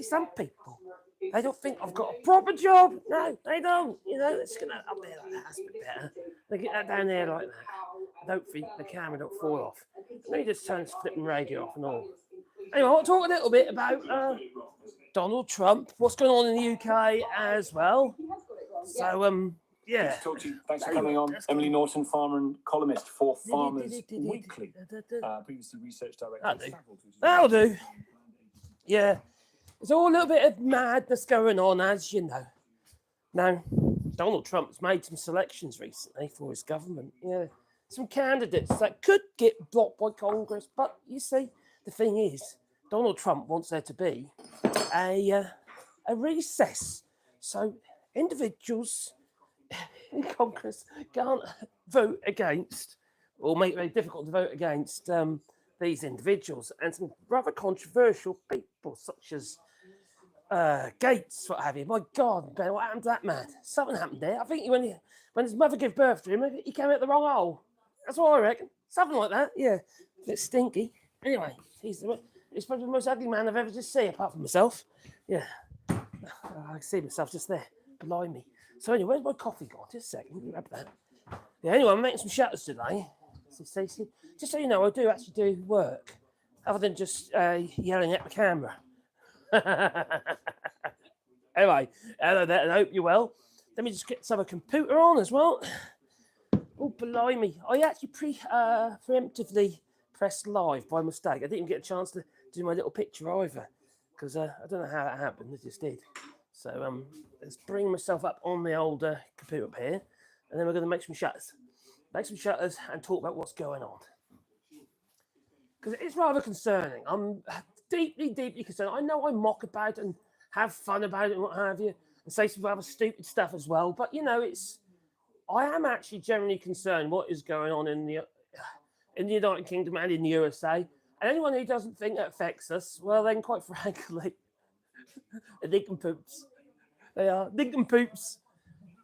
some people, they don't think I've got a proper job. No, they don't. You know, let's get that up there like that. That's a bit better. They get that down there like that. I don't think the camera don't fall off. Let me just turn this flipping radio off and all. Anyway, I'll talk a little bit about Donald Trump, what's going on in the UK as well. So, yeah. Good to talk to you. Thanks for coming on. Emily Norton, farmer and columnist for Farmers Weekly. Previously research director. That'll do. Yeah. There's all a little bit of madness going on, as you know. Now, Donald Trump's made some selections recently for his government. Yeah. Some candidates that could get blocked by Congress. But you see, the thing is, Donald Trump wants there to be a recess. So individuals in Congress can't vote against or make it very difficult to vote against these individuals. And some rather controversial people, such as Gates, what have you. My God, Ben, what happened to that man? Something happened there. I think when his mother gave birth to him, he came out the wrong hole. That's what I reckon. Something like that, yeah. A bit stinky. Anyway, he's probably the most ugly man I've ever just seen, apart from myself. Yeah. I can see myself just there, behind me. So anyway, where's my coffee gone? Just a second, grab that. Yeah, anyway, I'm making some shutters today. Just so you know, I do actually do work, other than just yelling at the camera. Anyway, hello there, and I hope you're well. Let me just get some computer on as well. Oh, blimey. I actually preemptively pressed live by mistake. I didn't even get a chance to do my little picture either, because I don't know how that happened. It just did. So let's bring myself up on the old computer up here, and then we're going to make some shutters. And talk about what's going on. Because it's rather concerning. I'm deeply, deeply concerned. I know I mock about it and have fun about it and what have you, and say some rather stupid stuff as well. But, you know, I am actually generally concerned what is going on in the United Kingdom and in the USA. And anyone who doesn't think that affects us, well, then, quite frankly, they're nincompoops. They are nincompoops.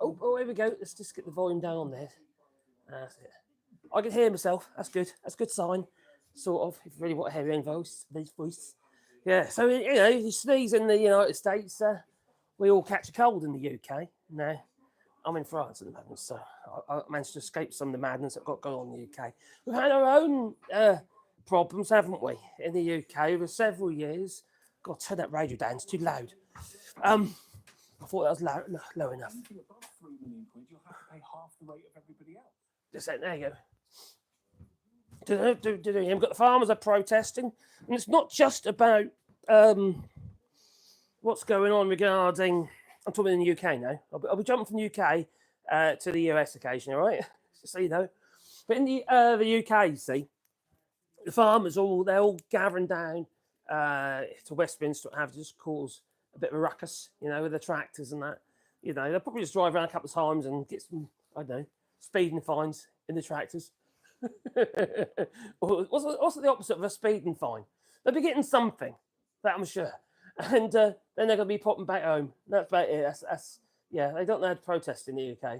Oh, here we go. Let's just get the volume down on there. That's it. I can hear myself. That's good. That's a good sign, sort of, if you really want to hear your own voice. Yeah, so, you know, you sneeze in the United States, we all catch a cold in the UK. No, I'm in France at the moment, so I managed to escape some of the madness that got going on in the UK. We've had our own problems, haven't we, in the UK over several years. God, turn that radio down. It's too loud. I thought that was low enough. Anything above £3 million, you'll have to pay half the rate of everybody else. Just there you go. We've got the farmers are protesting, and it's not just about what's going on regarding. I'm talking in the UK now. I'll be jumping from the UK to the US occasionally, all right? Just so you know. But in the UK, you see, the farmers they're all gathering down to Westminster to have just cause a bit of a ruckus, you know, with the tractors and that. You know, they'll probably just drive around a couple of times and get some, I don't know, speeding fines in the tractors. What's the opposite of a speeding fine? They'll be getting something, that I'm sure. And then they're going to be popping back home. That's about it. That's yeah, they don't know how to protest in the UK.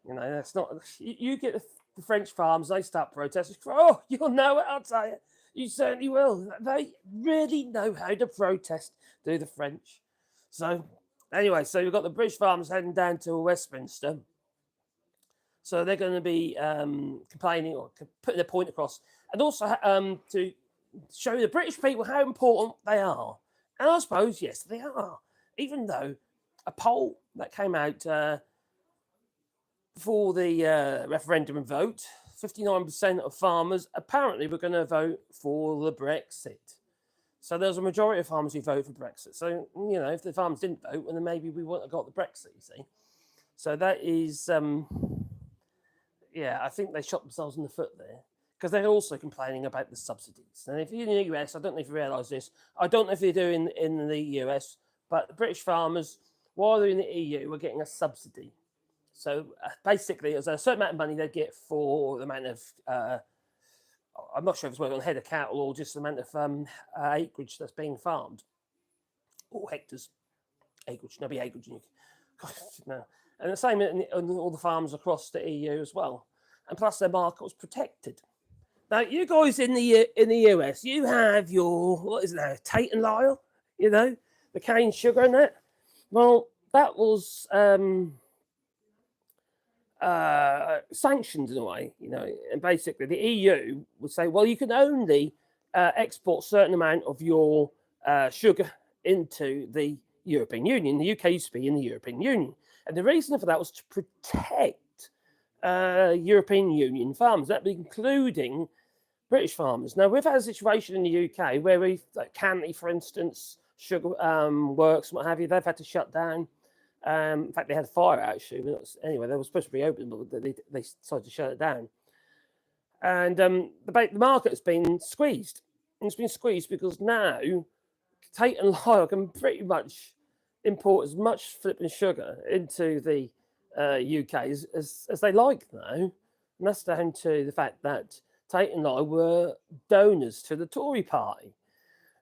You know, that's not... You get the French farms, they start protesting. Oh, you'll know it, I'll tell you. You certainly will. They really know how to protest, do the French. So, anyway, so we've got the British farmers heading down to Westminster. So they're going to be complaining or putting their point across. And also to show the British people how important they are. And I suppose, yes, they are. Even though a poll that came out for the referendum and vote, 59% of farmers apparently were going to vote for the Brexit. So there's a majority of farmers who voted for Brexit. So, you know, if the farmers didn't vote, well, then maybe we wouldn't have got the Brexit, you see. So that is, yeah, I think they shot themselves in the foot there. Because they're also complaining about the subsidies. And if you're in the US, I don't know if you realise this, I don't know if they do in the US, but the British farmers, while they're in the EU, are getting a subsidy. So basically, there's a certain amount of money they get for the amount of, I'm not sure if it's working on head of cattle or just the amount of acreage that's being farmed. Or hectares. Acreage, no, be acreage. No. And the same in all the farms across the EU as well. And plus their market was protected. Now, you guys in the US, you have your, what is it now, Tate and Lyle, you know? the cane sugar and that. Well, that was sanctioned in a way, and basically the EU would say, well, you can only export a certain amount of your sugar into the European Union. The UK used to be in the European Union. And the reason for that was to protect European Union farmers, that including British farmers. Now, we've had a situation in the UK where like Cantley, for instance, sugar works, what have you, they've had to shut down. In fact, they had a fire actually. Anyway, they were supposed to be open, but they decided to shut it down. And the market has been squeezed. And it's been squeezed because now Tate and Lyle can pretty much import as much flipping sugar into the UK as they like now. And that's down to the fact that Tate and Lyle were donors to the Tory party.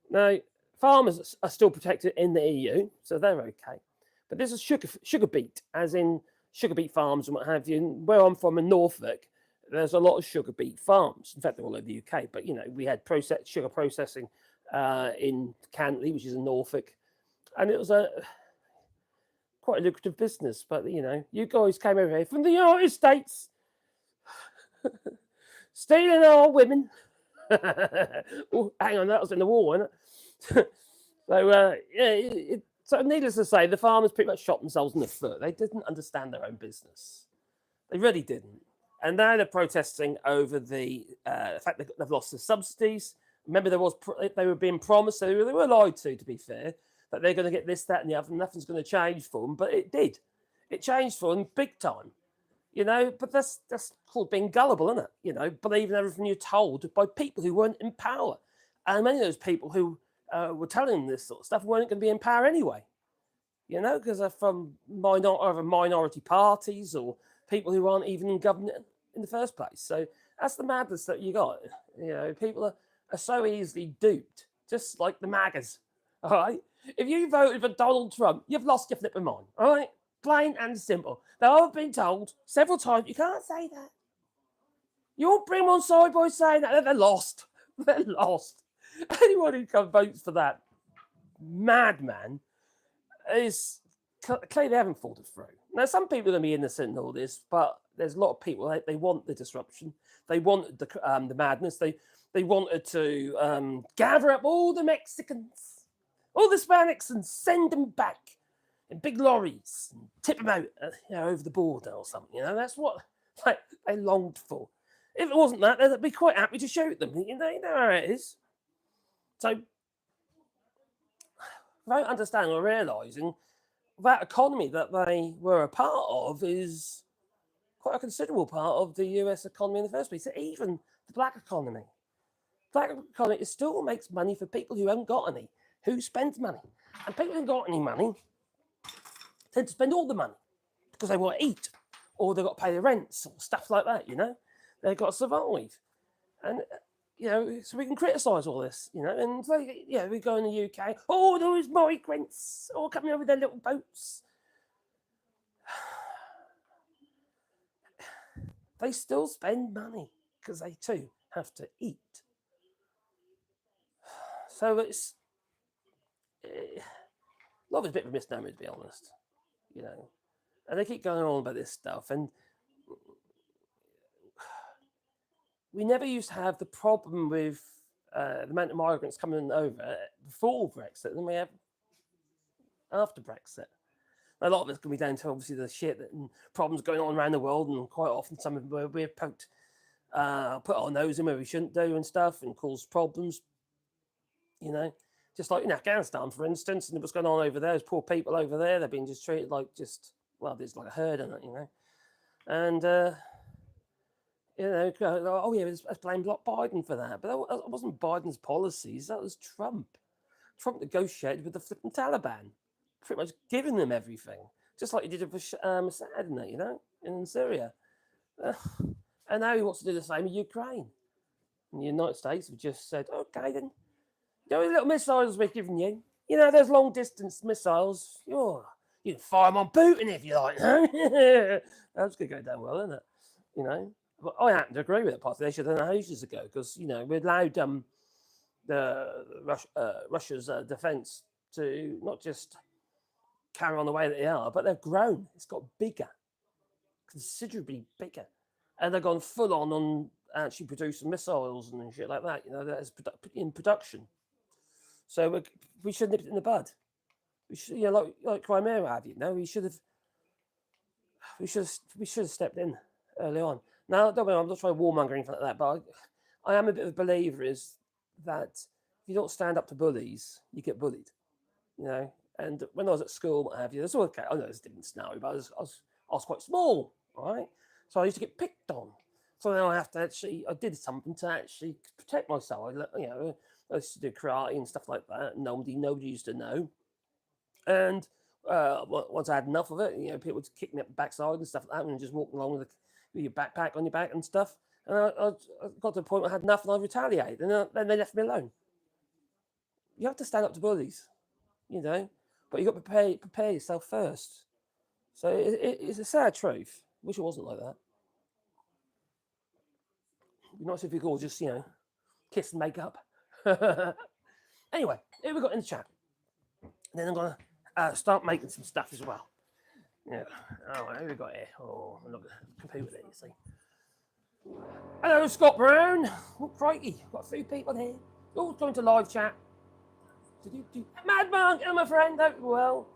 Now, farmers are still protected in the EU, so they're okay. But this is sugar beet, as in sugar beet farms and what have you. And where I'm from in Norfolk, there's a lot of sugar beet farms. In fact, they're all over the UK. But, we had sugar processing in Cantley, which is in Norfolk. And it was quite a lucrative business. But, you guys came over here from the United States, stealing our women. Oh, hang on, that was in the war, wasn't it? So, so needless to say, the farmers pretty much shot themselves in the foot. They didn't understand their own business. They really didn't. And now they're protesting over the fact that they've lost the subsidies. Remember, they were being promised, they were lied to be fair, that they're going to get this, that, and the other, and nothing's going to change for them. But it did. It changed for them big time. But that's called being gullible, isn't it? Believing everything you're told by people who weren't in power. And many of those people who were telling them this sort of stuff weren't going to be in power anyway, because they're from minority parties or people who aren't even in government in the first place. So that's the madness that you got. People are so easily duped, just like the MAGAs. All right, if you voted for Donald Trump, you've lost your flipping mind. All right, plain and simple. Now I've been told several times you can't say that. You won't bring one side by saying that they're lost. They're lost. Anyone who votes for that madman is clearly they haven't thought it through. Now, some people are going to be innocent in all this, but there's a lot of people, they want the disruption. They wanted the madness. They wanted to gather up all the Mexicans, all the Hispanics, and send them back in big lorries and tip them out over the border or something. That's what they longed for. If it wasn't that, they'd be quite happy to shoot them. You know how it is. So, without understanding or realising, that economy that they were a part of is quite a considerable part of the US economy in the first place. So even the black economy. Black economy, it still makes money for people who haven't got any, who spend money. And people who haven't got any money tend to spend all the money because they want to eat or they've got to pay their rents or stuff like that, They've got to survive. And so we can criticise all this, and we go in the UK, oh, those migrants, all coming over with their little boats. They still spend money because they too have to eat. So it's love is a bit of a misnomer, to be honest, and they keep going on about this stuff, and we never used to have the problem with the amount of migrants coming over before Brexit than we have after Brexit. A lot of it's going to be down to obviously the shit and problems going on around the world, and quite often some of them we've put our nose in where we shouldn't do and stuff and cause problems. Just like in Afghanistan, for instance, and what's going on over there, there's poor people over there, they're being just treated like there's like a herd in it, and oh yeah, let's blame Biden for that. But that wasn't Biden's policies. That was Trump. Trump negotiated with the flipping Taliban, pretty much giving them everything, just like he did with Assad, in Syria. And now he wants to do the same in Ukraine. And the United States have just said, okay then, those little missiles we're giving you, those long distance missiles, you can fire them on Putin if you like. That's going to go down well, isn't it? But I happen to agree with that part. They should have done it ages ago because, we allowed Russia's defense to not just carry on the way that they are, but they've grown. It's got bigger, considerably bigger, and they've gone full on actually producing missiles and shit like that. That is in production. So we should nip it in the bud. We should, like Crimea have we should have stepped in early on. Now, don't worry, I'm not trying to warmonger anything like that, but I am a bit of a believer is that if you don't stand up to bullies, you get bullied. And when I was at school, what have you, there's okay. I know it's a different scenario, but I was quite small, right? So I used to get picked on. So then I did something to actually protect myself. I used to do karate and stuff like that. Nobody used to know. And once I had enough of it, people would kick me up the backside and stuff like that, and just walking along with your backpack on your back and stuff. And I got to the point where I had enough, and I retaliated, and then they left me alone. You have to stand up to bullies, but you got to prepare yourself first. So it's a sad truth. Wish it wasn't like that. It'd be nice if you could all just, kiss and make up. Anyway, here we got in the chat. And then I'm going to start making some stuff as well. Yeah. All right, who we got here? Oh, I'm not going to compete with it, you see. Hello, Scott Brown. Oh, crikey. Got a few people here. All going to live chat. Mad Monk, my friend. Hope you're well.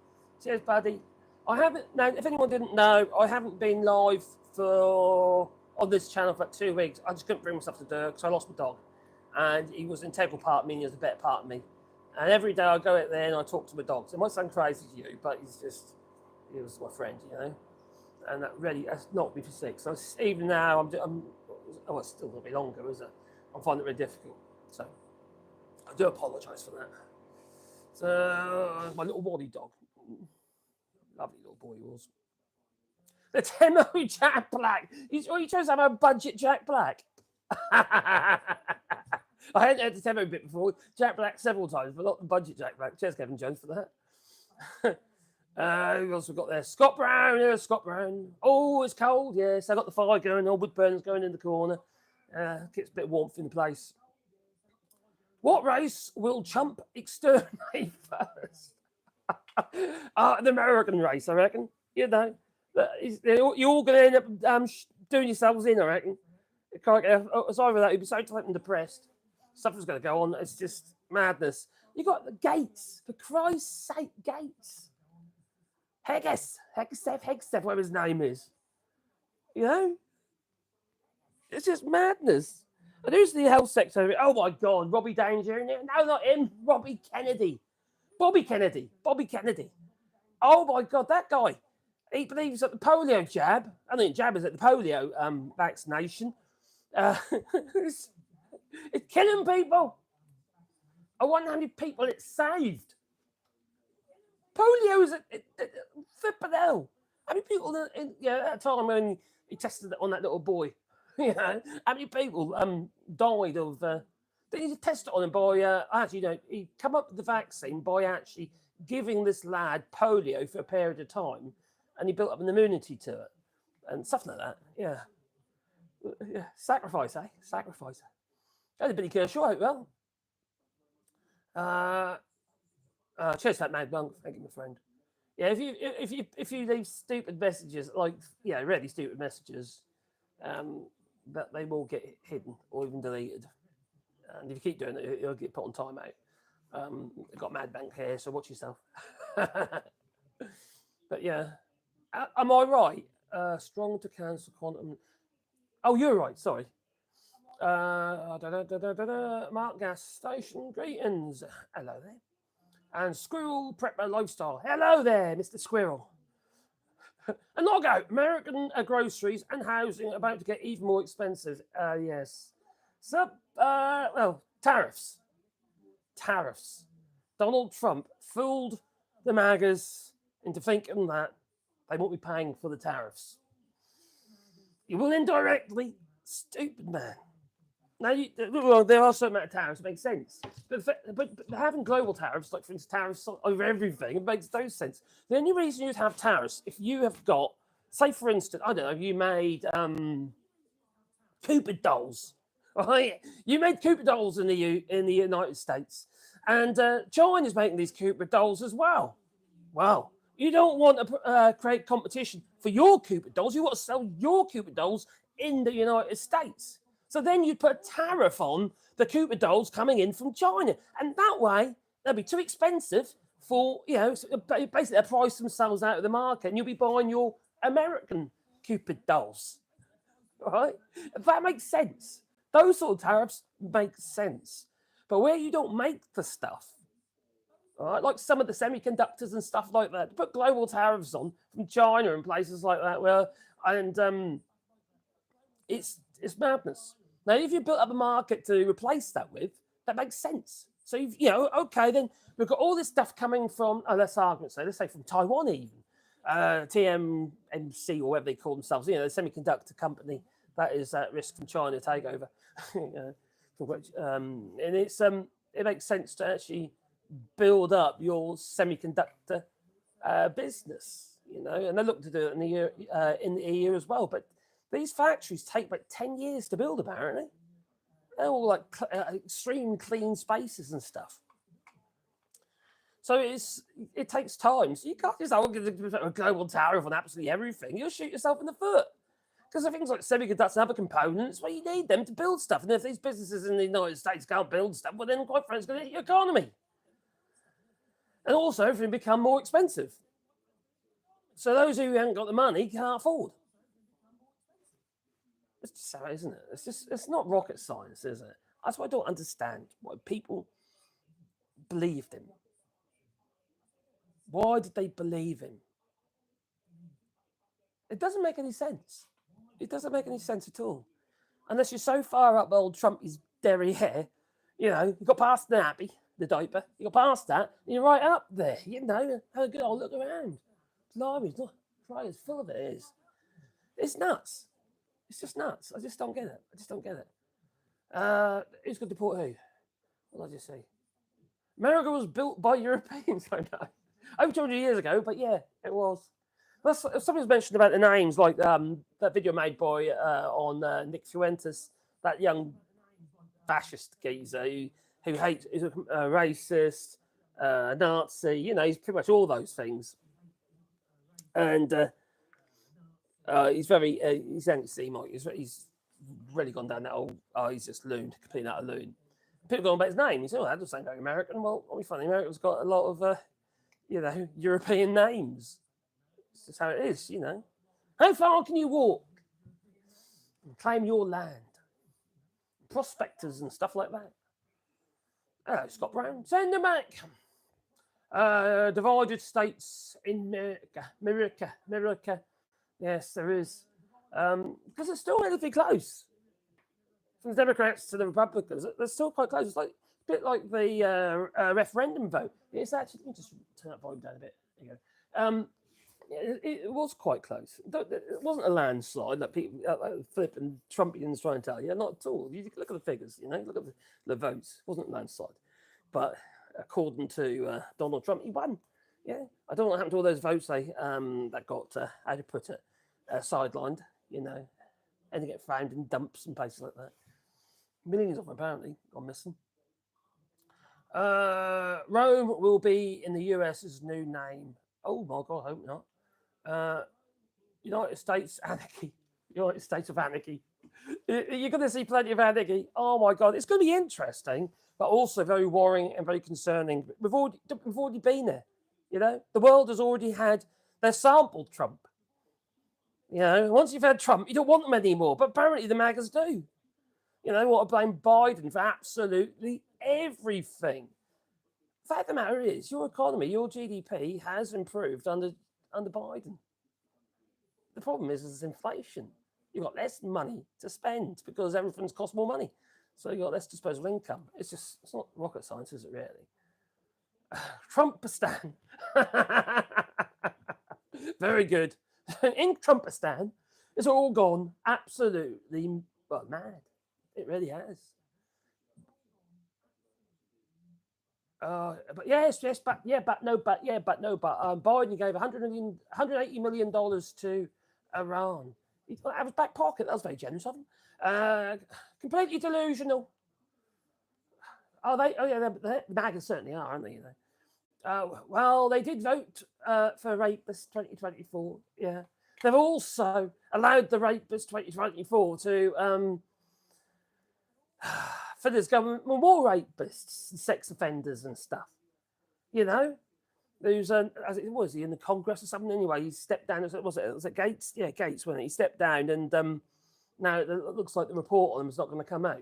Cheers, buddy. Now, if anyone didn't know, I haven't been live on this channel for 2 weeks. I just couldn't bring myself to do it because I lost my dog. And he was an integral part of me, and he was a better part of me. And every day I go out there and I talk to my dogs. It might sound crazy to you, but he was my friend, And that really has knocked me for 6. So even now, it's still going to be longer, isn't it? I'm finding it really difficult. So I do apologise for that. So my little waddy dog. Lovely little boy he was. The Temo Jack Black. You chose to have a budget Jack Black. I hadn't heard the Temo bit before. Jack Black several times, but not the budget Jack Black. Cheers, Kevin Jones, for that. Who else we got there? Scott Brown. Yeah, Scott Brown. Oh, it's cold. Yes, I got the fire going. All wood burners going in the corner. Gets a bit of warmth in the place. What race will Trump exterminate first? The American race, I reckon. You're all going to end up doing yourselves in, I reckon. It's either that, you'd be so tight and depressed. Something's going to go on. It's just madness. You got the Gates, for Christ's sake, Gates. Hegseth, whatever his name is. It's just madness. And who's the health secretary? Oh my God, Robbie Danger. No, not him. Bobby Kennedy. Oh my God, that guy. He believes that the polio jab, jab is at the polio vaccination. It's killing people. I wonder how many people it saved. Polio is flipping hell. How many people at that time when he tested it on that little boy? How many people died of? They tested it on him by he come up with the vaccine by actually giving this lad polio for a period of time, and he built up an immunity to it and stuff like that. Yeah. Sacrifice, eh? Sacrifice. That's a Billy Kershaw, I hope well. Cheers, Fat Mad Monk. Thank you, my friend. Yeah, if you leave stupid messages, really stupid messages, that they will get hidden or even deleted. And if you keep doing it, it'll get put on timeout. I've got Mad Bank here, so watch yourself. But yeah, am I right? Strong to cancel quantum. Oh, you're right. Sorry. Mark Gas Station. Greetings. Hello there. And Squirrel Prepper Lifestyle. Hello there, Mr. Squirrel. A knockout. American groceries and housing about to get even more expensive. Yes. Tariffs. Tariffs. Donald Trump fooled the MAGAs into thinking that they won't be paying for the tariffs. You will indirectly, stupid man. Now, there are certain amount of tariffs that make sense. But having global tariffs, like for instance, tariffs over everything, it makes no sense. The only reason you'd have tariffs, if you have got, say for instance, I don't know, you made Cupid dolls, right? You made Cupid dolls in the United States, And China's making these Cupid dolls as well. Well, you don't want to create competition for your Cupid dolls. You want to sell your Cupid dolls in the United States. So then you'd put a tariff on the Cupid dolls coming in from China. And that way, they'll be too expensive for, basically they'll price themselves out of the market and you'll be buying your American Cupid dolls. All right? That makes sense. Those sort of tariffs make sense. But where you don't make the stuff, all right, like some of the semiconductors and stuff like that, put global tariffs on from China and places like that, it's madness. Now, if you built up a market to replace that with, that makes sense. So, okay, then we've got all this stuff coming from, let's say from Taiwan even, TMMC or whatever they call themselves, the semiconductor company that is at risk from China takeover. And it makes sense to actually build up your semiconductor business, and they look to do it in the EU as well. But these factories take like 10 years to build, apparently. They're all like extreme clean spaces and stuff. So it takes time. So you can't just a global tariff on absolutely everything. You'll shoot yourself in the foot. Because of things like semiconductors and other components, well, you need them to build stuff. And if these businesses in the United States can't build stuff, well, then quite frankly, it's going to hit your economy. And also, everything become more expensive. So those who haven't got the money can't afford. It's just so, isn't it? It's not rocket science, is it? That's why I don't understand why people believed him. Why did they believe him? It doesn't make any sense. It doesn't make any sense at all. Unless you're so far up old Trumpy's derriere, you got past the nappy, the diaper, you got past that, and you're right up there, have a good old look around. Blimey, look, right, it's full of it is. It's nuts. It's just nuts. I just don't get it. Who's going to deport who? What did I just say? America was built by Europeans, I know. Over 200 years ago, but yeah, it was. Somebody's mentioned about the names, like that video made by on Nick Fuentes, that young fascist geezer who hates, is a racist, Nazi, he's pretty much all those things. And he's anti-Semite. He's really gone down that he's just loon, completely out of loon. People go on about his name. He said, that doesn't sound very American. Well, what we find America's got a lot of, European names. It's just how it is, How far can you walk and claim your land? Prospectors and stuff like that. Hello, Scott Brown. Send them back. Divided states in America. Yes, there is. Because it's still relatively close. From the Democrats to the Republicans, they're still quite close. It's like a bit like the referendum vote. It's actually, let me just turn that volume down a bit. There you go. It was quite close. It wasn't a landslide that people, Flip and Trumpians trying to tell you. Not at all. You look at the figures, look at the votes. It wasn't a landslide. But according to Donald Trump, he won. Yeah. I don't know what happened to all those votes that got, how to put it, sidelined, and they get found in dumps and places like that. Millions of them apparently gone missing. Rome will be in the US's new name. Oh my God, I hope not. United States Anarchy. United States of Anarchy. You're going to see plenty of anarchy. Oh my God, it's going to be interesting, but also very worrying and very concerning. We've already been there. The world has already had. They've sampled Trump. Once you've had Trump, you don't want them anymore. But apparently the MAGAs do. Want to blame Biden for absolutely everything. The fact of the matter is, your economy, your GDP has improved under Biden. The problem is inflation. You've got less money to spend because everything's cost more money. So you've got less disposable income. It's not rocket science, is it really? Trumpistan. Very good. In Trumpistan, it's all gone absolutely mad. It really has. But Biden gave $180 million to Iran. That was back pocket. That was very generous of him. Completely delusional. Oh, the MAGA certainly are, aren't they? You know. Well, they did vote for rapists 2024. Yeah, they've also allowed the rapists 2024 to for this government more rapists and sex offenders and stuff. You know, there's as it was he in the Congress or something. Anyway, he stepped down. Was it Gates? Yeah, Gates. When he stepped down, and now it looks like the report on him is not going to come out.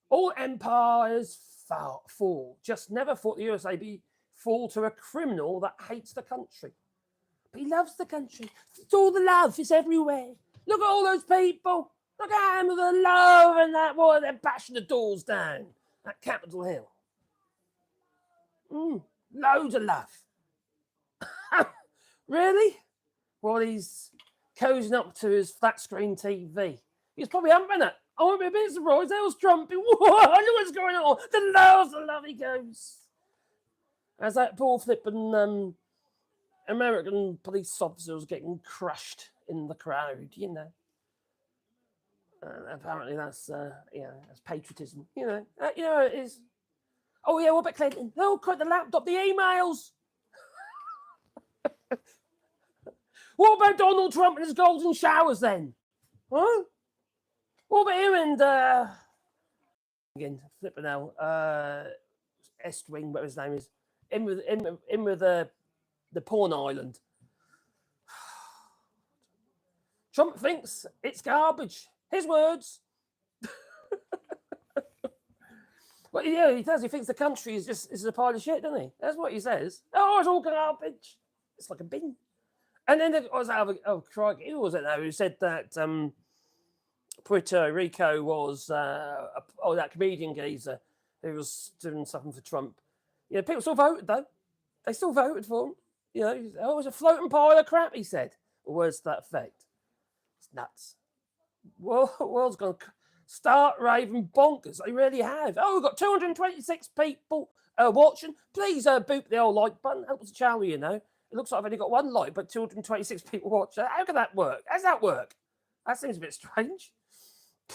All empires fall. Just never thought the USA be fall to a criminal that hates the country. But he loves the country. It's all the love. It's everywhere. Look at all those people. Look at them with the love and that. Boy, they're bashing the doors down at Capitol Hill. Loads of love. Really? Well, he's cozying up to his flat screen TV. He's probably humping it. I won't be a bit surprised. That was Trump. Whoa, I know what's going on. The love he goes. As that poor flipping American police officer was getting crushed in the crowd, you know. Apparently that's that's patriotism, you know. It is. Oh yeah, what about Clinton? Oh, quite the laptop, the emails. What about Donald Trump and his golden showers then? Huh? What about him and again, flipping out, Estwing, whatever his name is, in with the porn island. Trump thinks it's garbage. His words. Well, yeah, he does. He thinks the country is a pile of shit, doesn't he? That's what he says. Oh, it's all garbage. It's like a bin. And then crikey, who was it now who said that Puerto Rico was that comedian geezer who was doing something for Trump. Yeah, people still voted though. They still voted for him. You know, it was a floating pile of crap, he said. Or words to that effect. It's nuts. World's going to start raving bonkers. They really have. Oh, we've got 226 people watching. Please boot the old like button. Helps the channel, you know. It looks like I've only got one like, but 226 people watch. How can that work? How does that work? That seems a bit strange.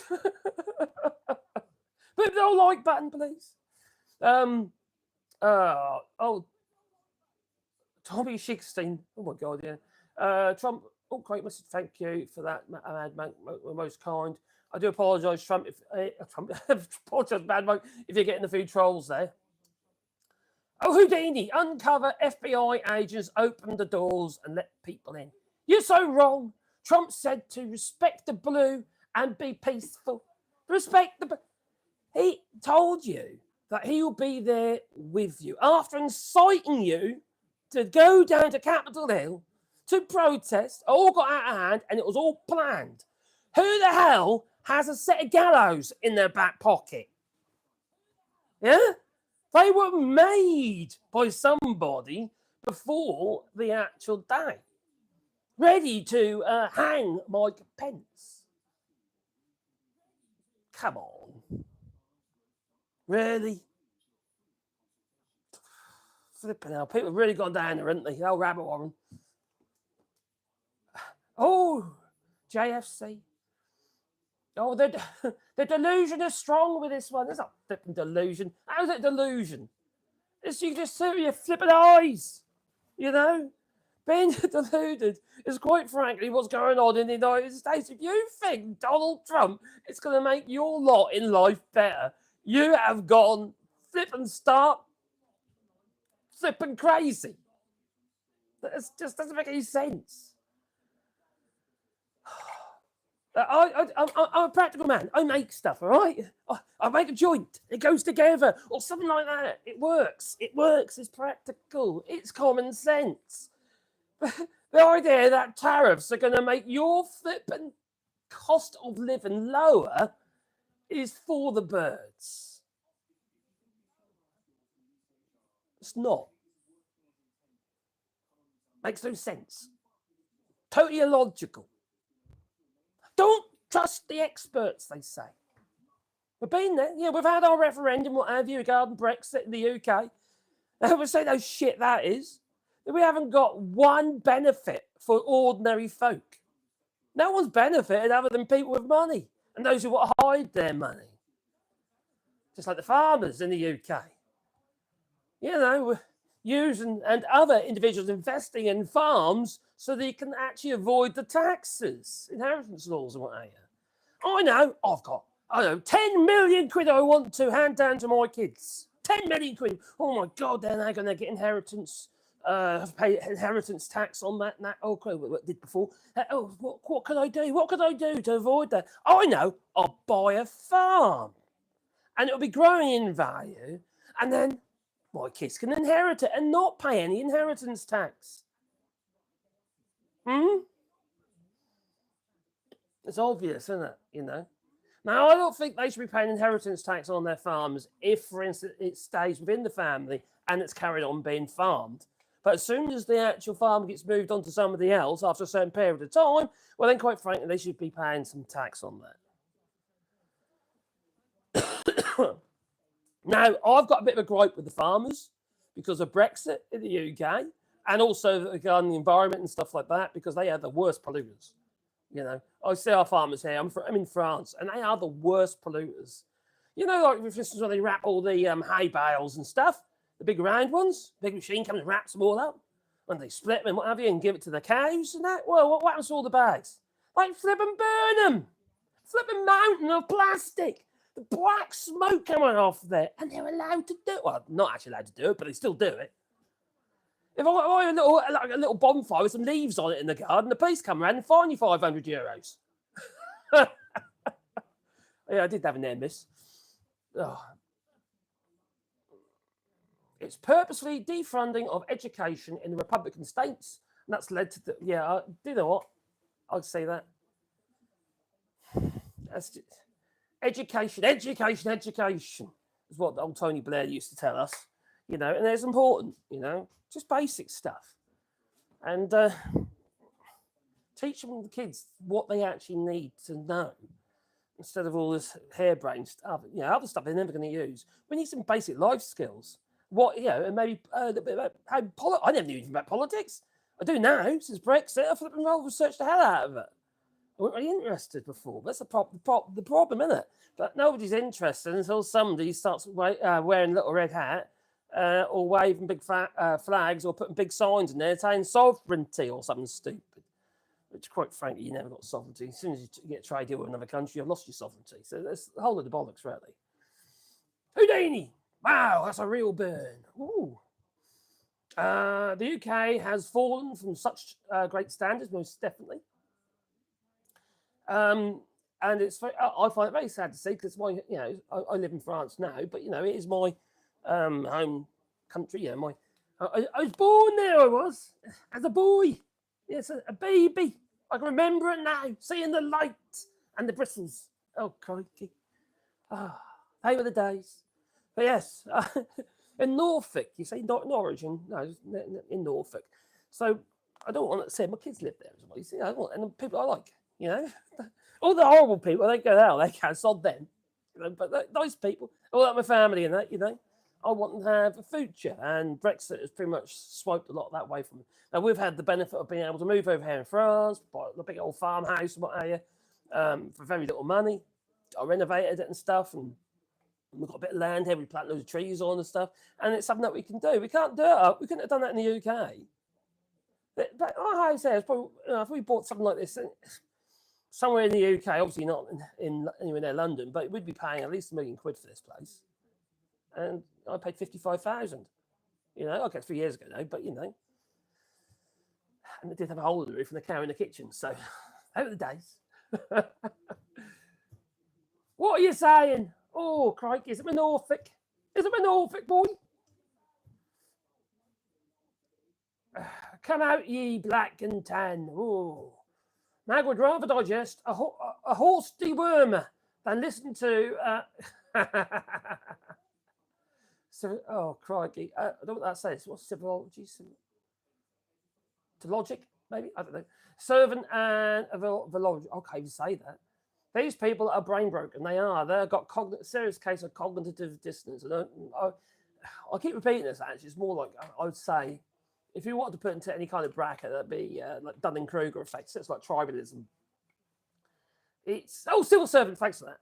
Boot the old like button, please. Tommy Shigstein. Oh my God, yeah. Trump. Oh, great message. Thank you for that, Madman. Most kind. I do apologise, Trump. Apologise, Madman, if you're getting the few trolls there. Oh, Houdini. Uncover FBI agents, open the doors and let people in. You're so wrong. Trump said to respect the blue and be peaceful. Respect the. He told you that he will be there with you after inciting you to go down to Capitol Hill to protest. All got out of hand and it was all planned. Who the hell has a set of gallows in their back pocket? Yeah? They were made by somebody before the actual day. Ready to hang Mike Pence. Come on. Really? Flipping hell. People have really gone down there, haven't they? Oh, rabbit warren. Oh, JFC. Oh, the delusion is strong with this one. It's not flipping delusion. How's it delusion? It's you just see with your flipping eyes. You know? Being deluded is quite frankly what's going on in the United States. If you think Donald Trump is going to make your lot in life better, you have gone flipping flipping crazy. That just doesn't make any sense. I'm a practical man. I make stuff, all right? I make a joint. It goes together or something like that. It works. It works. It's practical. It's common sense. The idea that tariffs are going to make your flipping cost of living lower is for the birds. It's not. Makes no sense. Totally illogical. Don't trust the experts, they say. We've been there. Yeah, we've had our referendum, what have you, regarding Brexit in the UK. And we say no shit that is. We haven't got one benefit for ordinary folk. No one's benefited other than people with money and those who want to hide their money. Just like the farmers in the UK. You know, using and other individuals investing in farms so they can actually avoid the taxes, inheritance laws and what have you. I know, 10 million quid I want to hand down to my kids. 10 million quid. Oh my God, then they're going to get inheritance, pay inheritance tax on that. And that. Oh, what I did before. What could I do? What could I do to avoid that? I know, I'll buy a farm and it'll be growing in value. And then my kids can inherit it and not pay any inheritance tax. It's obvious, isn't it? You know. Now, I don't think they should be paying inheritance tax on their farms if, for instance, it stays within the family and it's carried on being farmed. But as soon as the actual farm gets moved on to somebody else after a certain period of time, well, then, quite frankly, they should be paying some tax on that. Now, I've got a bit of a gripe with the farmers because of Brexit in the UK and also regarding the environment and stuff like that because they are the worst polluters. You know, I see our farmers here. I'm in France, and they are the worst polluters. You know, like for instance, when they wrap all the hay bales and stuff, the big round ones, big machine comes and wraps them all up, and they split them and what have you, and give it to the cows and that. Well, what happens to all the bags? Like flip and burn them, flip a mountain of plastic. The black smoke coming off there, and they're allowed to do it. Well, not actually allowed to do it, but they still do it. If I have a little bonfire with some leaves on it in the garden, the police come around and fine you €500. Yeah, I did have a near miss. Oh. It's purposefully defunding of education in the Republican states, and that's led to do you know what? I'd say that. That's just, education is what old Tony Blair used to tell us, you know, and it's important, you know, just basic stuff. And teach them the kids what they actually need to know instead of all this harebrained stuff, you know, other stuff they're never going to use. We need some basic life skills. What, you know, and maybe a bit about how I never knew anything about politics. I do now, since Brexit. I flipping well researched the hell out of it. I wasn't really interested before. That's the problem, isn't it? But nobody's interested until somebody starts wearing a little red hat or waving big flags or putting big signs in there saying sovereignty or something stupid. Which, quite frankly, you never got sovereignty. As soon as you get a trade deal with another country, you've lost your sovereignty. So that's the whole of the bollocks, really. Houdini! Wow, that's a real burn. Ooh. The UK has fallen from such great standards, most definitely. And it's I find it very sad to see because I live in France now, but you know it is my home country. Yeah, I was born there. I was as a boy. Yes, a baby. I can remember it now, seeing the light and the bristles. Oh crikey! They were the days. But yes, in Norfolk, you say not in Origin, no, in Norfolk. So I don't want to say my kids live there as well. You see, and the people I like, you know, all the horrible people, they go out, they can't sod them. You know, but nice people, all like my family and that, you know, I want them to have a future. And Brexit has pretty much swiped a lot of that away from them. Now we've had the benefit of being able to move over here in France, buy the big old farmhouse and what have you, for very little money. I renovated it and stuff, and we've got a bit of land here. We plant loads of trees on and stuff, and it's something that we can do. We can't do it. We couldn't have done that in the UK. But our house there is probably, if we bought something like this somewhere in the UK, obviously not in anywhere near London, but we'd be paying at least £1 million for this place. And I paid 55,000. You know, okay, 3 years ago now, but you know, and it did have a hole in the roof and a cow in the kitchen. So, over the days. What are you saying? Oh, crikey, is it my Norfolk? Is it my Norfolk, boy? Come out, ye black and tan. Oh, Mag would rather digest a horse dewormer than listen to... So, oh, crikey. I don't know what that says. What's civilology? To logic, maybe? I don't know. Servant and velology. Okay, you say that. These people are brain broken. They've got serious case of cognitive dissonance. I keep repeating this, actually. It's more like, I would say, if you wanted to put into any kind of bracket, that'd be like Dunning-Kruger effect. So it's like tribalism. It's civil servant. Thanks for that.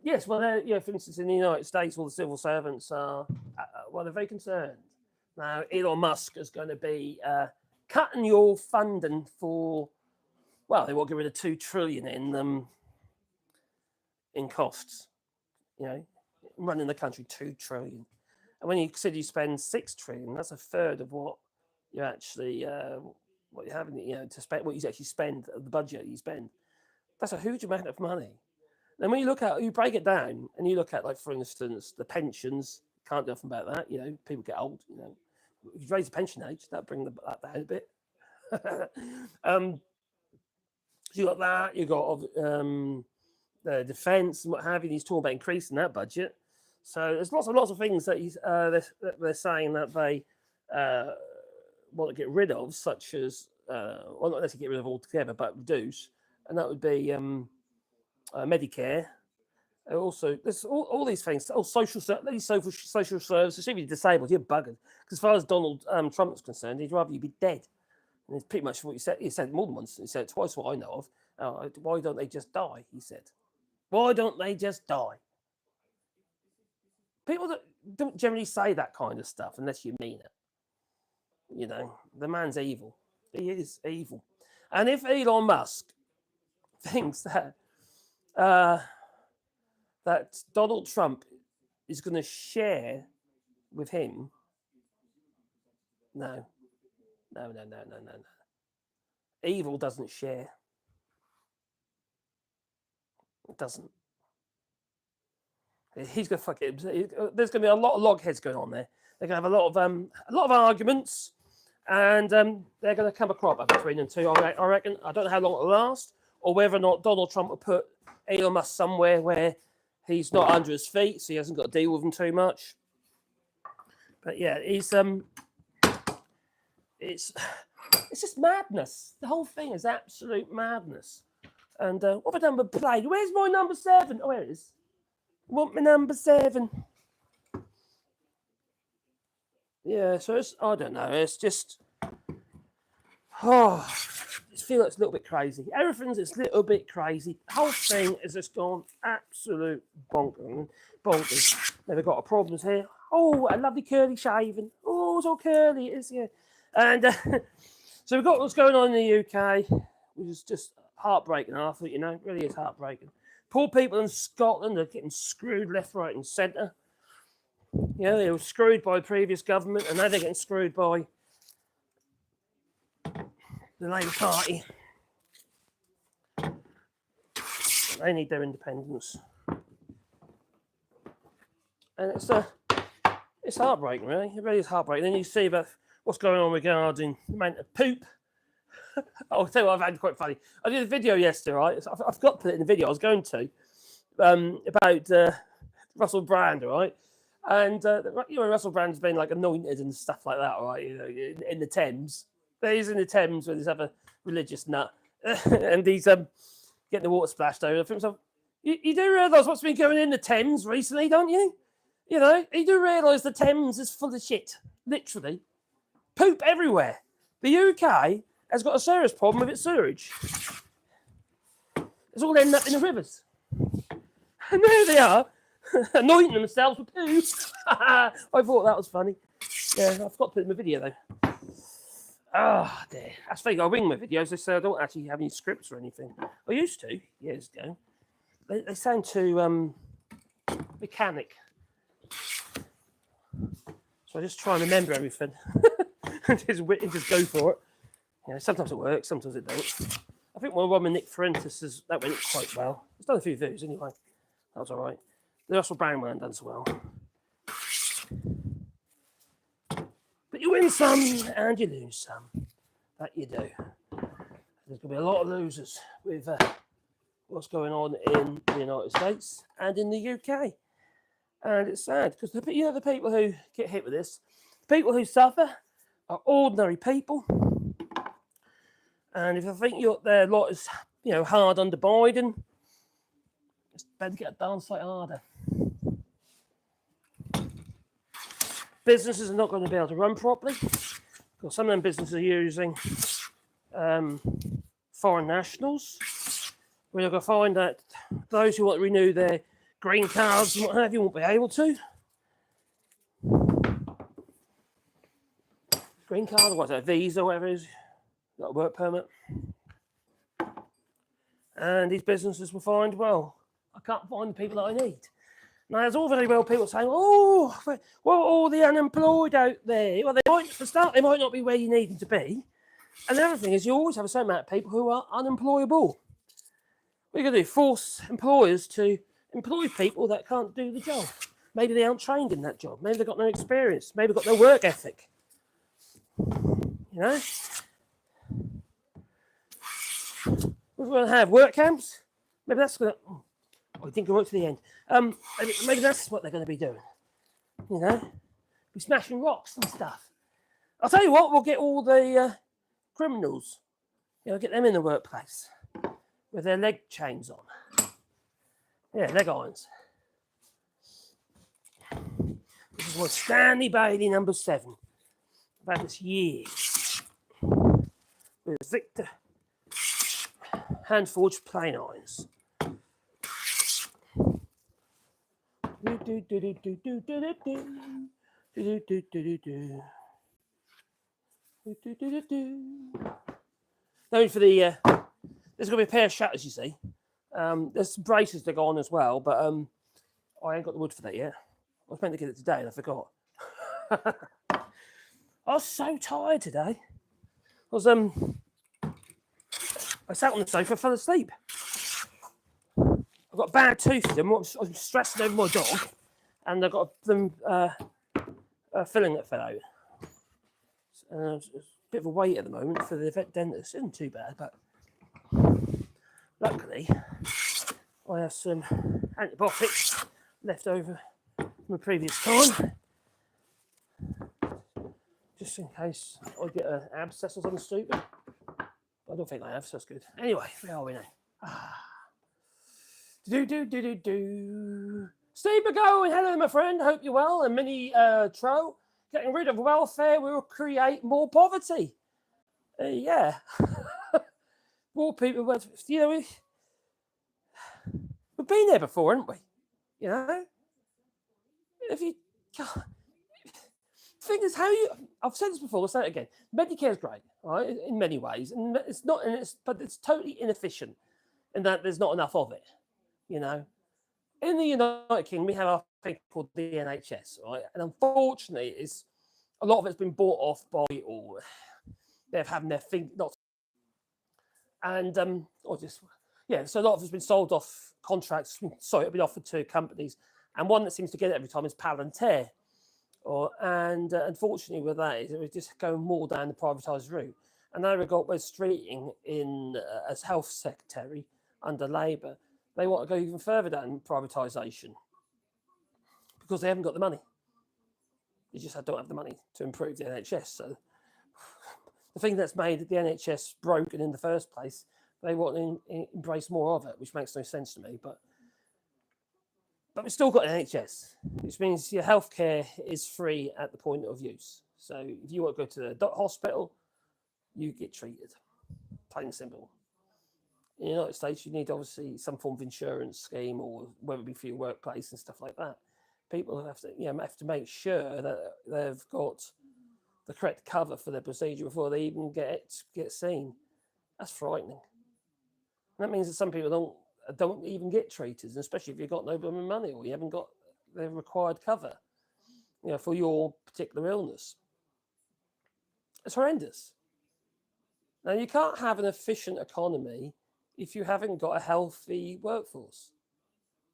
Yes, well, for instance, in the United States, all the civil servants are they're very concerned. Now, Elon Musk is going to be cutting your funding for. Well, they want to get rid of $2 trillion in costs. Running the country $2 trillion, and when you consider you spend $6 trillion, that's a third of what you actually what you having to spend. What you actually spend, the budget you spend. That's a huge amount of money. And when you break it down, and you look at, like, for instance, the pensions, can't do nothing about that. People get old. If you raise the pension age, that'll bring that down a bit. You got that. You got the defence and what have you. He's talking about increasing that budget. So there's lots of things that they're saying that they want to get rid of, such as not necessarily get rid of altogether, but reduce, and that would be Medicare. Also, there's all these things. social services. If you're disabled, you're buggered. Because as far as Donald Trump is concerned, he'd rather you be dead. And it's pretty much what he said. He said more than once. He said twice what I know of. Why don't they just die? He said. Why don't they just die? People don't generally say that kind of stuff unless you mean it. The man's evil. He is evil. And if Elon Musk thinks that that Donald Trump is going to share with him, no. Evil doesn't share. It doesn't. He's going to fuck it. There's going to be a lot of logheads going on there. They're going to have a lot of arguments, and they're going to come a crop between them two. I reckon. I don't know how long it'll last, or whether or not Donald Trump will put Elon Musk somewhere where he's not under his feet, so he hasn't got to deal with him too much. But yeah, it's just madness. The whole thing is absolute madness. And what have I done with play? Where's my number 7? Oh, here it is. I want my number 7. Yeah, so I don't know. It's just, I feel it's a little bit crazy. Everything's a little bit crazy. The whole thing has just gone absolute bonkers. Never got a problems here. Oh, a lovely curly shaving. Oh, it's all curly. It is, yeah. And so we've got what's going on in the UK, which is just heartbreaking. I think, it really is heartbreaking. Poor people in Scotland are getting screwed left, right, and centre. They were screwed by the previous government, and now they're getting screwed by the Labour Party. They need their independence, and it's heartbreaking, really. It really is heartbreaking. Then you see about what's going on regarding the amount of poop. I'll tell you what, I've had quite funny. I did a video yesterday, right? I forgot to put it in the video. I was going to about Russell Brand, right? And Russell Brand's been like anointed and stuff like that, right? In the Thames. He's in the Thames with this other religious nut, and he's getting the water splashed over himself. You do realise what's been going in the Thames recently, don't you? You do realise the Thames is full of shit, literally. Poop everywhere. The UK has got a serious problem with its sewerage. It's all ending up in the rivers. And there they are, anointing themselves with poo. I thought that was funny. Yeah, I forgot to put it in the video, though. Oh, dear. That's the thing. I wing my videos. They say I don't actually have any scripts or anything. I used to, years ago. They sound too mechanic. So I just try and remember everything. just go for it. Sometimes it works, sometimes it don't. I think one with Nick Fuentes, that went quite well. It's done a few views anyway. That was all right. The Russell Brand one done so well. But you win some and you lose some. That you do. There's going to be a lot of losers with what's going on in the United States and in the UK. And it's sad because the people who get hit with this, the people who suffer are ordinary people. And if I think their lot is, hard under Biden, it's better get a darn sight harder. Businesses are not going to be able to run properly Some of them businesses are using foreign nationals we're going to find that those who want to renew their green cards and what have you won't be able to. Green card, or what's that, visa, whatever it is, got a work permit. And these businesses will find, well, I can't find the people that I need. Now, there's all very well people saying, oh, well, all the unemployed out there. Well, for start, they might not be where you need them to be. And the other thing is you always have a certain amount of people who are unemployable. What are you going to do? Force employers to employ people that can't do the job. Maybe they aren't trained in that job. Maybe they've got no experience. Maybe they've got no work ethic. You know? We're going to have work camps. Maybe that's going to... Oh, I didn't go right to the end. Maybe that's what they're going to be doing. You know? Be smashing rocks and stuff. I'll tell you what, we'll get all the criminals. You know, get them in the workplace with their leg chains on. Yeah, leg irons. This is what Stanley Bailey, number 7. About this year. With Victor hand-forged plain irons. Only for the there's going to be a pair of shutters, you see. There's some braces that go on as well, but I ain't got the wood for that yet. I was meant to get it today and I forgot. I was so tired today. I sat on the sofa, fell asleep. I've got bad tooth. I'm stressing over my dog, and I've got them filling that fell out. It's a bit of a wait at the moment for the vet dentist. It isn't too bad, but luckily I have some antibiotics left over from a previous time, just in case I get an abscess or something stupid. I don't think I have, so that's good. Anyway, where are we now? Steve McGowan, hello, my friend. Hope you're well. And Minnie Tro, getting rid of welfare will create more poverty. Yeah. More people, but you know, we've been there before, haven't we? You know? If you... thing is, I've said this before, I'll say it again. Medicare is great, right, in many ways, and but it's totally inefficient in that there's not enough of it. You know, in the United Kingdom, we have our thing called the NHS, right, and unfortunately, a lot of it's been bought off by, or they're having their thing not, and so a lot of it's been sold off contracts. Sorry, it's been offered to companies, and one that seems to get it every time is Palantir. Unfortunately, with that, it was just going more down the privatised route. And now we've got Wes Streeting in as health secretary under Labour. They want to go even further down privatisation because they haven't got the money. They just don't have the money to improve the NHS. So the thing that's made the NHS broken in the first place, they want to embrace more of it, which makes no sense to me. But we've still got an NHS, which means your healthcare is free at the point of use. So if you want to go to the hospital, you get treated, plain and simple. In the United States, you need obviously some form of insurance scheme, or whether it be for your workplace and stuff like that. People have to make sure that they've got the correct cover for their procedure before they even get seen. That's frightening. And that means that some people don't even get treated, especially if you've got no blooming money or you haven't got the required cover, you know, for your particular illness. It's horrendous. Now, you can't have an efficient economy if you haven't got a healthy workforce.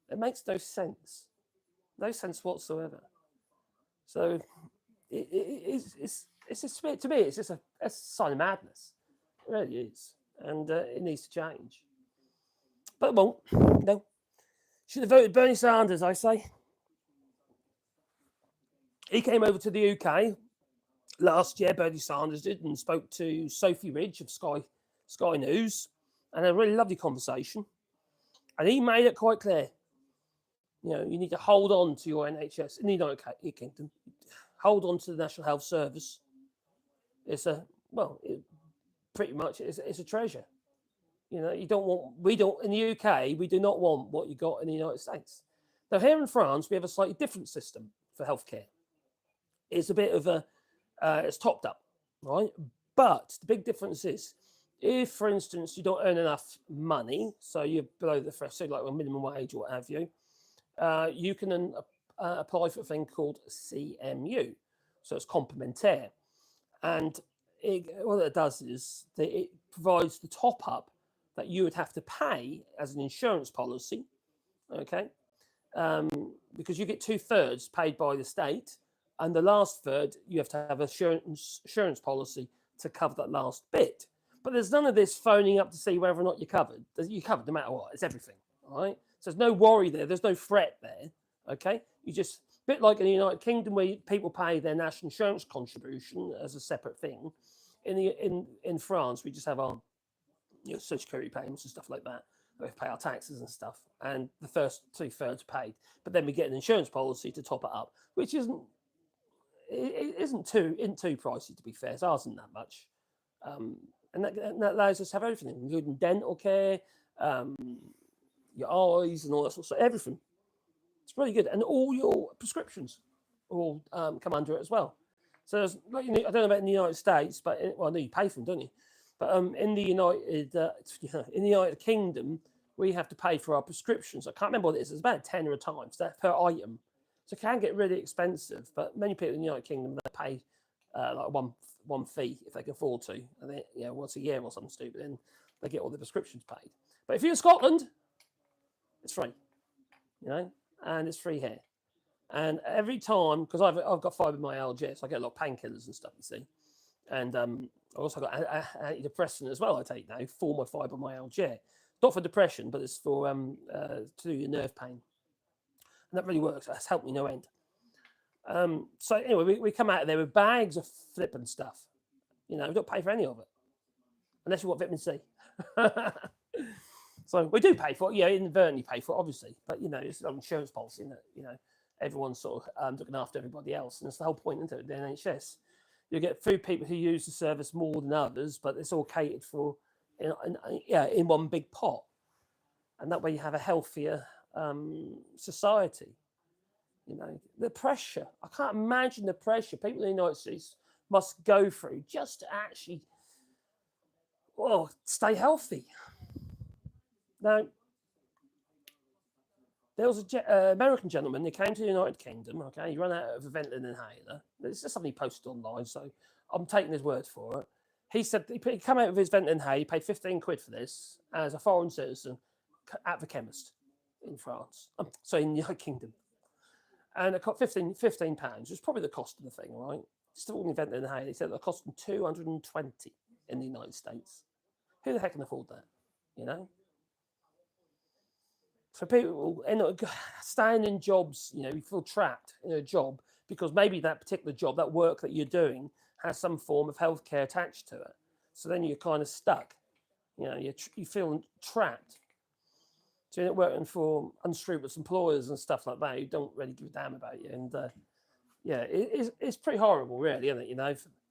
It makes no sense. No sense whatsoever. So it's to me, it's just a sign of madness. It really is. And it needs to change. But it won't. No. Should have voted Bernie Sanders, I say. He came over to the UK last year, Bernie Sanders did, and spoke to Sophie Ridge of Sky News, and had a really lovely conversation. And he made it quite clear, you know, you need to hold on to your NHS in the United Kingdom. Hold on to the National Health Service. It's a treasure. You know, we don't, in the UK, we do not want what you got in the United States. Now, here in France, we have a slightly different system for healthcare. It's a bit of it's topped up, right? But the big difference is, if, for instance, you don't earn enough money, so you're below the threshold, like a minimum wage or what have you, you can then apply for a thing called CMU. So it's complementaire. And what it does is that it provides the top up that you would have to pay as an insurance policy, okay? Because you get 2/3 paid by the state, and the last third you have to have an insurance policy to cover that last bit. But there's none of this phoning up to see whether or not you're covered. You're covered no matter what. It's everything, all right? So there's no worry there. There's no threat there, okay? You just, a bit like in the United Kingdom where people pay their national insurance contribution as a separate thing. In France, we just have our social security payments and stuff like that. We pay our taxes and stuff, and the first 2/3 paid. But then we get an insurance policy to top it up, which isn't too pricey, to be fair. It's ours isn't that much, and that allows us to have everything, including dental care, your eyes, and all that sort of stuff. Everything. It's really good, and all your prescriptions all come under it as well. So there's, I don't know about in the United States, but I know you pay for them, don't you? But in the United Kingdom, we have to pay for our prescriptions. I can't remember what it is. It's about £10 a time, so that's per item. So it can get really expensive. But many people in the United Kingdom, they pay like one fee if they can afford to, and then once a year or something stupid, and they get all the prescriptions paid. But if you're in Scotland, it's free, and it's free here. And every time, because I've got fibromyalgia, so I get a lot of painkillers and stuff, you see, and I also got antidepressant as well. I take now for my fibromyalgia, not for depression, but it's for to do your nerve pain, and that really works. That's helped me no end. So anyway, we come out of there with bags of flipping stuff. We don't pay for any of it, unless you want vitamin C. So we do pay for it, inadvertently pay for it, obviously, but it's an insurance policy, that everyone's sort of looking after everybody else, and that's the whole point, isn't it? The NHS. You get few people who use the service more than others, but it's all catered for, in one big pot, and that way you have a healthier society. The pressure. I can't imagine the pressure people in the United States must go through just to actually, stay healthy. Now, there was an American gentleman who came to the United Kingdom, okay? He ran out of a ventilator inhaler. It's just something he posted online, so I'm taking his word for it. He said he came out with his ventilator inhaler, he paid 15 quid for this as a foreign citizen at the chemist in France. So in the United Kingdom. And it cost £15. It's probably the cost of the thing, right? Just an ventilator inhaler. He said it cost them 220 in the United States. Who the heck can afford that, So people staying in jobs, you feel trapped in a job because maybe that particular job, that work that you're doing, has some form of healthcare attached to it. So then you're kind of stuck. You feel trapped. So you're working for unscrupulous employers and stuff like that who don't really give a damn about you. And it's pretty horrible, really, isn't it?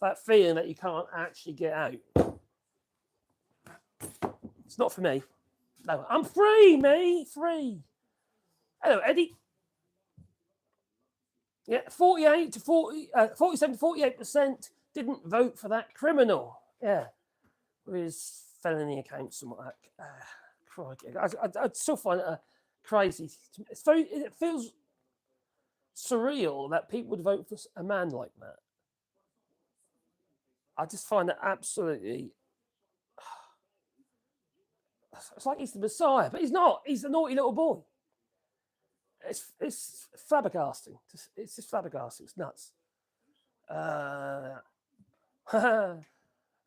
That feeling that you can't actually get out. It's not for me. No, I'm free, me, free. Hello, Eddie. Yeah, 47 to 48% didn't vote for that criminal. Yeah, with his felony accounts and what that. Crikey. I'd still find it crazy. It feels surreal that people would vote for a man like that. I just find it absolutely. It's like he's the Messiah, but he's not. He's a naughty little boy. It's flabbergasting. It's just flabbergasting. It's nuts.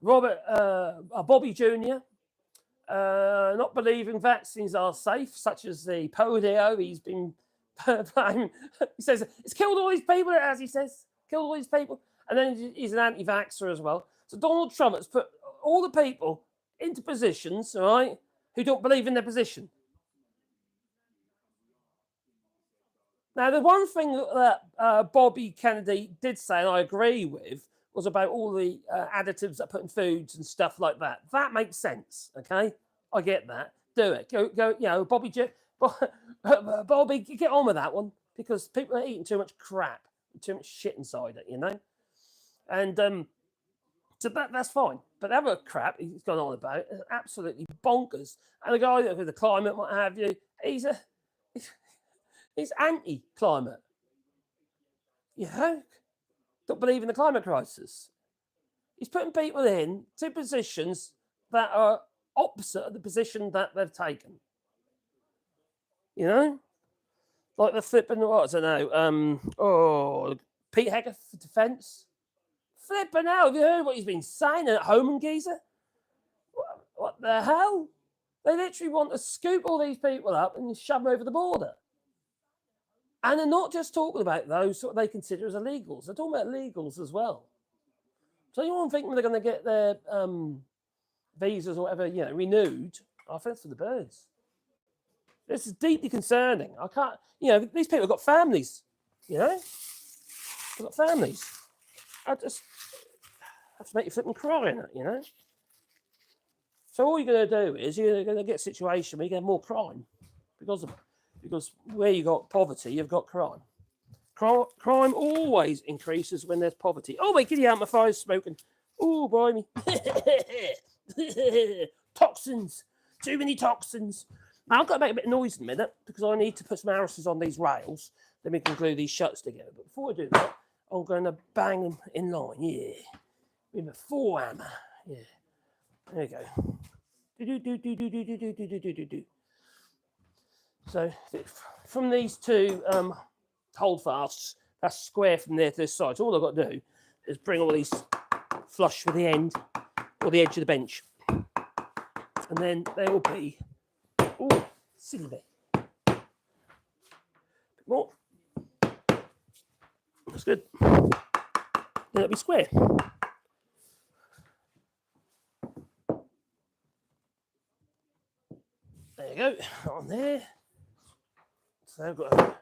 Bobby Jr. Not believing vaccines are safe, such as the polio. He's been playing. He says it's killed all these people. As he says, killed all these people, and then he's an anti-vaxxer as well. So Donald Trump has put all the people into positions, all right, who don't believe in their position. Now, the one thing that Bobby Kennedy did say, and I agree with, was about all the additives that put in foods and stuff like that. That makes sense, okay? I get that. Do it. Go. You know, Bobby, Bobby, get on with that one because people are eating too much crap, too much shit inside it, you know. And so that's fine. But the other crap he's gone on about is absolutely bonkers. And the guy with the climate, what have you, he's anti-climate. You know, don't believe in the climate crisis. He's putting people in two positions that are opposite of the position that they've taken. You know, like the flipping, what, I don't know, Pete Hecker for defence. Flipping hell, have you heard what he's been saying at home in Giza? What the hell? They literally want to scoop all these people up and shove them over the border. And they're not just talking about those what they consider as illegals. They're talking about illegals as well. So you won't think they're going to get their visas or whatever, you know, renewed. Offense for the birds. This is deeply concerning. I can't, you know, these people have got families, you know? They've got families. I just have to make you flip and cry in it, you know? So all you're going to do is you're going to get a situation where you get more crime because where you got poverty, you've got crime. Crime always increases when there's poverty. Oh, wait, get you out, my fire's smoking. Oh, boy, me. Toxins. Too many toxins. Now, I've got to make a bit of noise in a minute because I need to put some arrows on these rails. Then we can glue these shuts together. But before I do that, I'm going to bang them in line. Yeah. With a forehammer. Yeah. There you go. So from these two holdfasts, that's square from there to this side. So all I've got to do is bring all these flush with the end or the edge of the bench. And then they will be, oh, silly bit. Bit more. That's good. Then it'll be square. There you go, on there. So I've got.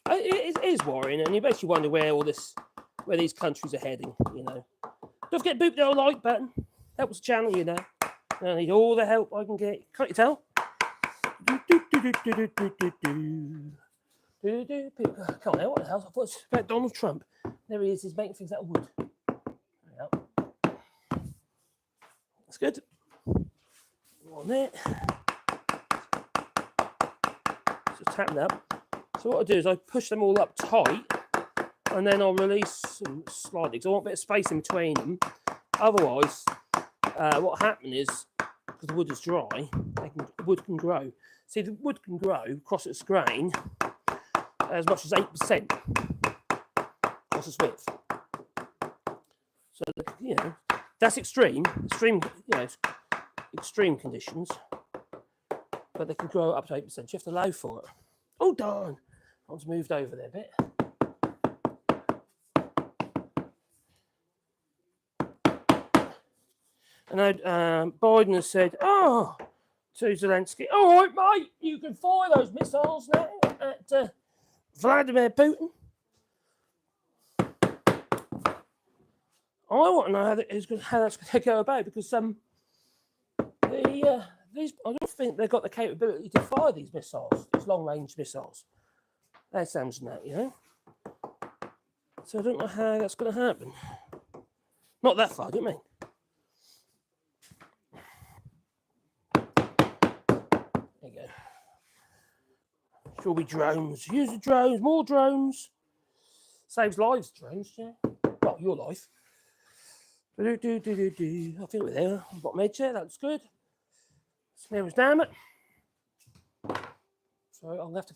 It is worrying, and you basically wonder where these countries are heading. You know, don't forget to boot the old like button. Helps the channel, you know. I need all the help I can get. Can't you tell? Come on, what the hell? I thought it was about Donald Trump. There he is. He's making things out of wood. There we go. That's good. On there. Just tap that up. So what I do is I push them all up tight, and then I'll release them slightly because I want a bit of space in between them. Otherwise, what happens is because the wood is dry, the wood can grow. See, the wood can grow across its grain as much as 8% across its width. So you know that's extreme, you know, extreme conditions, but they can grow up to 8%. You have to allow for it. Oh darn! I was moved over there a bit. And Biden has said, "Oh, to Zelensky, all right, mate, you can fire those missiles now at Vladimir Putin." I want to know how that's going to go about because these I don't think they've got the capability to fire these missiles, these long-range missiles. That sounds that, you know. So I don't know how that's going to happen. Not that far, do you mean? There you go. Shall be drones. Use the drones. More drones. Saves lives, drones, yeah. Well, your life. I think we're there. Bottom edge there. That's good. Snare was damn it. So I'm going to have to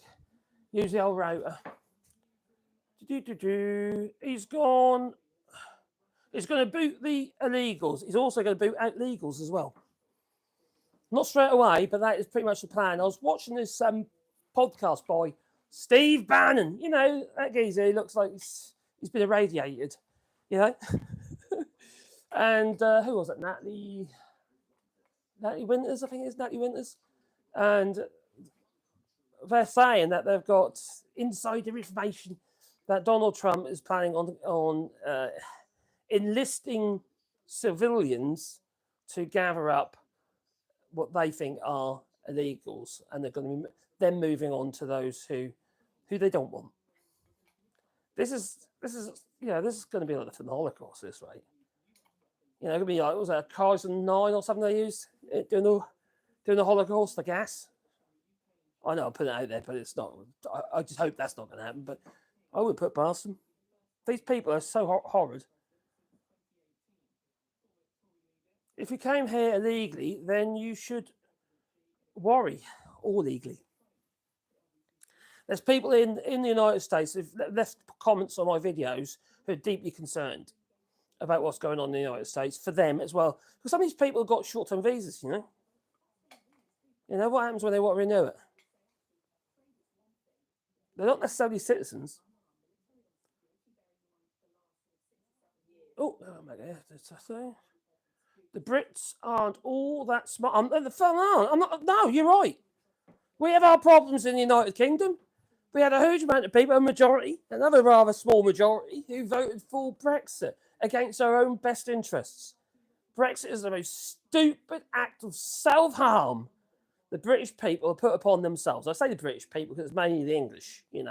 use the old router. He's gone. He's going to boot the illegals. He's also going to boot out legals as well. Not straight away, but that is pretty much the plan. I was watching this podcast by Steve Bannon. You know, that geezer, he looks like he's been irradiated, you know. And who was it? Natalie Winters, I think it is Natalie Winters. And they're saying that they've got insider information that Donald Trump is planning on enlisting civilians to gather up what they think are illegals, and they're going to be then moving on to those who they don't want. This is this is going to be like the Holocaust this rate. It could be like, what was that, Kaizen 9 or something they used during the Holocaust, the gas. I know I put it out there, but it's not. I just hope that's not going to happen. But I would put past them. These people are so horrid. If you came here illegally, then you should worry, or legally. There's people in the United States who've left comments on my videos who are deeply concerned about what's going on in the United States for them as well. Because some of these people have got short-term visas, what happens when they want to renew it? They're not necessarily citizens. Oh my God. The Brits aren't all that smart. I'm not. No, you're right. We have our problems in the United Kingdom. We had a huge amount of people, a majority, another rather small majority, who voted for Brexit against our own best interests. Brexit is the most stupid act of self-harm the British people have put upon themselves. I say the British people because it's mainly the English, And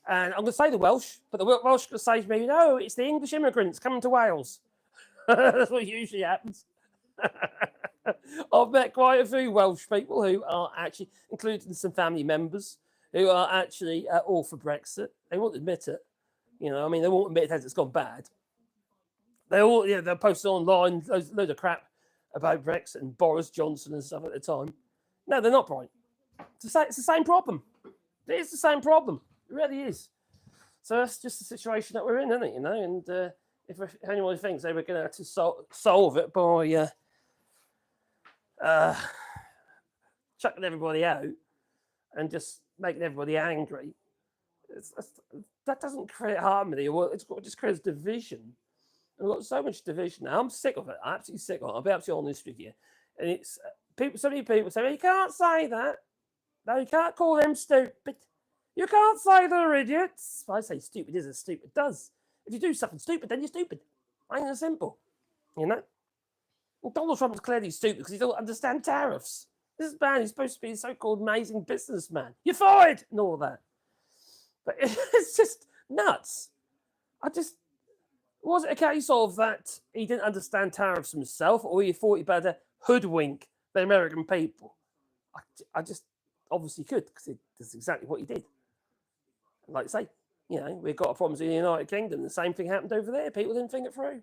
I'm going to say the Welsh, but the Welsh going to say to me, no, it's the English immigrants coming to Wales. That's what usually happens. I've met quite a few Welsh people who are actually, including some family members, who are actually all for Brexit. They won't admit it. They won't admit it as it's gone bad. They're posting online loads of crap about Brexit and Boris Johnson and stuff at the time. No, they're not right. It's the same problem. It is the same problem. It really is. So that's just the situation that we're in, isn't it? And if anyone thinks they were going to solve it by chucking everybody out and just making everybody angry, that doesn't create harmony. It just creates division. And we've got so much division now. I'm sick of it. I'm absolutely sick of it. I'll be absolutely honest with you. And it's so many people say, well, you can't say that. No, you can't call them stupid. You can't say they're idiots. I say stupid is as stupid does. If you do something stupid, then you're stupid. Plain and simple. Well, Donald Trump is clearly stupid because he doesn't understand tariffs. This man is supposed to be a so-called amazing businessman. You're fired and all that. But it's just nuts. Was it a case of that he didn't understand tariffs himself, or he thought he better hoodwink the American people? I just obviously could, because that's exactly what he did. Like I say, we've got problems in the United Kingdom. The same thing happened over there. People didn't think it through.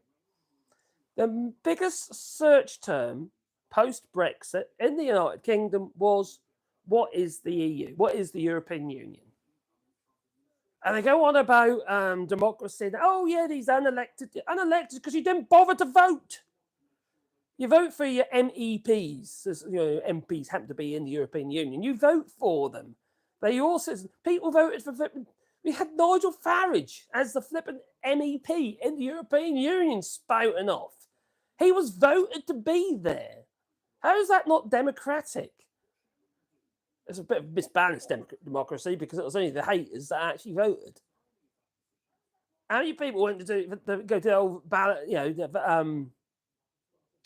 The biggest search term post-Brexit in the United Kingdom was, what is the EU? What is the European Union? And they go on about democracy. And, oh, yeah, these unelected because you didn't bother to vote. You vote for your MEPs. MPs happen to be in the European Union. You vote for them. People voted for flipping. We had Nigel Farage as the flipping MEP in the European Union spouting off. He was voted to be there. How is that not democratic? It's a bit of misbalanced democracy, because it was only the haters that actually voted. How many people went to go to the old ballot, go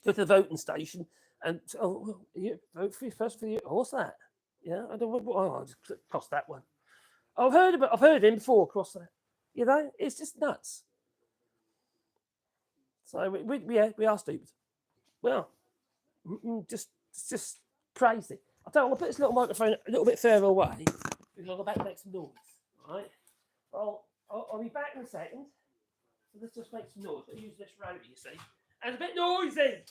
to the voting station and vote for you first for you? What's that? Yeah, I don't know. I'll just cross that one. I've heard him before. Cross that. It's just nuts. So we are stupid. Well, it's just crazy. I'll tell you, I'll put this little microphone a little bit further away because I'll go back and make some noise. Right? I'll be back in a second. So let's just make some noise. I'll use this road, you see. And it's a bit noisy.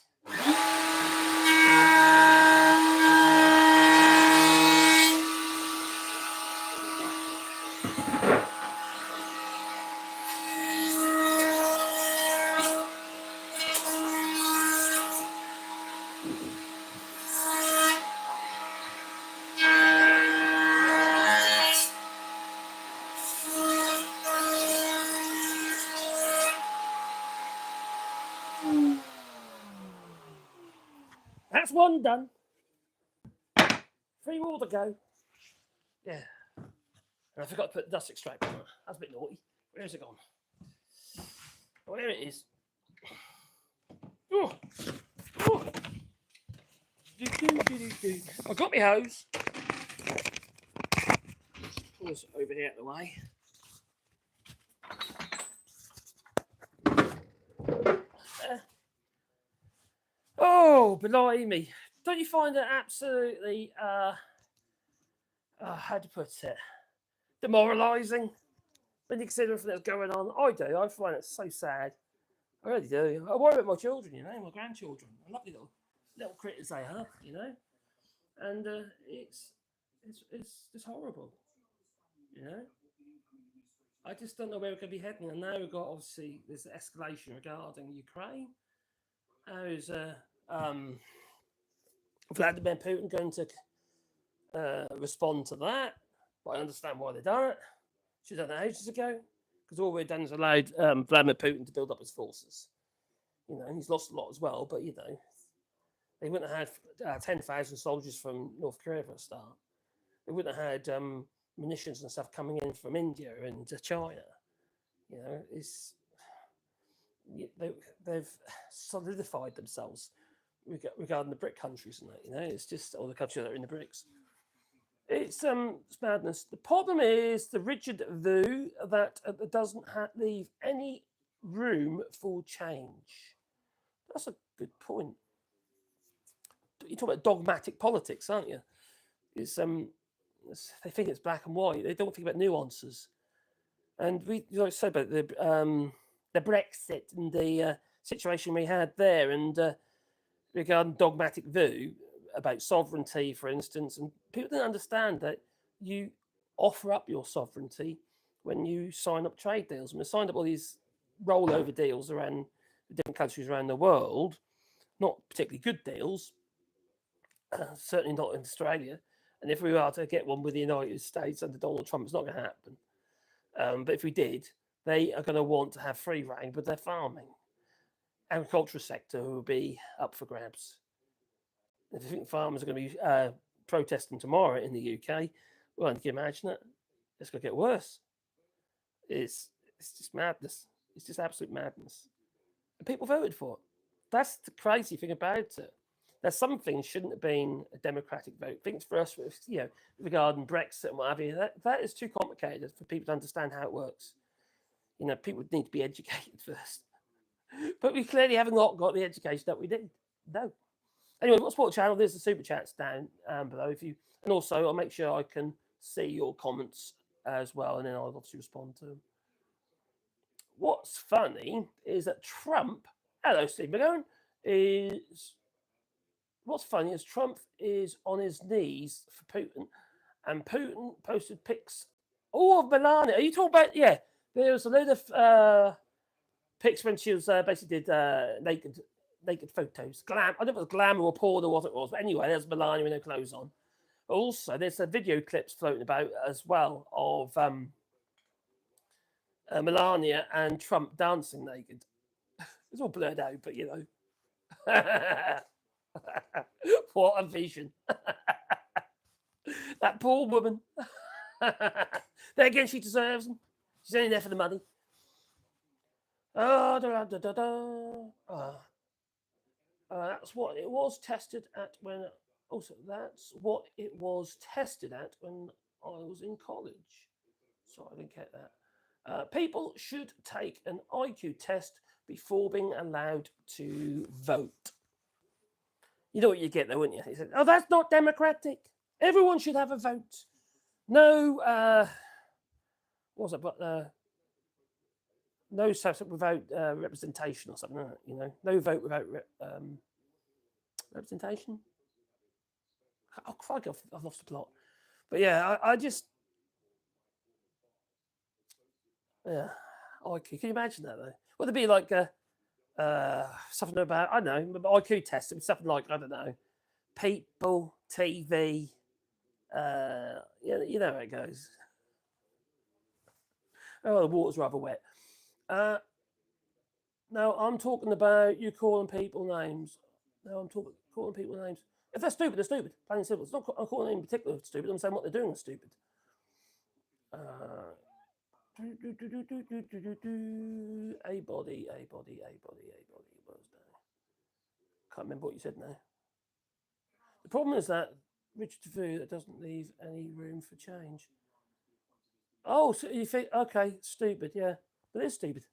That's one done. 3 more to go. Yeah. And I forgot to put the dust extractor on. That's a bit naughty. Where's it gone? Oh, there it is. Oh. Oh. I've got my hose. Pull this over here out of the way. Oh, blimey. Don't you find it absolutely, how to put it, demoralising when you consider everything that's going on? I do. I find it so sad. I really do. I worry about my children, you know, my grandchildren. Lovely little critters they are, you know. And it's just horrible, you know. I just don't know where we're going to be heading. And now we've got, obviously, this escalation regarding Ukraine. How's Vladimir Putin going to respond to that? But I understand why they've done it. Should have done it ages ago. Because all we've done is allowed Vladimir Putin to build up his forces. You know, he's lost a lot as well, but, you know, they wouldn't have had 10,000 soldiers from North Korea for a start. They wouldn't have had munitions and stuff coming in from India and China. You know, they've solidified themselves regarding the BRIC countries and that. You know, it's just all the countries that are in the BRICS. It's madness. The problem is the rigid view that doesn't leave any room for change. That's a good point. You talk about dogmatic politics, aren't you? It's they think it's black and white. They don't think about nuances. And we, like I said about the Brexit and the situation we had there, and regarding dogmatic view about sovereignty, for instance, and people don't understand that you offer up your sovereignty when you sign up trade deals. And we signed up all these rollover deals around the different countries around the world, not particularly good deals. Certainly not in Australia. And if we are to get one with the United States under Donald Trump, it's not going to happen. But if we did, they are going to want to have free reign with their farming. Agricultural sector will be up for grabs. If you think farmers are going to be protesting tomorrow in the UK, well, can you imagine it? It's going to get worse. It's just madness. It's just absolute madness. And people voted for it. That's the crazy thing about it. There's some things shouldn't have been a democratic vote. Things for us, you know, regarding Brexit and what have you, that is too complicated for people to understand how it works. You know, people need to be educated first. But we clearly haven't got the education that we did. No. Anyway, what's Sport Channel? There's the super chats down below. And also I'll make sure I can see your comments as well, and then I'll obviously respond to them. What's funny is that Trump, hello Steve McGowan, what's funny is Trump is on his knees for Putin, and Putin posted pics of Melania. Are you talking about, yeah, there was a load of pics when she was basically did naked photos. I don't know if it was glamour or porn or what it was, but anyway, there's Melania with no clothes on. Also, there's video clips floating about as well of Melania and Trump dancing naked. It's all blurred out, but you know. What a vision. That poor woman. Then again, she deserves them. She's only there for the money. That's what it was tested at when. Also, that's what it was tested at when I was in college. So I didn't get that. People should take an IQ test before being allowed to vote. You know what you get, though, wouldn't you? He said, "Oh, that's not democratic. Everyone should have a vote. No, what was it? But no subject without representation or something. You know, no vote without representation." Oh, crikey, I've lost the plot. But yeah, I just, yeah, IQ. Can you imagine that though? Would it be like something about, I don't know, IQ test? It was something like, I don't know, people, TV. You know how it goes. Oh, the water's rather wet. No, I'm talking about you calling people names. No, I'm talking calling people names. If they're stupid, they're stupid. Plain and simple. It's not I'm calling them in particular stupid. I'm saying what they're doing is stupid. A body. What's that? Can't remember what you said now. The problem is that rigid view that doesn't leave any room for change. Oh, so you think, okay, stupid, yeah, but it's stupid.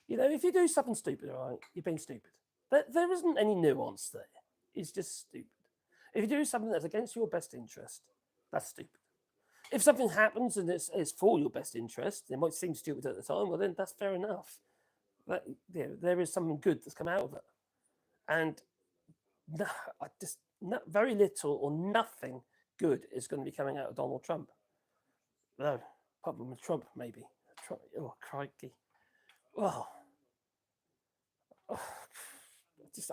You know, if you do something stupid, all right, you're being stupid. There isn't any nuance there. It's just stupid. If you do something that's against your best interest, that's stupid. If something happens and it's for your best interest, it might seem stupid at the time, well, then that's fair enough. But, there is something good that's come out of it. And very little or nothing good is going to be coming out of Donald Trump. No, problem with Trump, maybe. Oh, crikey. Well, I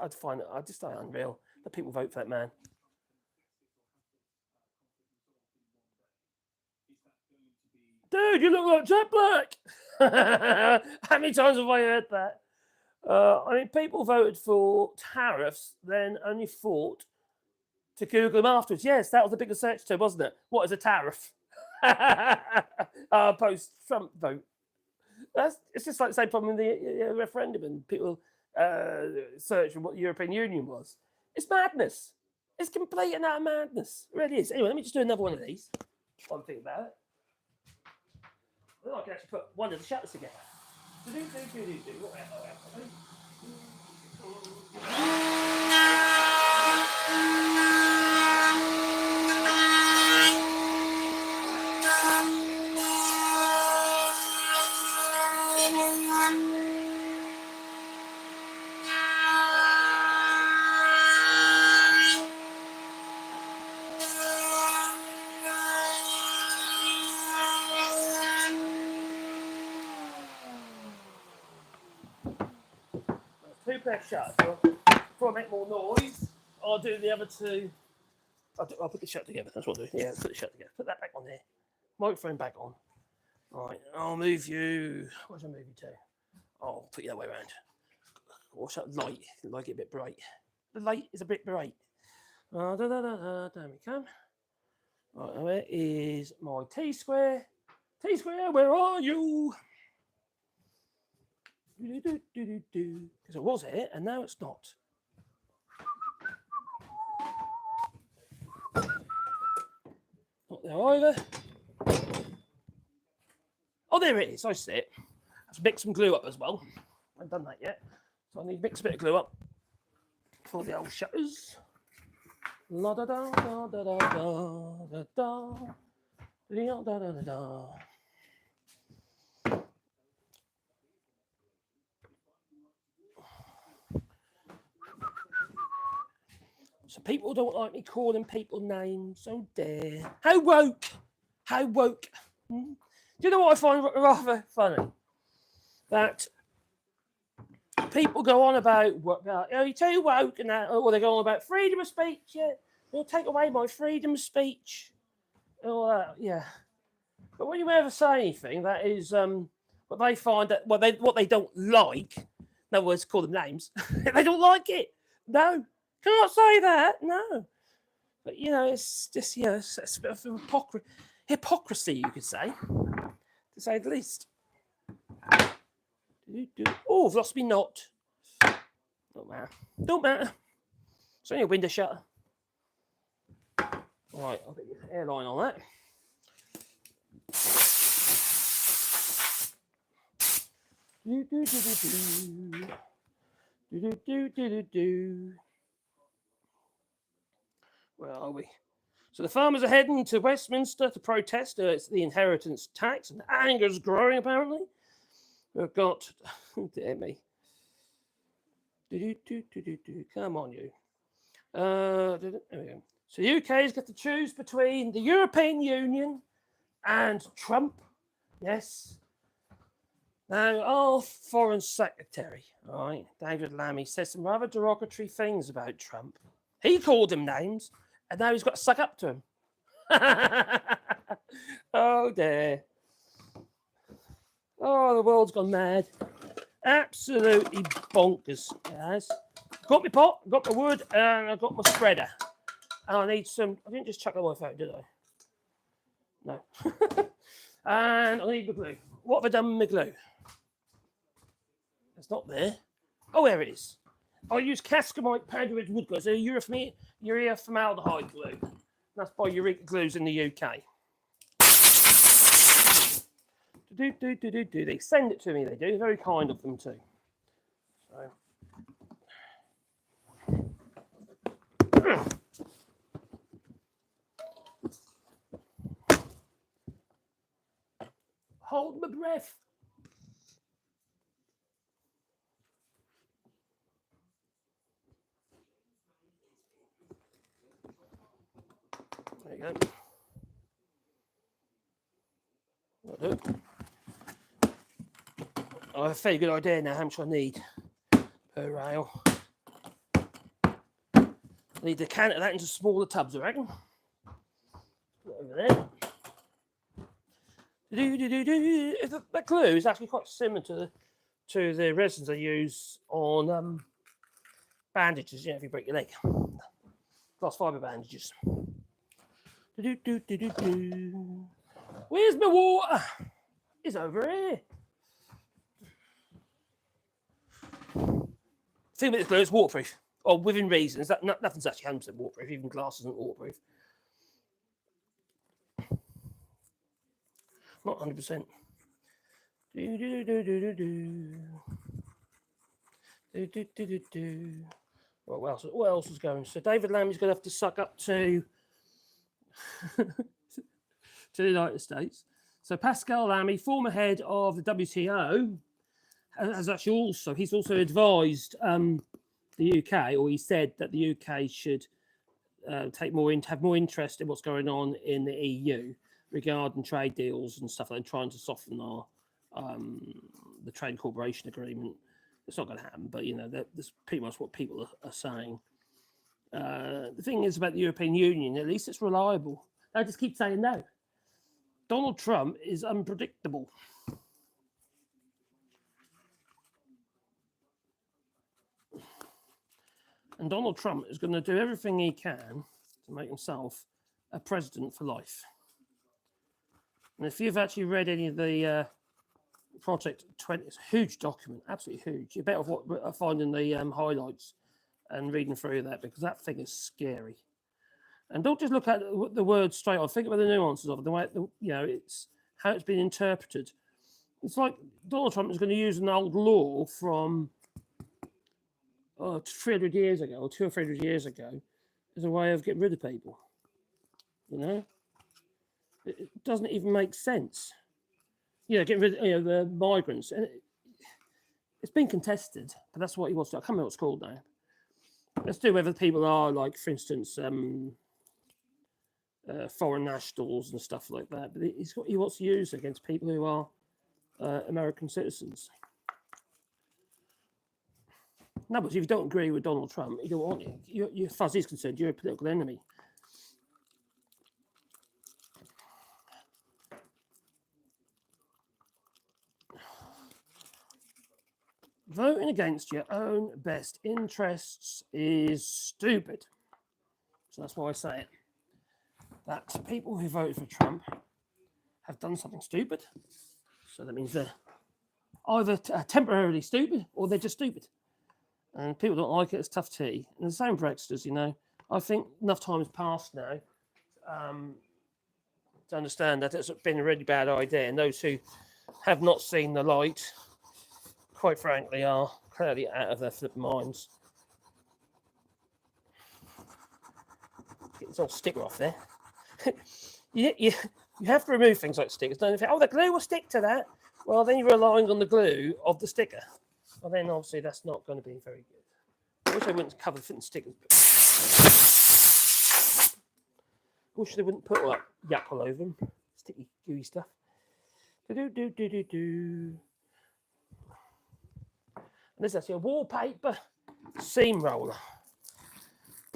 find it unreal that people vote for that man. Dude, you look like Jack Black. How many times have I heard that? I mean, people voted for tariffs, then only fought to Google them afterwards. Yes, that was the biggest search term, wasn't it? What is a tariff? Post-Trump vote. It's just like the same problem in the referendum and people searching what the European Union was. It's madness. It's complete and utter madness. It really is. Anyway, let me just do another one of these. One thing about it. Then I can actually put one of the shutters together. Two pair shutters. Before I make more noise, I'll do the other two. I'll put the shutter together. That's what I'll do. Yeah, put the shutter together. Put that back on there. Microphone back on. Right, I'll move you. What should I move you to? I'll put you that way around. Or light. Like it a bit bright. The light is a bit bright. There we come. Right, where is my T-square? T-square, where are you? Because it was here and now it's not. Not there either. Oh, there it is. I see it. Let's mix some glue up as well. I haven't done that yet. So I need to mix a bit of glue up for the old shutters. La da da da da da da da da da da da. So people don't like me calling people names. Oh dear. How woke? How woke? Do you know what I find rather funny? That people go on about you're too woke and that, or they go on about freedom of speech. Yeah, they'll take away my freedom of speech. Yeah. But when you ever say anything, that is what they find that what they don't like. In other words, call them names. They don't like it. No. Can't say that, no. But, it's just, it's a bit of hypocrisy, you could say, to say the least. Oh, I've lost me knot. Don't matter. It's only a window shutter. Right, I'll get your airline on that. Where are we? So the farmers are heading to Westminster to protest. It's the inheritance tax, and anger is growing, apparently. We've got, dear me. Come on, you. There we go. So the UK's got to choose between the European Union and Trump. Yes. Now, our Foreign Secretary, all right, David Lammy, says some rather derogatory things about Trump. He called him names, and now he's got to suck up to him. Oh, dear. Oh, the world's gone mad. Absolutely bonkers. Yes. Got my pot, got my wood, and I've got my spreader. And I need some. I didn't just chuck the wife out, did I? No. And I need my glue. What have I done with my glue? It's not there. Oh, there it is. I use Cascamite powder with wood glue. So urea formaldehyde glue. That's by Eureka Glues in the UK. They send it to me. They do. Very kind of them too. So. Hold my breath. There you go. That'll do. I have a fairly good idea now how much I need per rail. I need to can that into smaller tubs, I reckon. Over there. That glue is actually quite similar to the resins I use on bandages. You know, if you break your leg, glass fibre bandages. Where's my water? It's over here. The thing with this glue is waterproof, or within reason. Is that nothing's actually 100% waterproof. Even glass isn't waterproof. Not 100%. Well, what else is going? So David Lammy's going to have to suck up to to the United States. So Pascal Lamy, former head of the WTO, he's also advised the UK, or he said that the UK should have more interest in what's going on in the EU regarding trade deals and stuff like that, trying to soften our the trade cooperation agreement. It's not going to happen, but you know that's pretty much what people are saying. The thing is about the European Union, at least it's reliable. I just keep saying no. Donald Trump is unpredictable. And Donald Trump is going to do everything he can to make himself a president for life. And if you've actually read any of the Project 20, it's a huge document, absolutely huge. You're better off finding the highlights and reading through that, because that thing is scary. And don't just look at the words straight on. Think about the nuances of it, the way it's how it's been interpreted. It's like Donald Trump is going to use an old law from 300 years ago, or 200 or 300 years ago, as a way of getting rid of people. You know, it doesn't even make sense. Getting rid of the migrants. And it's been contested, but that's what he wants to do. I can't remember what it's called now. Let's do whether people are, like, for instance, foreign nationals and stuff like that. But he wants to use it against people who are American citizens. No, but if you don't agree with Donald Trump, you don't want it. You're, as far as he's concerned, you're a political enemy. Voting against your own best interests is stupid. So that's why I say it. That people who voted for Trump have done something stupid. So that means they're either temporarily stupid or they're just stupid. And people don't like it, it's tough tea. And the same Brexiters, I think enough time has passed now to understand that it's been a really bad idea. And those who have not seen the light, quite frankly, are clearly out of their flipping minds. Get this old sticker off there. you have to remove things like stickers. Don't you think, the glue will stick to that. Well, then you're relying on the glue of the sticker. Well, then obviously that's not going to be very good. I wish they wouldn't cover the stickers. I wish they wouldn't put yuck all over them. Sticky, gooey stuff. And this is actually a wallpaper seam roller.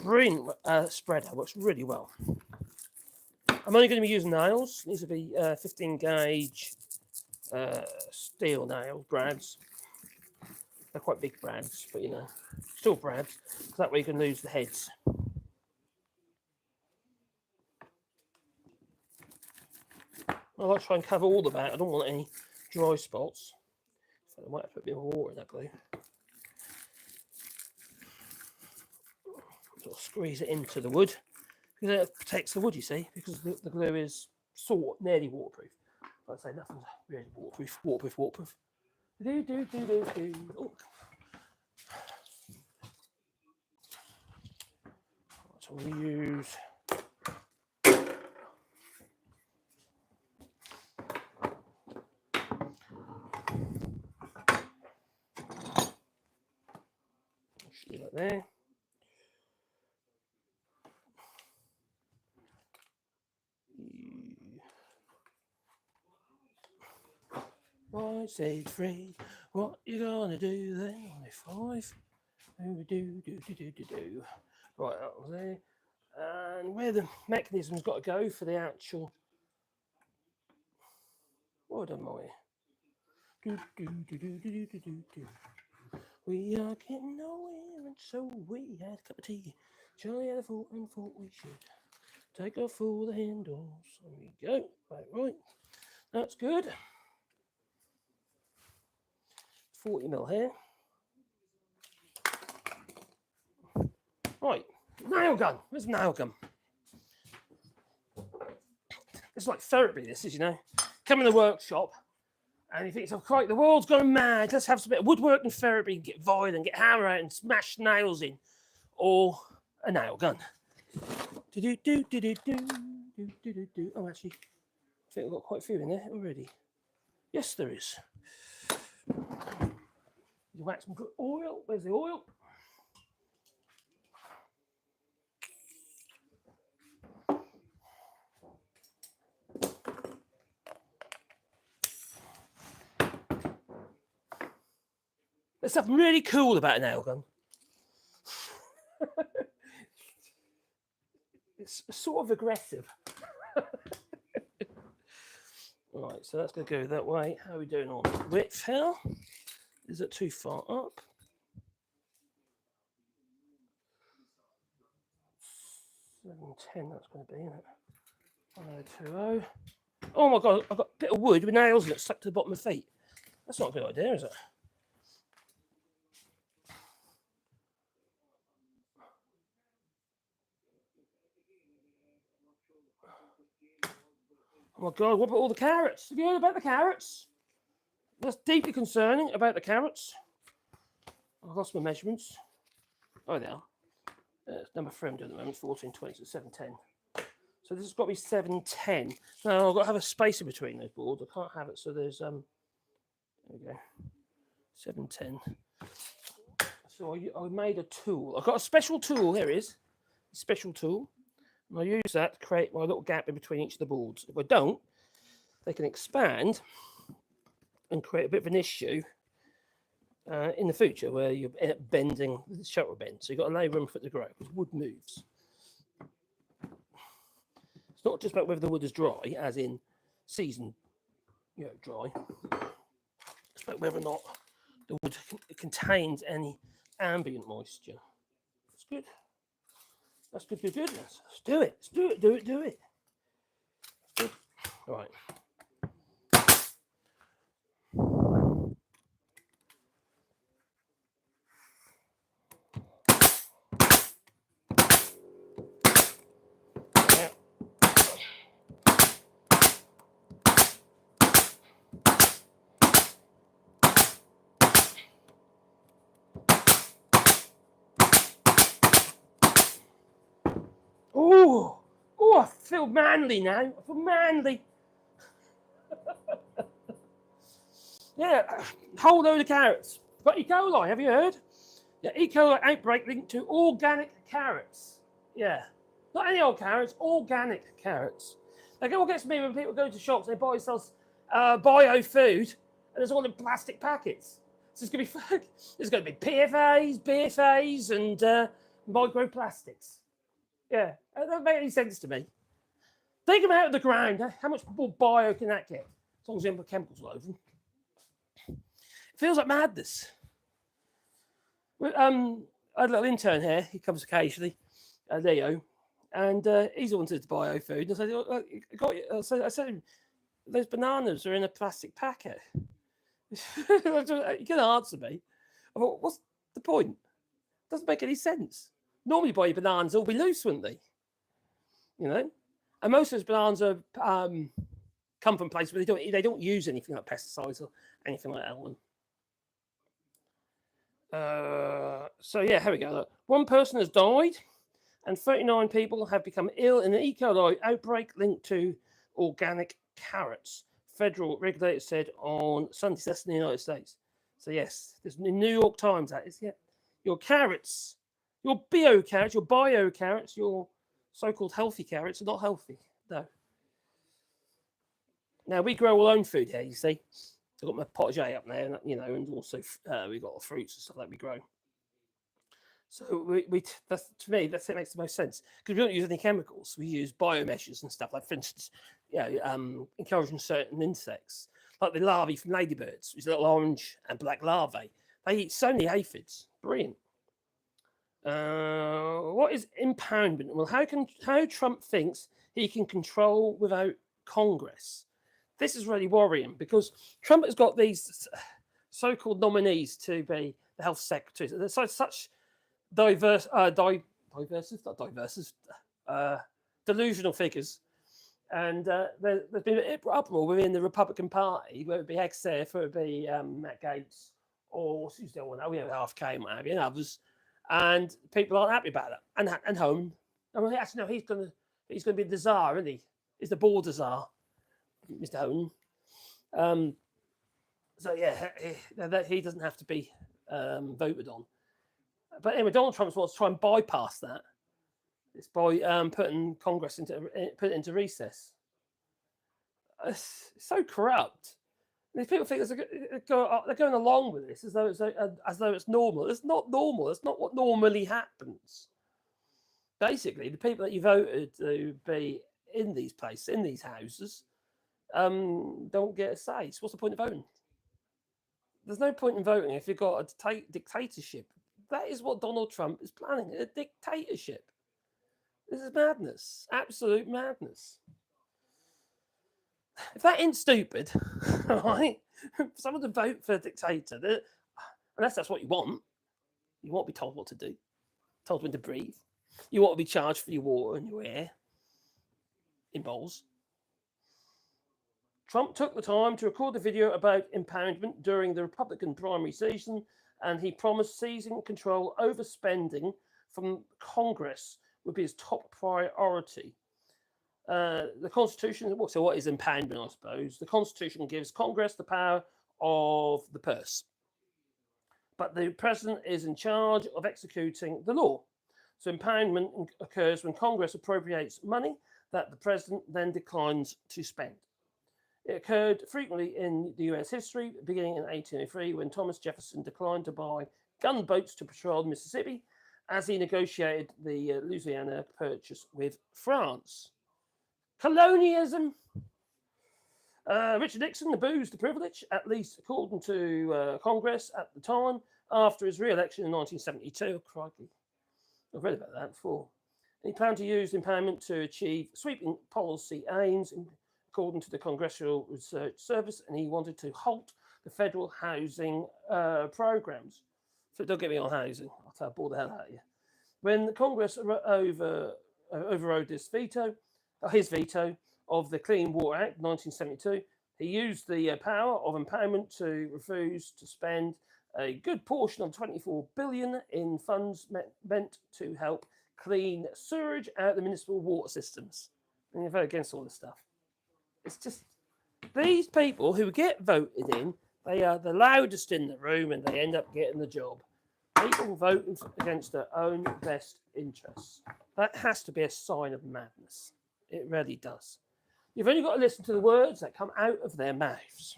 Brilliant spreader, works really well. I'm only going to be using nails. These will be 15 gauge steel nail brads. They're quite big brads, but still brads. So that way you can lose the heads. I like to try and cover all the back. I don't want any dry spots. So I might have to put a bit of water in that glue. sort of squeeze it into the wood. Because it protects the wood, you see, because the glue is nearly waterproof. But I'd say nothing's really waterproof. Oh. So we use like there. Right, say free. What you gonna do then? Only 5. Do. Right, that was there. And where the mechanism's got to go for the actual. What am I? Do. We are getting nowhere, and so we had a cup of tea. Charlie had a thought and thought we should take off all the handles. There we go. Right. That's good. 40mm here. Right, nail gun. Where's the nail gun? It's like therapy, this is, you know. Come in the workshop and you think, oh, quite, the world's gone mad. Let's have some bit of woodworking therapy and get violent, get hammer out and smash nails in. Or a nail gun. Oh, actually, I think I've got quite a few in there already. Yes, there is. You wax some good oil. Where's the oil? There's something really cool about a nail gun. It's sort of aggressive. Right, so that's going to go that way. How are we doing on width here? Is it too far up? 710, that's going to be, isn't it? 1020. Oh my God, I've got a bit of wood with nails in it stuck to the bottom of my feet. That's not a good idea, is it? Oh my God, what about all the carrots? Have you heard about the carrots? That's deeply concerning about the carrots. I've lost my measurements. Oh, they are. It's number 3 I'm doing at the moment, 1420, so 710. So this has got to be 710. Now I've got to have a space in between those boards. I can't have it, so there's there we go. 710. So I made a tool. I've got a special tool. Here it is. A special tool. And I use that to create my little gap in between each of the boards. If I don't, they can expand and create a bit of an issue in the future where you end up bending the shutter bend. So you've got to lay room for it to grow because wood moves. It's not just about whether the wood is dry, as in season, dry. It's about whether or not the wood contains any ambient moisture. That's good. That's good. Let's do it. Do it. Good. All right. Oh, I feel manly now. I feel manly. Yeah, whole load of carrots. Got E. coli, have you heard? Yeah, E. coli outbreak linked to organic carrots. Yeah, not any old carrots, organic carrots. Like, what gets me when people go to shops, they buy themselves bio food, and there's all in plastic packets. So it's going to be PFAs, BFAs, and microplastics. Yeah, that doesn't make any sense to me. Dig them out of the ground. How much more bio can that get? As long as you haven't put chemicals all over them. It feels like madness. I had a little intern here. He comes occasionally, Leo, and he's wanted to bio food. And I said, oh, I said, those bananas are in a plastic packet. You can answer me. I thought, what's the point? Doesn't make any sense. Normally, buy your bananas, they'll be loose, wouldn't they? You know, and most of those bananas are come from places where they don't use anything like pesticides or anything like that on them. So yeah, here we go. Look. One person has died, and 39 people have become ill in an E. coli outbreak linked to organic carrots. Federal regulators said on Sunday. That's in the United States. So yes, there's the New York Times. That is, yeah. Your carrots, your bio carrots, your so-called healthy carrots are not healthy. No. Now we grow our own food here. You see, I've got my potager up there, and also we've got fruits and stuff that we grow. So that's, to me, it makes the most sense because we don't use any chemicals. We use biomeasures and stuff like, for instance, encouraging certain insects like the larvae from ladybirds, these little orange and black larvae. They eat so many aphids. Brilliant. What is impoundment? Well, how Trump thinks he can control without Congress. This is really worrying because Trump has got these so-called nominees to be the health secretaries. They're such delusional figures. And there's been an uproar within the Republican Party, whether it be Exeter, whether it be Matt Gaetz, or who's the one? RFK and what have you, and others. And people aren't happy about that. And Home. I mean, actually, no, he's going to be the czar, isn't he? He's the border czar, Mr. Hone. So yeah, he doesn't have to be voted on. But anyway, Donald Trump wants to try and bypass that. It's by putting Congress into recess. It's so corrupt. These people think they're going along with this as though it's normal. It's not normal. It's not what normally happens. Basically, the people that you voted to be in these places, in these houses, don't get a say. So what's the point of voting? There's no point in voting if you've got a dictatorship. That is what Donald Trump is planning, a dictatorship. This is madness, absolute madness. If that ain't stupid, right, for someone to vote for a dictator, unless that's what you want to be told what to do, told when to breathe. You want to be charged for your water and your air in bowls. Trump took the time to record the video about impoundment during the Republican primary season, and he promised seizing control over spending from Congress would be his top priority. The Constitution, so what is impoundment, I suppose? The Constitution gives Congress the power of the purse. But the president is in charge of executing the law. So impoundment occurs when Congress appropriates money that the president then declines to spend. It occurred frequently in the US history, beginning in 1803, when Thomas Jefferson declined to buy gunboats to patrol the Mississippi as he negotiated the Louisiana Purchase with France. Colonialism. Richard Nixon abused the privilege, at least according to Congress at the time, after his re-election in 1972. Oh, crikey. I've read about that before. And he planned to use impoundment to achieve sweeping policy aims, according to the Congressional Research Service, and he wanted to halt the federal housing programs. So don't get me on housing. I'll bore the hell out of you. When the Congress overrode his veto of the Clean Water Act, 1972, he used the power of impoundment to refuse to spend a good portion of $24 billion in funds meant to help clean sewage out of the municipal water systems. And you vote against all this stuff. It's just these people who get voted in, they are the loudest in the room and they end up getting the job. People voting against their own best interests. That has to be a sign of madness. It really does. You've only got to listen to the words that come out of their mouths.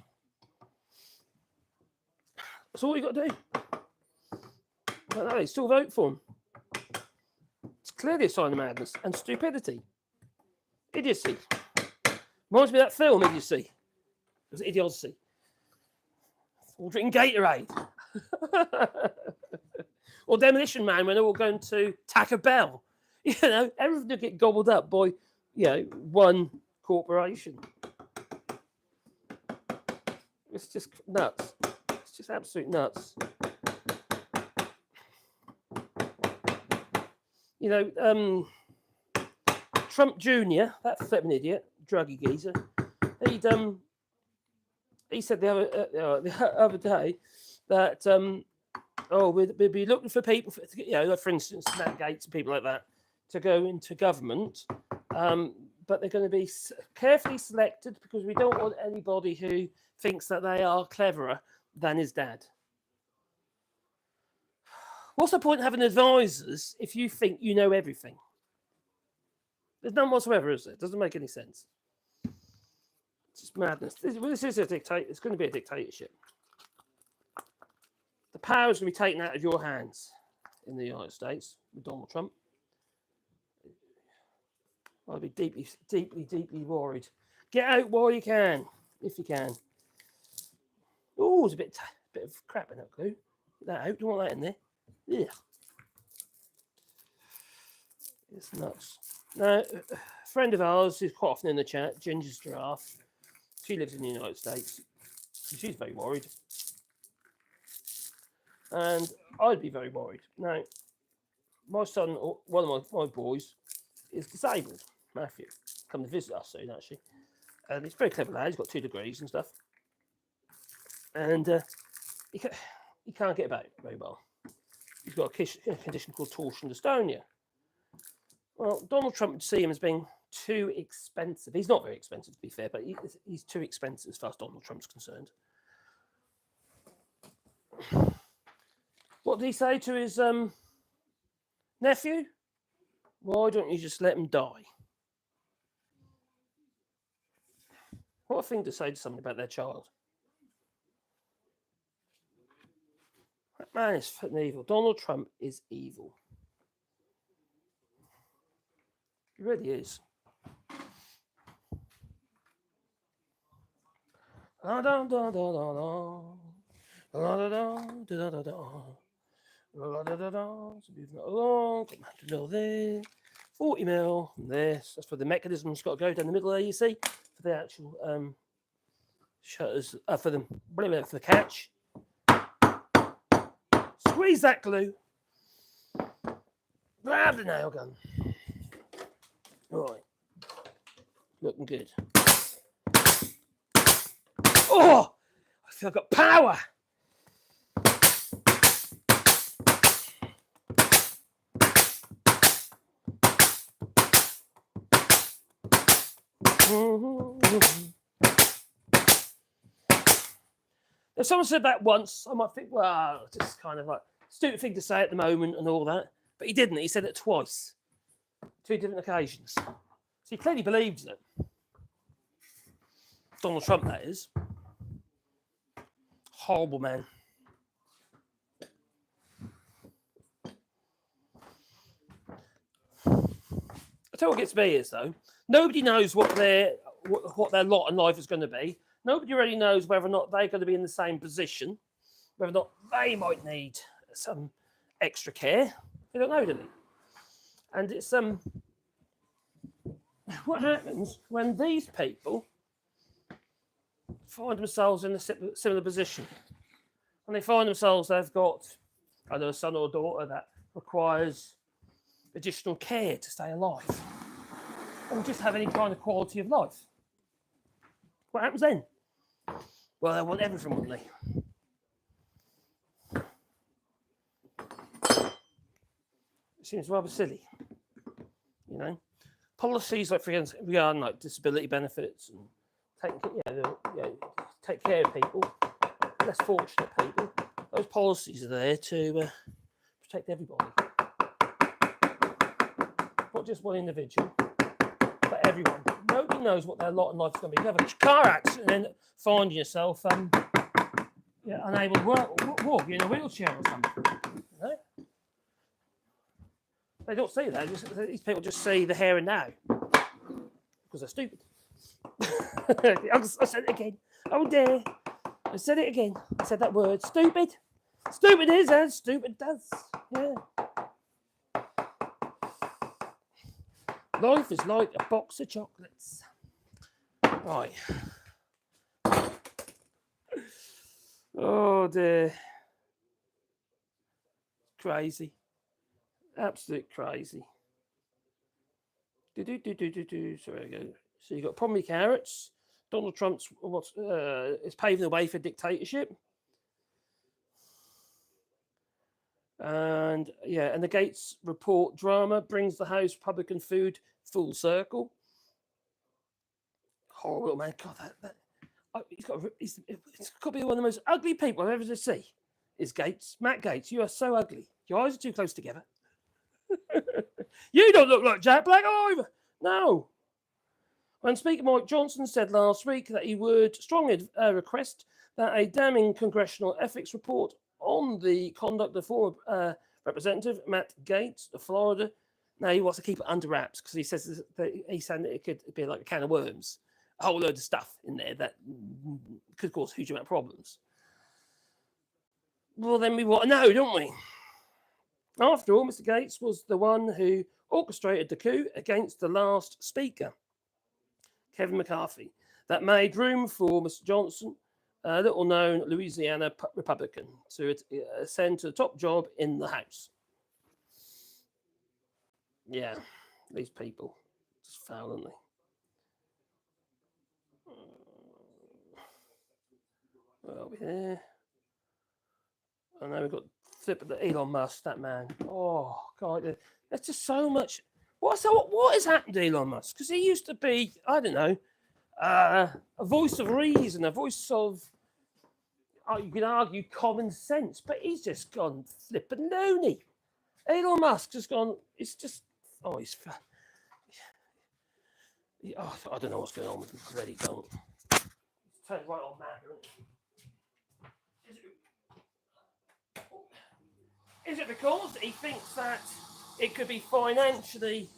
That's all you've got to do. But no, they still vote for them. It's clearly a sign of madness and stupidity. Idiocy. Reminds me of that film, Idiocy. It was Idiocy. All drinking Gatorade. Or Demolition Man when they're all going to Taco Bell. You know, everything will get gobbled up by, one corporation. It's just nuts. It's just absolute nuts. You know, Trump Jr., that flipping idiot, druggy geezer, he said the other day that we'll be looking for people, for instance, Matt Gates and people like that, to go into government, but they're going to be carefully selected because we don't want anybody who thinks that they are cleverer than his dad. What's the point of having advisors if you think you know everything? There's none whatsoever, is there? It doesn't make any sense. It's just madness. This is a dictator. It's going to be a dictatorship. The power is going to be taken out of your hands in the United States with Donald Trump. I'll be deeply, deeply, deeply worried. Get out while you can, if you can. Oh, there's a bit of crap in that glue. Get that out. Don't want that in there. Yeah. It's nuts. Now, a friend of ours who's quite often in the chat, Ginger's Giraffe, she lives in the United States. She's very worried. And I'd be very worried. Now, my son, one of my boys, is disabled. Matthew, come to visit us soon, actually. And he's a very clever lad. He's got 2 degrees and stuff. And he can't get about very well. He's got a condition called torsion dystonia. Well, Donald Trump would see him as being too expensive. He's not very expensive, to be fair, but he's too expensive as far as Donald Trump's concerned. What did he say to his nephew? Why don't you just let him die? What a thing to say to somebody about their child. That man is evil. Donald Trump is evil. He really is. There. 40 mil from this. That's for the mechanism's got to go down the middle there, you see, for the actual shutters, for the catch. Squeeze that glue. Grab the nail gun. Right. Looking good. Oh! I feel I've got power. If someone said that once, I might think, well, it's just kind of like stupid thing to say at the moment and all that. But he didn't. He said it twice. 2 different occasions. So he clearly believes it. Donald Trump, that is. Horrible man. I tell you what gets me is, though, nobody knows what their lot in life is going to be. Nobody really knows whether or not they're going to be in the same position, whether or not they might need some extra care. They don't know, do they? And it's what happens when these people find themselves in a similar position, and they find themselves they've got either a son or a daughter that requires additional care to stay alive, or just have any kind of quality of life. What happens then? Well, they want everything, wouldn't they? It seems rather silly, you know. Policies like, for instance, regarding like disability benefits and take care of people, less fortunate people. Those policies are there to protect everybody, not just one individual, but everyone. Nobody knows what their lot in life is going to be. You have a car accident and then find yourself unable to walk in a wheelchair or something. You know? They don't see that. These people just see the here and now because they're stupid. I said it again. Oh dear. I said it again. I said that word. Stupid. Stupid is as stupid does. Yeah. Life is like a box of chocolates. Right. Oh dear. Crazy. Absolute crazy. Sorry, I go. So you got probably carrots. Donald Trump's is paving the way for dictatorship. And yeah, and the Gates report drama brings the House Republican food full circle. Horrible, man. God, he's got to be one of the most ugly people I've ever to see. Is Gates. Matt Gates, you are so ugly. Your eyes are too close together. You don't look like Jack Black either. No. When Speaker Mike Johnson said last week that he would strongly request that a damning congressional ethics report on the conduct of former Representative Matt Gaetz of Florida. Now he wants to keep it under wraps because he says that he's saying that it could be like a can of worms, a whole load of stuff in there that could cause huge amount of problems. Well, then we want to know, don't we? After all, Mr. Gaetz was the one who orchestrated the coup against the last speaker, Kevin McCarthy, that made room for Mr. Johnson, a little-known Louisiana Republican, to ascend to the top job in the House. Yeah, these people, just foul, aren't they? Well, over here. I know we've got flip of the Elon Musk, that man. Oh God, there's just so much. What has happened to Elon Musk? Because he used to be, I don't know, a voice of reason, a voice of, you could argue, common sense, but he's just gone flipping loony. Elon Musk has gone. It's just, he's. I don't know what's going on with him. I really don't. He's turned right on mad, isn't he? Is it because he thinks that it could be financially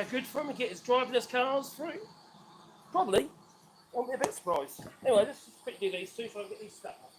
good for him to get his driverless cars through? Probably. Won't be a bit surprised. Anyway, let's just quickly do these two so I can get these stuck up.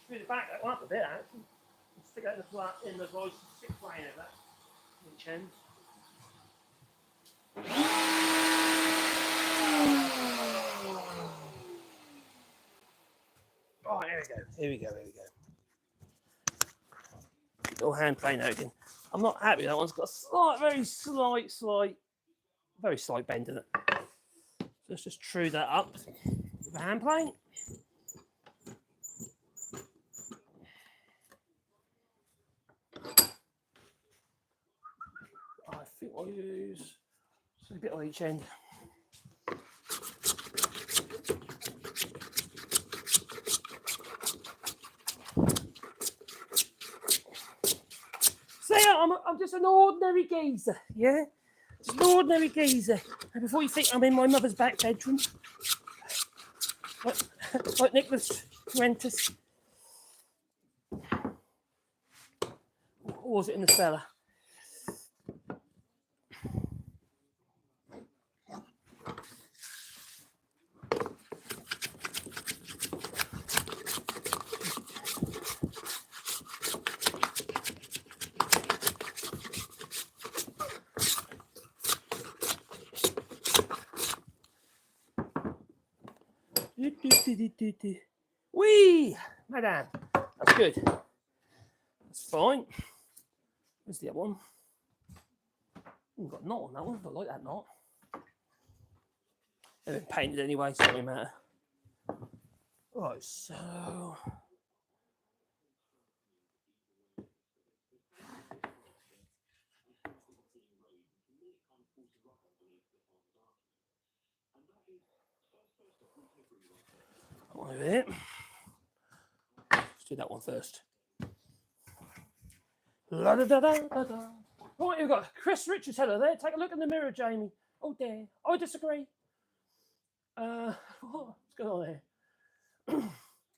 Through the back that up a bit, actually. Stick out the flat in the voice, stick playing at that. Each end. Oh, here we go. Little hand play now again. I'm not happy. That one's got a very slight bend in it. So let's just true that up with a hand plane. I think I'll use a bit on each end. I'm just an ordinary geezer, yeah? Just an ordinary geezer. And before you think I'm in my mother's back bedroom, like Nicholas Rentis. Or was it in the cellar? Wee, madam. That's good. That's fine. Where's the other one? I've got a knot on that one. I like that knot. They've been painted anyway, so it doesn't matter. Right, so one of it. Let's do that one first. La da da da da da. Right, we've got Chris Richards. Hello there. Take a look in the mirror, Jamie. Oh dear. I disagree. What's going on there?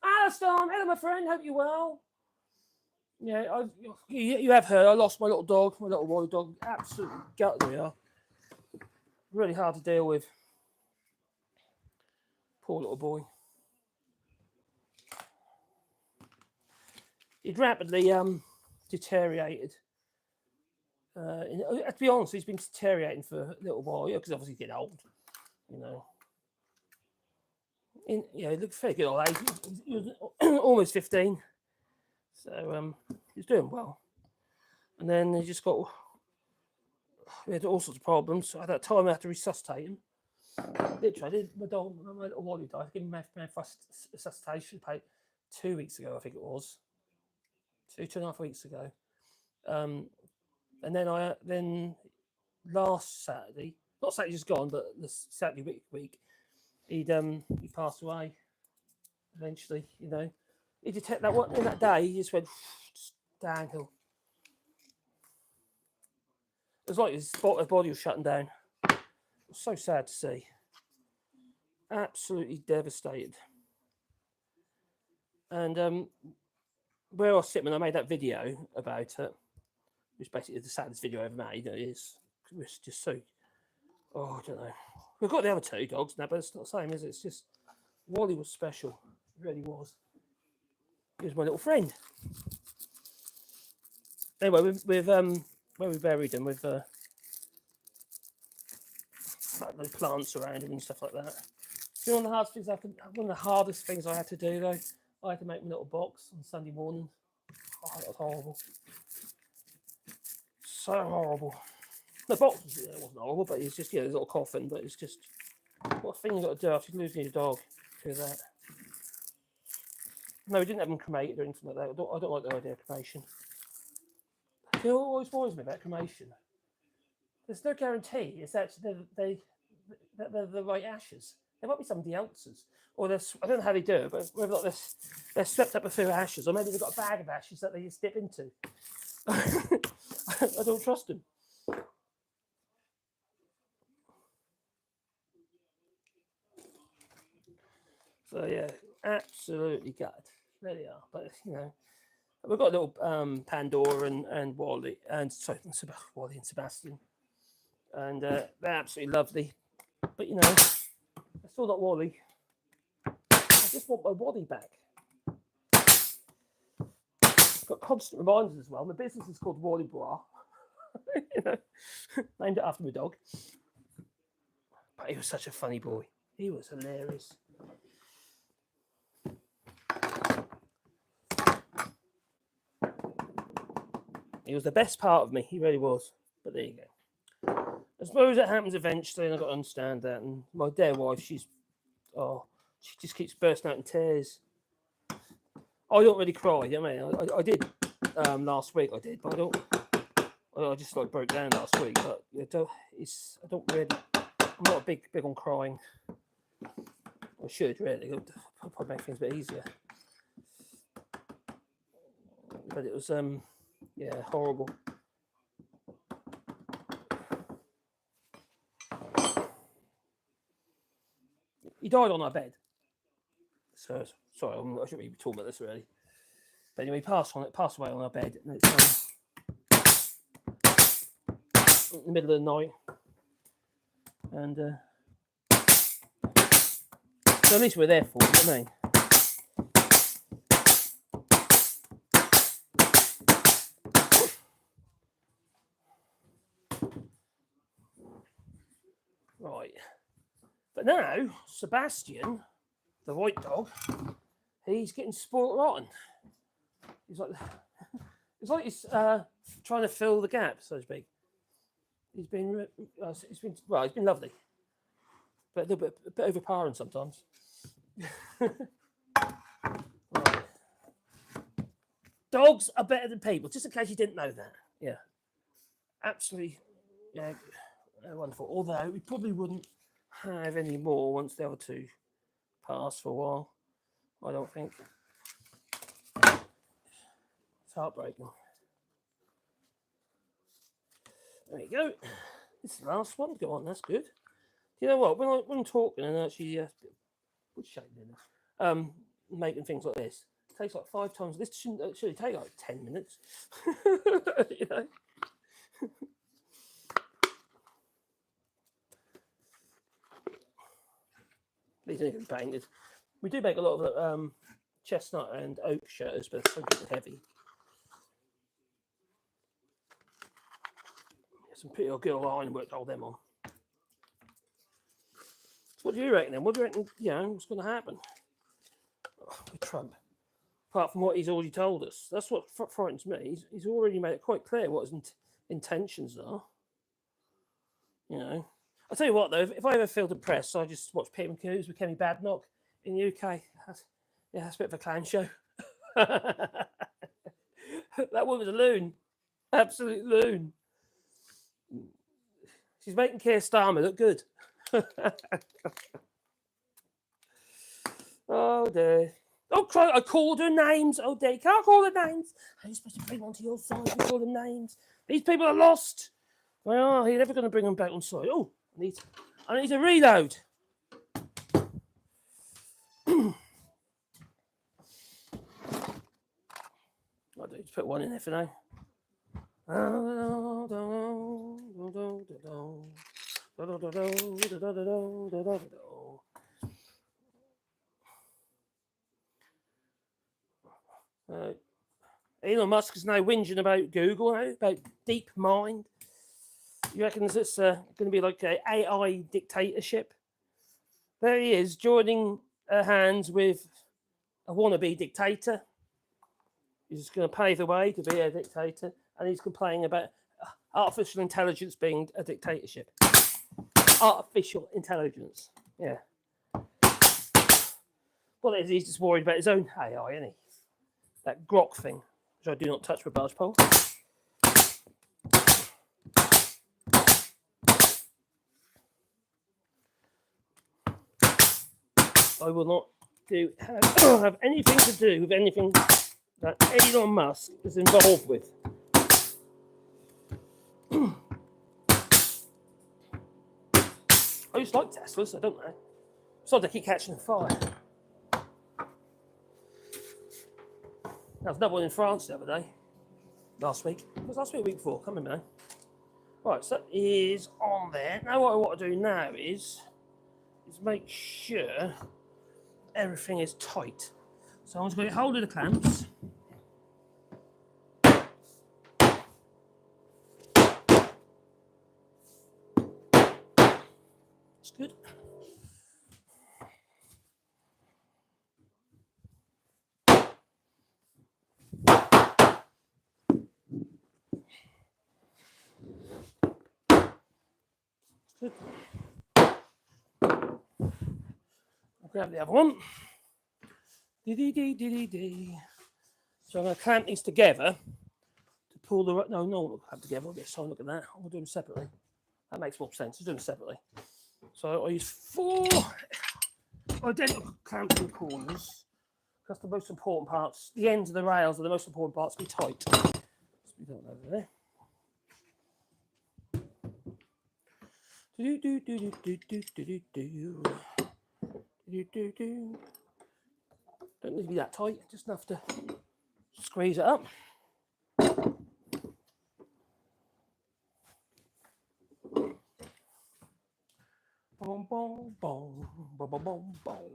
Alistair, hello, my friend. Hope you're well. Yeah, you have heard. I lost my little dog, my little wild dog. Absolutely gutted we are. Really hard to deal with. Poor little boy. He'd rapidly deteriorated. To be honest, he's been deteriorating for a little while, because obviously he's getting old, you know. He looked fairly good old age. He was almost 15, so he's doing well. And then he just we had all sorts of problems. So at that time, I had to resuscitate him. Literally, I did my little Wally died. I gave him resuscitation paid 2 weeks ago, I think it was. 2.5 weeks ago. And then last Saturday, not Saturday just gone, but the Saturday week, he passed away. Eventually, you know, he detected that one in that day. He just went downhill. It was like his body was shutting down. It was so sad to see. Absolutely devastated. And where I was sitting when I made that video about it, which basically the saddest video I ever made. It is. It's just so. Oh, I don't know. We've got the other two dogs now, but it's not the same, is it? It's just Wally was special. He really was. He was my little friend. Anyway, with where we buried him with like the plants around him and stuff like that. You know, one of the hardest things I had to do though, I had to make my little box on Sunday morning. Oh, that was horrible. So horrible. The box wasn't horrible, but it's just a little coffin. But it's just what a thing you got to do after losing your dog. Do that. No, we didn't have them cremated or anything like that. I don't like the idea of cremation. It always worries me about cremation. There's no guarantee it's actually they're the right ashes. There might be somebody else's, or I don't know how they do it, but whether they're swept up a few ashes, or maybe they've got a bag of ashes that they just dip into. I don't trust them. So yeah, absolutely gutted. There they are. But you know, we've got a little Pandora and Wally and Wally and Sebastian, and they're absolutely lovely. But you know, I still not Wally. I just want my Wally back. I've got constant reminders as well. My business is called Wally Bra. You know, named it after my dog. But he was such a funny boy. He was hilarious. He was the best part of me. He really was. But there you go. I suppose it happens eventually, and I've got to understand that. And my dear wife, she just keeps bursting out in tears. I don't really cry. You know what I mean? I did last week. I did, but I just like broke down last week. But I don't really. I'm not big on crying. I should really. It'll probably make things a bit easier. But it was horrible. He died on our bed. So sorry, I shouldn't be talking about this really. But anyway, he passed away on our bed, and it's in the middle of the night. And so at least we're there for him, you know what I mean? Right. But now, Sebastian, the white dog, he's getting spoilt rotten. It's like he's trying to fill the gap, so to speak. He's been lovely, but a bit overpowering sometimes. Dogs are better than people, just in case you didn't know that. Yeah. Absolutely. Yeah. Wonderful. Although we probably wouldn't have any more once the other two pass for a while. I don't think. It's heartbreaking. There you go. This is the last one. Go on, that's good. You know what? When I'm talking and actually what's shaking making things like this, it takes like 5 times. This shouldn't take like 10 minutes. You know. These are even painted. We do make a lot of chestnut and oak shirts, but it's so good and heavy. Some pretty good iron work to hold them on. So what do you reckon then? What do you reckon, what's going to happen with Trump? Apart from what he's already told us. That's what frightens me. He's already made it quite clear what his intentions are. I'll tell you what, though, if I ever feel depressed, I just watch Peter McHughes with Kenny Badnock in the UK. That's a bit of a clown show. That woman's a loon. Absolute loon. She's making Keir Starmer look good. Oh, dear. Oh, I called her names. Oh, dear. Can't call her names. How are you supposed to bring one to your side and call them names? These people are lost. Well, you're never going to bring them back on side. Oh, I need to reload. I'll just put one in there for now. Elon Musk is now whinging about Google, about DeepMind. You reckon it's going to be like an AI dictatorship? There he is, joining hands with a wannabe dictator. He's going to pave the way to be a dictator, and he's complaining about artificial intelligence being a dictatorship. Artificial intelligence, yeah. Well, he's just worried about his own AI, isn't he? That grok thing, which I do not touch with a barge pole. I will not have anything to do with anything that Elon Musk is involved with. I used to like Teslas, I don't know. So they keep catching fire. There was another one in France the other day. Last week. It was last week or week before, can't remember now. Right, so that is on there. Now what I want to do now is make sure everything is tight. So I'm just going to get hold of the clamps. That's good. Good. I'll grab the other one. So I'm going to clamp these together to pull the... No, we'll clamp together. I'll get some look at that. I'll do them separately. That makes more sense. I'll do them separately. So I use 4 identical clamps in the corners. That's the most important parts. The ends of the rails are the most important parts to be tight. So we don't over there. Don't need to be that tight, just enough to squeeze it up. Boom, boom, boom, boom, boom, boom, boom.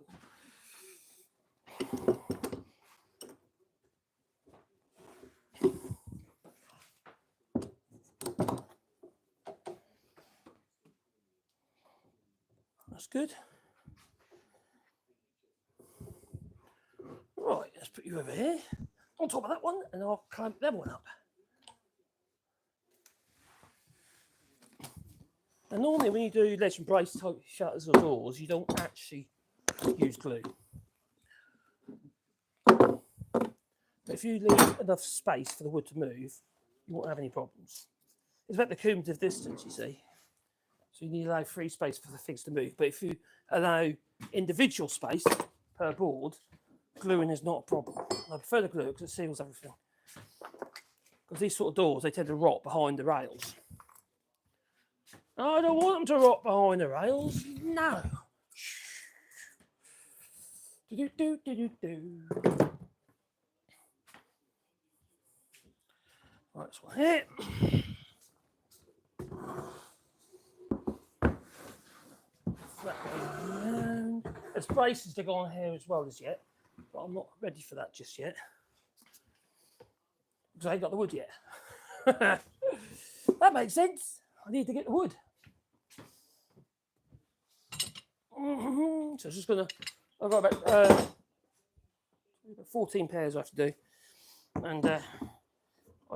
That's good. Right, let's put you over here on top of that one, and I'll clamp that one up. And normally when you do ledge and brace type shutters or doors, you don't actually use glue. But if you leave enough space for the wood to move, you won't have any problems. It's about the cumulative distance, you see. So you need to allow free space for the things to move. But if you allow individual space per board, gluing is not a problem. I prefer the glue because it seals everything. Because these sort of doors, they tend to rot behind the rails. I don't want them to rot behind the rails. No. Do. Right, this one here. That goes around. There's braces to go on here as well as yet, but I'm not ready for that just yet. Because I ain't got the wood yet. That makes sense. I need to get the wood. So it's just gonna. I've got about 14 pairs I have to do, and I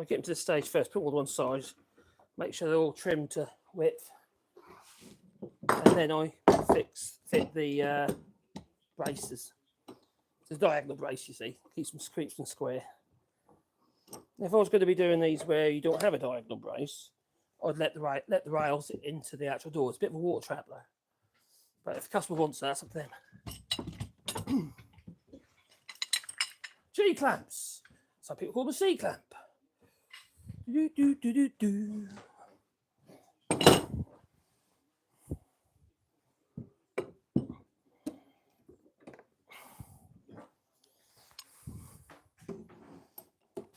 get them to the stage first. Put them on one side, make sure they're all trimmed to width, and then I fit the braces. It's a diagonal brace, you see, keeps them square. If I was going to be doing these where you don't have a diagonal brace, I'd let the rails into the actual door. It's a bit of a water trap though. But if the customer wants that, that's up to them. G clamps. Some people call them a C clamp. Do.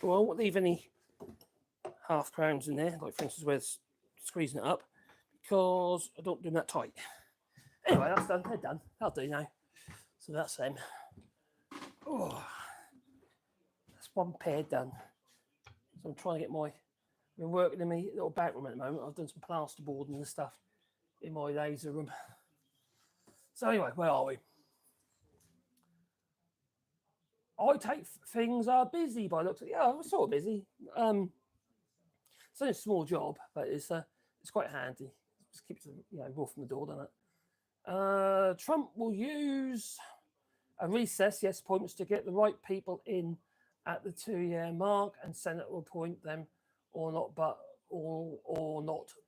Well, I won't leave any half crowns in there, like for instance, where it's squeezing it up, because I don't do them that tight. Anyway, that's done. They're done. That'll do now. So that's them. Oh, that's one pair done. So I'm trying to get I've been working in my little back room at the moment. I've done some plasterboarding and stuff in my laser room. So anyway, where are we? I take things are busy by looks of it. Yeah, I'm sort of busy. It's only a small job, but it's quite handy. Just keeps the wolf from the door, doesn't it? Trump will use a recess, yes, appointments to get the right people in at the 2-year mark, and Senate will appoint them or not.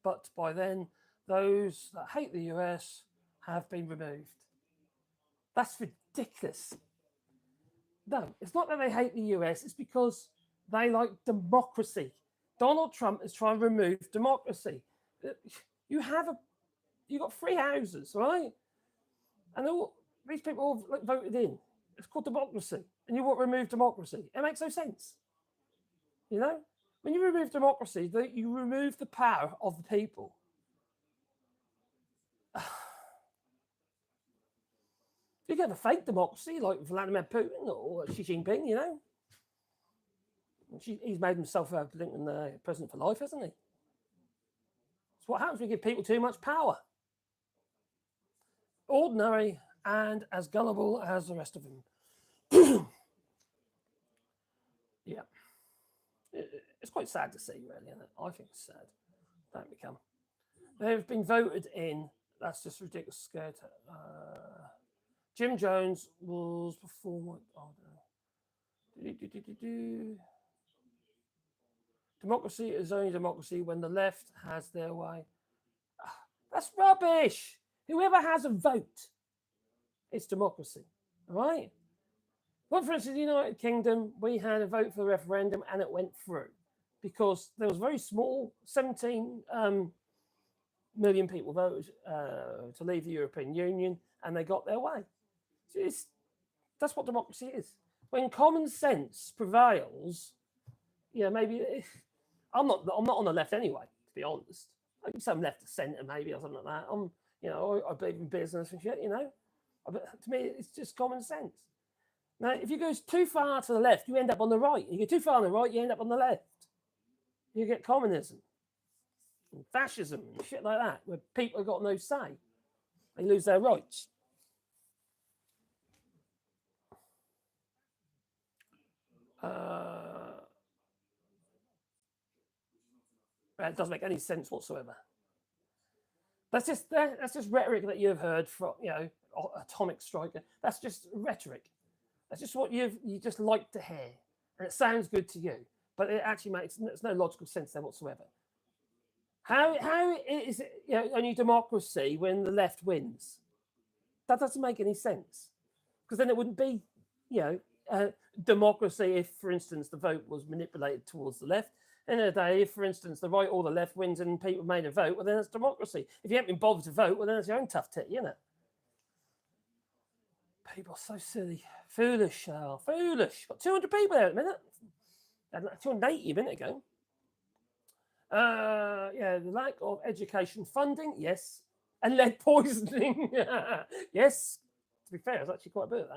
But by then, those that hate the US have been removed. That's ridiculous. No, it's not that they hate the US, it's because they like democracy. Donald Trump is trying to remove democracy. You've got 3 houses, right? And these people all voted in. It's called democracy. And you want to remove democracy. It makes no sense. You know? When you remove democracy, you remove the power of the people. You can have a fake democracy like Vladimir Putin or Xi Jinping, you know. He's made himself a president for life, hasn't he? That's what happens when you give people too much power. Ordinary and as gullible as the rest of them. Yeah. It's quite sad to see, really, isn't it? I think it's sad. Don't become. They've been voted in. That's just ridiculous. Scared. Jim Jones was before. Democracy is only democracy when the left has their way. That's rubbish. Whoever has a vote, it's democracy. All right? Well, for instance, in the United Kingdom, we had a vote for the referendum and it went through because there was very small, 17 million people voted to leave the European Union, and they got their way. That's what democracy is. When common sense prevails, maybe I'm not on the left anyway, to be honest. I can say I'm left of centre maybe or something like that. I believe in business and shit, But to me, it's just common sense. Now, if you go too far to the left, you end up on the right. You go too far on the right, you end up on the left. You get communism and fascism and shit like that, where people have got no say. They lose their rights. It doesn't make any sense whatsoever. That's just rhetoric that you've heard from atomic striker. That's just rhetoric. That's just what you just like to hear. And it sounds good to you, but it actually makes there's no logical sense there whatsoever. How is it, you know, only democracy when the left wins? That doesn't make any sense, because then it wouldn't be, you know, democracy if, for instance, the vote was manipulated towards the left. End of the day, if, for instance, the right or the left wins and people made a vote, well, then it's democracy. If you haven't been bothered to vote, well, then it's your own tough tit, isn't it? People are so silly, foolish, foolish. Got 200 people there at the minute. Had like 280 a minute ago. Yeah, the lack of education funding, yes, and lead poisoning, yes. To be fair, it's actually quite a bit of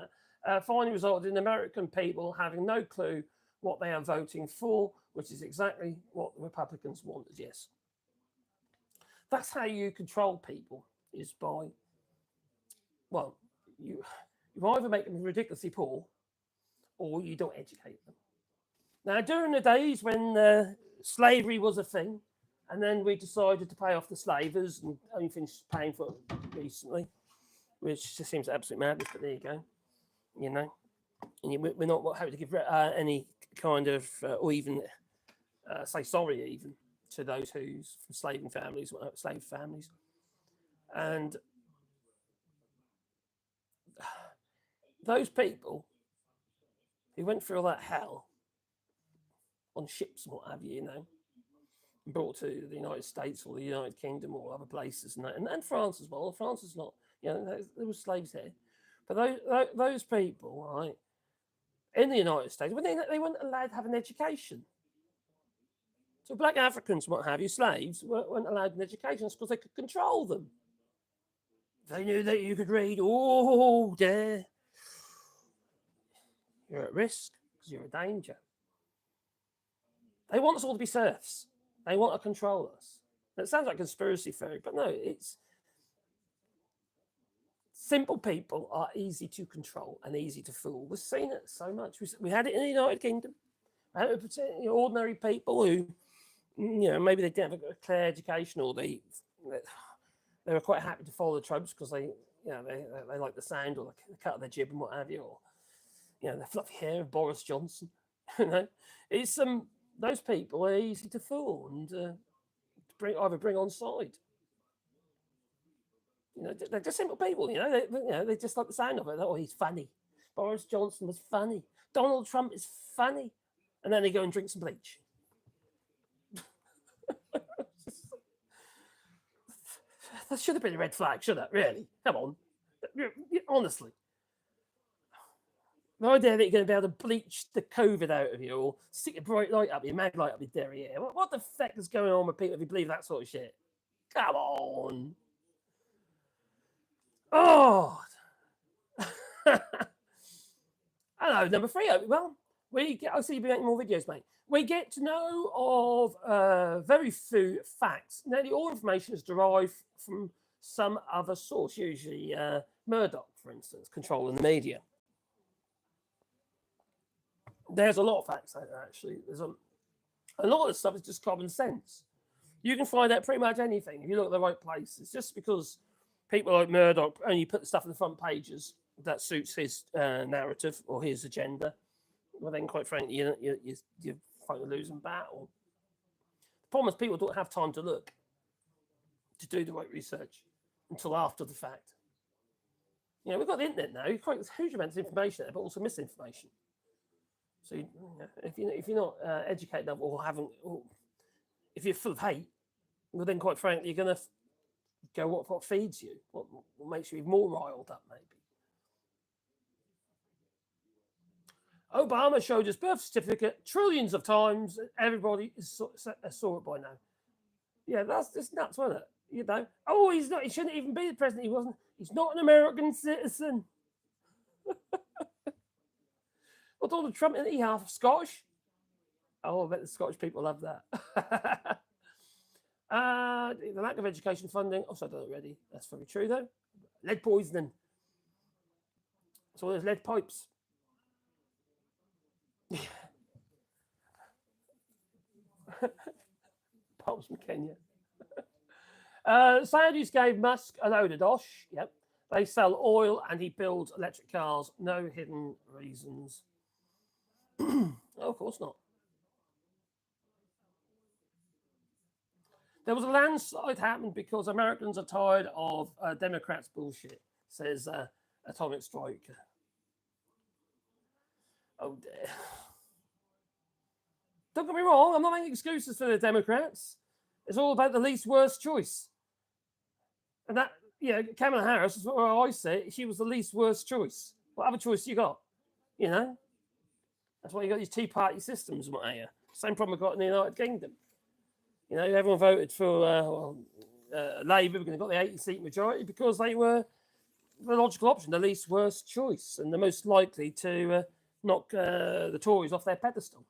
that. Finally resulted in American people having no clue what they are voting for, which is exactly what the Republicans wanted. Yes, that's how you control people, is by, well, you either make them ridiculously poor, or you don't educate them. Now, during the days when slavery was a thing, and then we decided to pay off the slavers and only finished paying for it recently, which just seems absolute madness, but there you go. You know, and we're not happy to give any kind of, or even say sorry even to those who's from slave families. And those people who went through all that hell on ships and what have you, you know, brought to the United States or the United Kingdom or other places, and France as well. France is not, you know, there were slaves here, but those people, right, in the United States, when they weren't allowed to have an education. So black Africans, what have you, slaves, weren't allowed an education because they could control them. They knew that you could read, oh, there, you're at risk because you're a danger. They want us all to be serfs. They want to control us. It sounds like conspiracy theory, but no, it's simple people are easy to control and easy to fool. We've seen it so much. We had it in the United Kingdom. We had it with ordinary people who, you know, maybe they didn't have a clear education, or they were quite happy to follow the tropes because they, you know, they like the sound or the cut of their jib and what have you, or, you know, the fluffy hair of Boris Johnson. You know, it's those people are easy to fool and either bring on side. You know, they're just simple people. You know, they just like the sound of it. Oh, he's funny. Boris Johnson was funny. Donald Trump is funny, and then they go and drink some bleach. That should have been a red flag, shouldn't it? Really? Come on, honestly. The idea that you're going to be able to bleach the COVID out of you or stick a bright light up your mag light up your derriere. What the fuck is going on with people if you believe that sort of shit? Come on. Oh. Hello, number 3. Well, I see you'll be making more videos, mate. We get to know of very few facts. Nearly all information is derived from some other source, usually Murdoch, for instance, controlling the media. There's a lot of facts out there, actually. There's a lot of stuff is just common sense. You can find out pretty much anything if you look at the right places. Just because people like Murdoch only put the stuff in the front pages that suits his narrative or his agenda, well, then, quite frankly, you're fighting a losing battle. The problem is people don't have time to look, to do the right research until after the fact. You know, we've got the internet now. Quite huge amounts of information there, but also misinformation. So if you're not educated enough or if you're full of hate, well, then, quite frankly, you're going to go what feeds you, what makes you even more riled up, maybe. Obama showed his birth certificate trillions of times. Everybody saw it by now. Yeah, that's just nuts, wasn't it? You know, oh, he's not. He shouldn't even be the president. He wasn't. He's not an American citizen. Well, Donald Trump, isn't he half Scottish? Oh, I bet the Scottish people love that. The lack of education funding. Also, I've done it already. That's very true, though. Lead poisoning. So there's lead pipes. Pops from Kenya. Saudis gave Musk a load of dosh. Yep. They sell oil and he builds electric cars. No hidden reasons. Oh, of course not. There was a landslide happened because Americans are tired of Democrats' bullshit, says Atomic Strike. Oh, dear. Don't get me wrong, I'm not making excuses for the Democrats. It's all about the least worst choice. And that, Kamala Harris, is what I say, she was the least worst choice. What other choice you got? You know? That's why you got these Tea Party systems, what are you? Same problem we've got in the United Kingdom. You know, everyone voted for Labour, we're going to got the 80-seat majority because they were the logical option, the least worst choice, and the most likely to knock the Tories off their pedestal.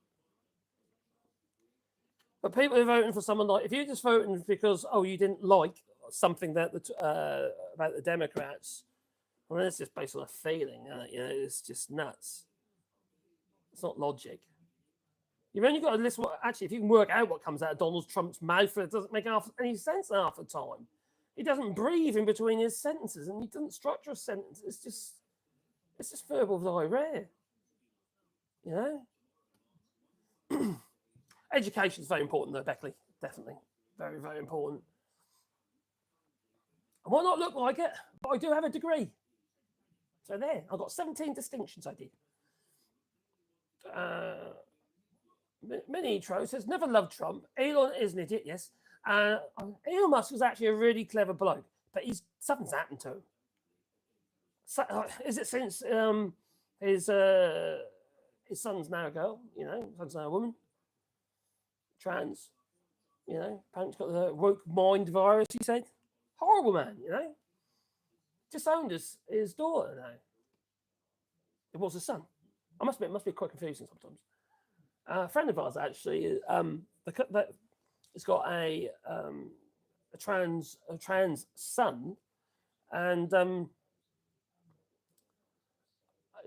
But people are voting for someone like, if you're just voting because, you didn't like something that about the Democrats, well, then it's just based on a feeling. It's just nuts. It's not logic. You've only got to listen. Actually, if you can work out what comes out of Donald Trump's mouth, it doesn't make any sense half the time. He doesn't breathe in between his sentences, and he doesn't structure a sentence. It's just verbal diarrhea. You know. Education is very important, though, Beckley. Definitely, very, very important. I might not look like it, but I do have a degree. So there, I've got 17 distinctions. I did. Mini Intro says, never loved Trump. Elon is an idiot, yes. Elon Musk was actually a really clever bloke, but something's happened to him. So, is it since his son's now a girl, son's now a woman, trans, apparently got the woke mind virus, he said. Horrible man, disowned his daughter now. It was his son. It must be quite confusing sometimes. A friend of ours actually, it's got a trans son, and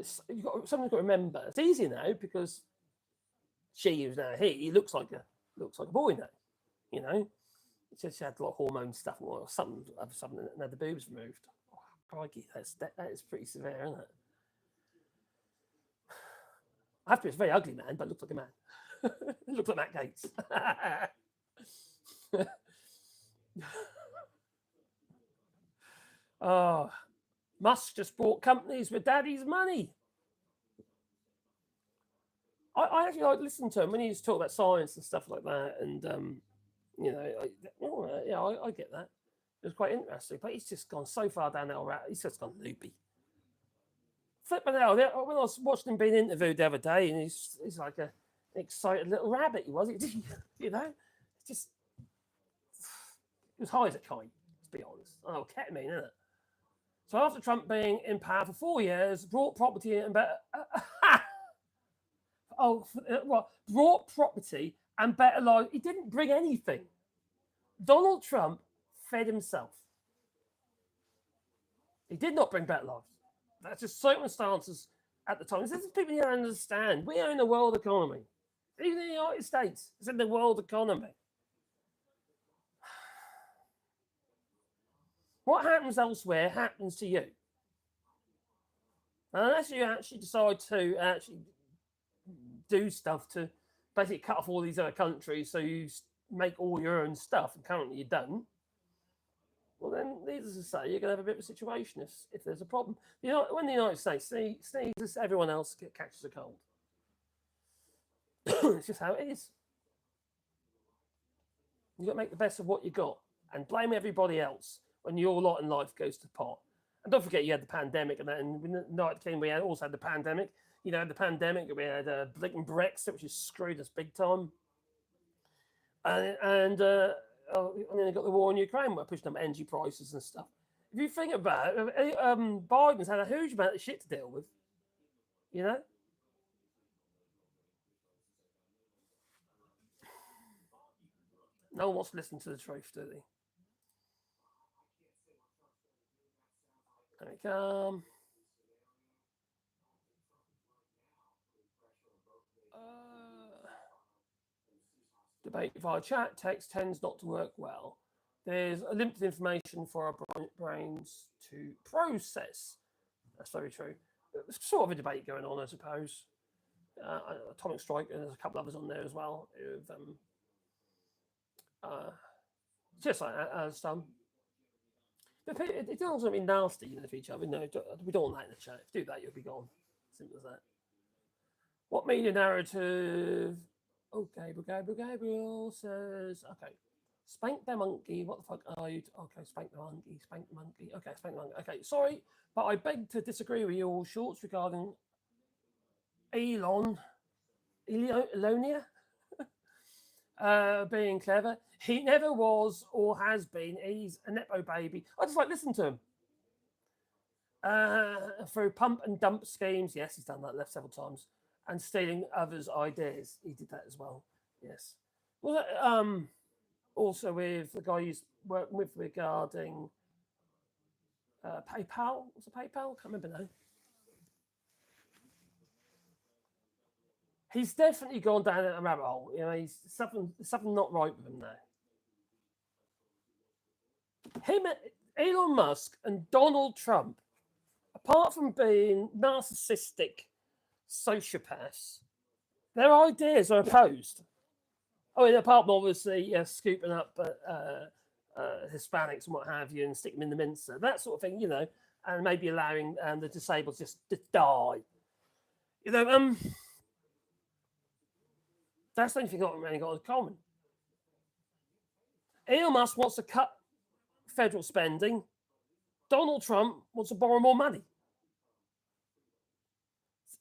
someone's got to remember. It's easy now because she is now he looks like a boy now, It's just had a lot of hormone stuff or something and had the boobs removed. Oh, crikey, that is pretty severe, isn't it? I have to be a very ugly man, but looks like a man. Looks like Matt Gates. Musk just bought companies with daddy's money. I actually like listening to him when he used to talk about science and stuff like that, and I get that. It was quite interesting, but he's just gone so far down that route. He's just gone loopy. Flipping out. When I was watching him being interviewed the other day, and he's like an excited little rabbit. He was, just he was high as a kite. Let's be honest. Oh, ketamine, isn't it? So after Trump being in power for 4 years, brought property and better. Brought property and better life. He didn't bring anything. Donald Trump fed himself. He did not bring better lives. That's just circumstances at the time. This is people need to understand. We are in the world economy. Even in the United States, it's in the world economy. What happens elsewhere happens to you. And unless you actually decide to actually do stuff to basically cut off all these other countries so you make all your own stuff, and currently you don't, well, then, needless to say, you're going to have a bit of a situation if there's a problem. When the United States sneezes, everyone else catches a cold. It's just how it is. You've got to make the best of what you got and blame everybody else when your lot in life goes to pot. And don't forget, you had the pandemic, and then in the United Kingdom, we also had the pandemic. We had blatant Brexit, which has screwed us big time. And then they got the war in Ukraine, where pushing up energy prices and stuff. If you think about it, Biden's had a huge amount of shit to deal with. No one wants to listen to the truth, do they? There we come. Debate via chat, text tends not to work well. There's a limited information for our brains to process. That's very true. There's sort of a debate going on, I suppose. Atomic Strike, and there's a couple others on there as well. Just like some. But it doesn't mean nasty, you know, for each other. No, we don't want that in the chat. If you do that, you'll be gone. Simple as that. What media narrative? Oh, Gabriel says, okay. Spank the monkey. What the fuck are you? Okay, spank the monkey. Spank the monkey. Okay, spank the monkey. Okay, sorry, but I beg to disagree with you all shorts regarding Elonia, being clever. He never was or has been. He's a nepo baby. I just like listen to him. Through pump and dump schemes. Yes, he's done that. Left several times. And stealing others' ideas. He did that as well. Yes. Well, also with the guy he's working with regarding PayPal. Was it PayPal? Can't remember now. He's definitely gone down a rabbit hole. You know, he's something not right with him there. Elon Musk and Donald Trump, apart from being narcissistic sociopaths, their ideas are opposed. Oh, and apart from obviously scooping up Hispanics and what have you and stick them in the mincer, that sort of thing, you know, and maybe allowing the disabled just to die. You know, that's the only thing I've really got in common. Elon Musk wants to cut federal spending. Donald Trump wants to borrow more money.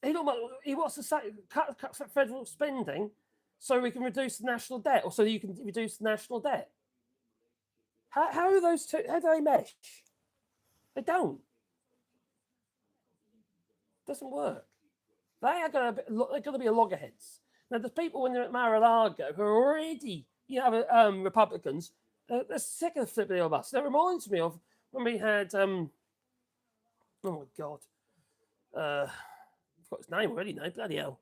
Elon Musk, he wants to cut federal spending so we can reduce the national debt, or so you can reduce the national debt. How are those two? How do they mesh? They don't. Doesn't work. They're going to be a loggerheads. Now, there's people when they're at Mar-a-Lago who are already, Republicans. They're sick of flipping Elon Musk. That reminds me of when we had, oh my God, I forgot his name already now, bloody hell.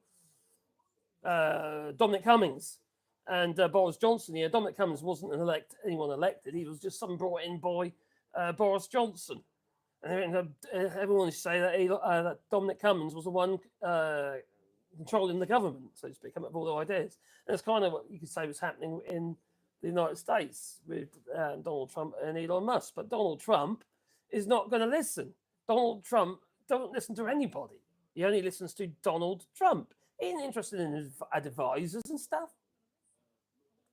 Dominic Cummings and Boris Johnson. Yeah, Dominic Cummings wasn't anyone elected. He was just someone brought in by Boris Johnson. And everyone used to say that Dominic Cummings was the one controlling the government, so to speak, coming up with all the ideas. And it's kind of what you could say was happening in the United States with Donald Trump and Elon Musk. But Donald Trump is not going to listen. Donald Trump doesn't listen to anybody. He only listens to Donald Trump. He ain't interested in his advisors and stuff.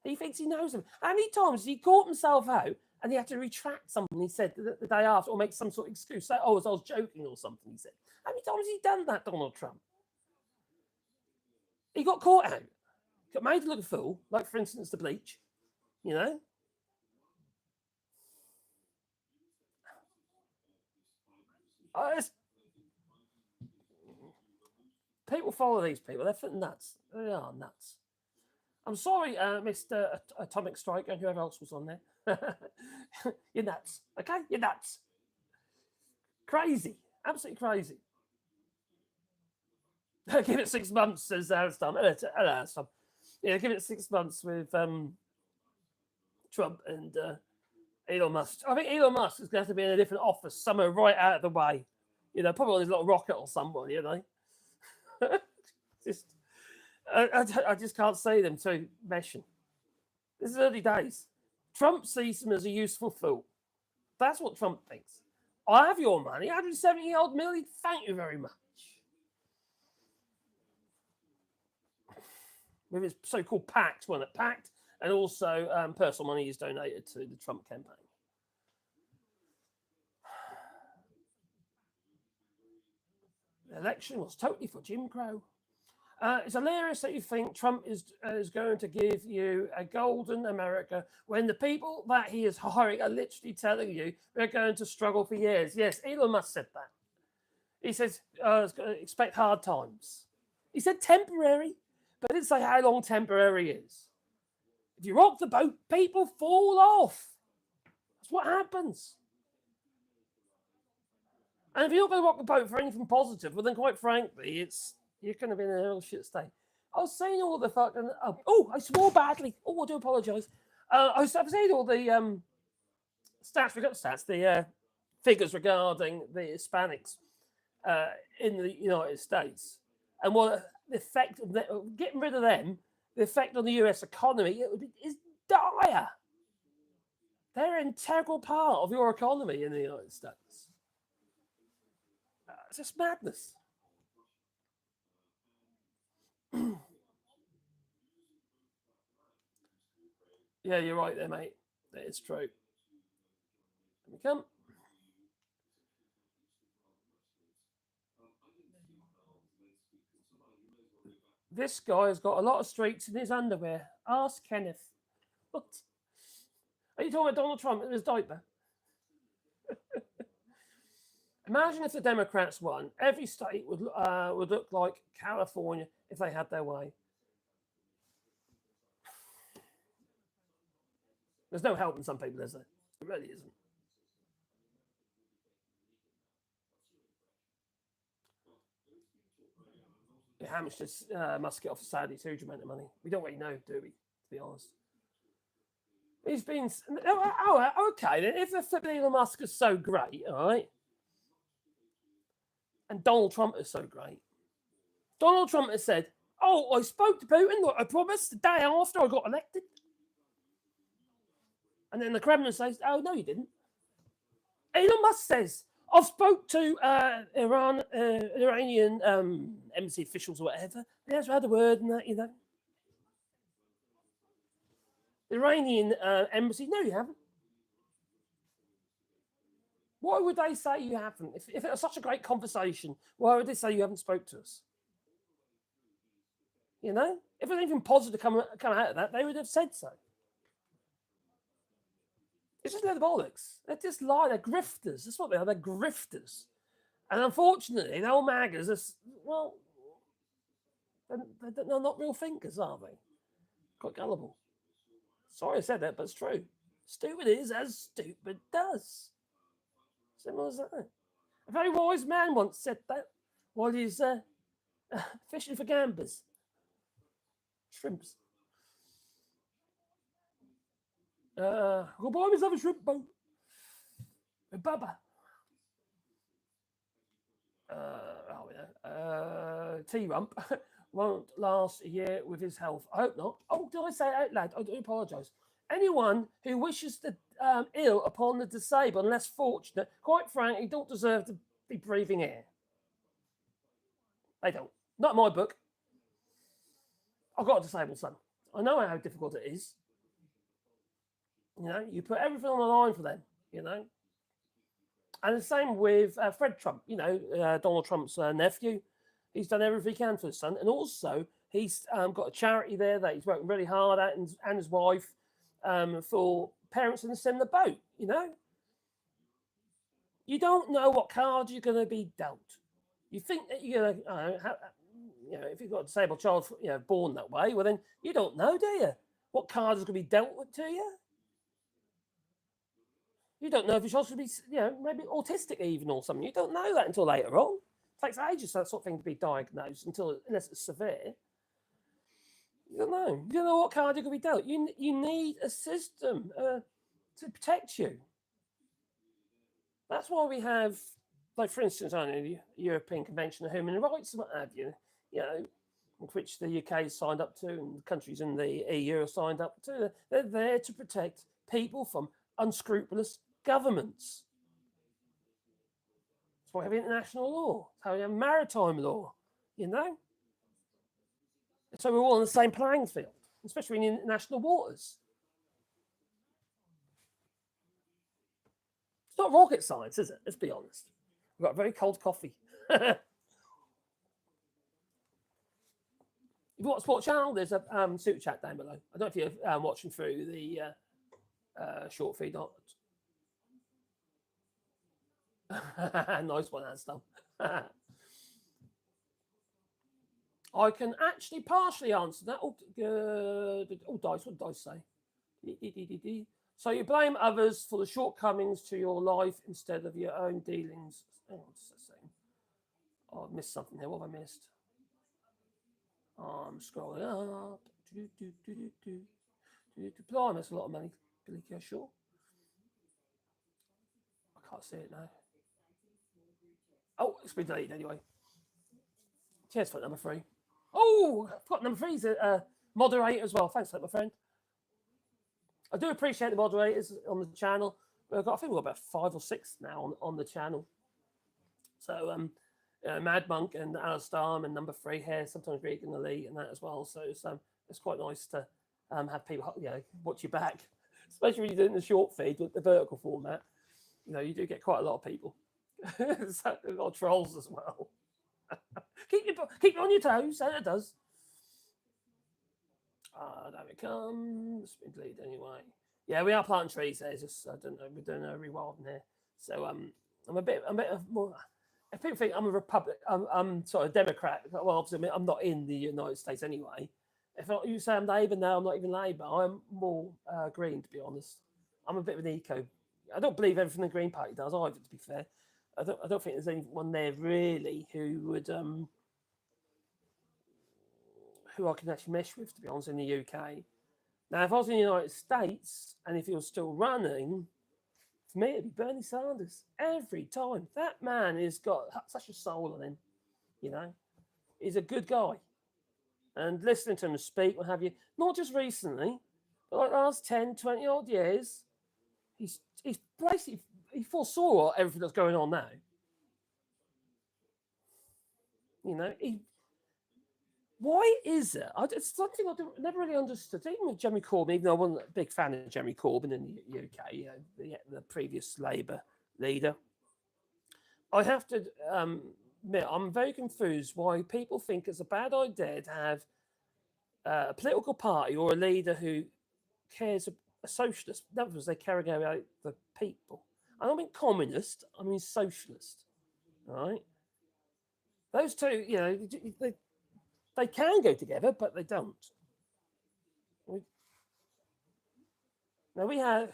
He thinks he knows them. How many times he caught himself out and he had to retract something he said the day after or make some sort of excuse? Say, I was joking or something, he said. How many times has he done that, Donald Trump? He got caught out. Got made to look a fool, like, for instance, the bleach. You know? People follow these people. They're fucking nuts. They are nuts. I'm sorry, Mr. Atomic Strike and whoever else was on there. You're nuts. Okay? You're nuts. Crazy. Absolutely crazy. Give it 6 months, says Alastam. Yeah, give it 6 months with Trump and Elon Musk. I think Elon Musk is going to have to be in a different office somewhere right out of the way. You know, probably on his little rocket or somewhere, you know. I just can't see them two meshing. This is early days. Trump sees him as a useful fool. That's what Trump thinks. I have your money, 170-odd million. Thank you very much. With his so-called pact, and also personal money he's donated to the Trump campaign. The election was totally for Jim Crow. It's hilarious that you think Trump is going to give you a golden America when the people that he is hiring are literally telling you they're going to struggle for years. Yes, Elon Musk said that. He says, expect hard times. He said temporary, but didn't say how long temporary is. If you rock the boat, people fall off. That's what happens. And if you're not going to rock the boat for anything positive, well, then quite frankly, you're going to be in a real shit state. I was saying all the fucking... I swore badly. Oh, I do apologise. I was saying all the the figures regarding the Hispanics in the United States. And what the effect of getting rid of them, the effect on the US economy is dire. They're an integral part of your economy in the United States. It's just madness. Yeah, you're right there, mate. That is true. Here we come. This guy has got a lot of streaks in his underwear. Ask Kenneth. What? Are you talking about Donald Trump in his diaper? Imagine if the Democrats won. Every state would look like California if they had their way. There's no helping some people, is there? It really isn't. How much does Musk get off of Saudi's huge amount of money? We don't really know, do we? To be honest. He's been... okay, then if Elon Musk is so great, all right, and Donald Trump is so great, Donald Trump has said, oh, I spoke to Putin, like I promised, the day after I got elected. And then the Kremlin says, oh, no, you didn't. Elon Musk says, I've spoke to Iranian embassy officials or whatever. They hasn't had a word in that, you know. The Iranian embassy, no, you haven't. Why would they say you haven't? If it was such a great conversation, why would they say you haven't spoke to us? You know? If there's anything positive come out of that, they would have said so. It's just little bollocks. They're just lie. They're grifters. That's what they are. They're grifters. And unfortunately, the old MAGAs are, well, they're not real thinkers, are they? Quite gullible. Sorry I said that, but it's true. Stupid is as stupid does. Simple as that. A very wise man once said that while he's fishing for gambas. Shrimps. Go buy myself a shrimp boat. A Bubba. T-Rump won't last a year with his health. I hope not. Oh, did I say it out loud? I do apologise. Anyone who wishes to ill upon the disabled and less fortunate, quite frankly, don't deserve to be breathing air. They don't. Not in my book. I've got a disabled son. I know how difficult it is. You know, you put everything on the line for them, you know. And the same with Fred Trump, you know, Donald Trump's nephew. He's done everything he can for his son. And also, he's got a charity there that he's working really hard at, and his wife, for parents in a similar boat, you know. You don't know what card you're going to be dealt. You think that you're going to, you know, if you've got a disabled child, you know, born that way, well, then you don't know, do you? What card is going to be dealt with to you? You don't know if your child's going to be, you know, maybe autistic even or something. You don't know that until later on. It takes ages for that sort of thing to be diagnosed unless it's severe. You don't know. You don't know what card you're going to be dealt. You need a system to protect you. That's why we have, like, for instance, I know the European Convention of Human Rights and what have you, you know, which the UK has signed up to and countries in the EU are signed up to. They're there to protect people from unscrupulous governments. That's why we have international law. That's how we have maritime law, you know? So we're all on the same playing field, especially in international waters. It's not rocket science, is it? Let's be honest. We've got very cold coffee. If you want a sport channel, there's a super chat down below. I don't know if you're watching through the short feed. Nice one, Aston. I can actually partially answer that. Oh, good. Oh, Dice, what did Dice say? So you blame others for the shortcomings to your life instead of your own dealings. Oh, what's that saying? Oh, I've missed something here. What have I missed? I'm scrolling up. Blimey, that's a lot of money, Billy Kershaw. I can't see it now. Oh, it's been deleted anyway. Cheers for number 3. Oh, I've got number 3's a moderator as well. Thanks for that, my friend. I do appreciate the moderators on the channel. I think we've got about 5 or 6 now on the channel. So, Mad Monk and Alistair and number 3 here, sometimes Regan Elite and that as well. So it's quite nice to have people, watch your back, especially when you're doing the short feed with the vertical format. You do get quite a lot of people. So, a lot of trolls as well. keep you on your toes, so it does. There it comes. Been deleted anyway. Yeah, we are planting trees there. Just I don't know, we're doing a rewilding here. So I'm a bit more. If people think I'm a Republic, I'm sort of Democrat. Well, obviously, I'm not in the United States anyway. If you say I'm Labour now, I'm not even Labour. I'm more Green, to be honest. I'm a bit of an eco. I don't believe everything the Green Party does either. To be fair, I don't think there's anyone there really who would who I can actually mesh with, to be honest, in the UK. Now, if I was in the United States and if he was still running, for me, it'd be Bernie Sanders every time. That man has got such a soul on him, He's a good guy. And listening to him speak, what have you, not just recently, but like the last 10, 20 odd years, he's basically, he foresaw everything that's going on now. Why is it? It's something I never really understood. Even with Jeremy Corbyn, even though I wasn't a big fan of Jeremy Corbyn in the UK, the previous Labour leader, I have to admit I'm very confused why people think it's a bad idea to have a political party or a leader who cares, a socialist. In other words, they care about the people. I don't mean communist, I mean socialist. Right? Those two, they can go together, but they don't. Now we have,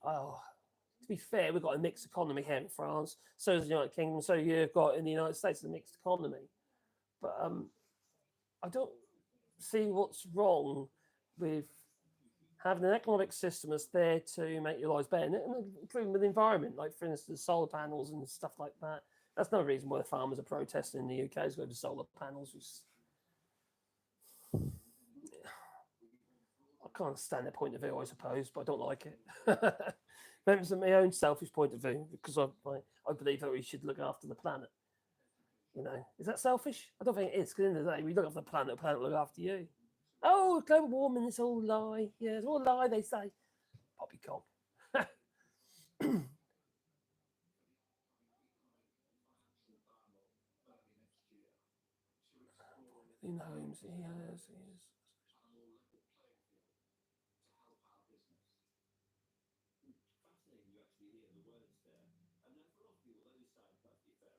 to be fair, we've got a mixed economy here in France. So does the United Kingdom. So you've got in the United States a mixed economy. But I don't see what's wrong with having an economic system that's there to make your lives better, including with the environment, like for instance, solar panels and stuff like that. That's no reason why the farmers are protesting in the UK is going to solar panels. I can't stand their point of view, I suppose, but I don't like it. Maybe it's my own selfish point of view because I believe that we should look after the planet. Is that selfish? I don't think it is. Because at the end of the day, we look after the planet will look after you. Oh, global warming, it's all a lie. Yeah, it's all a lie, they say. Poppycock. In homes, yes.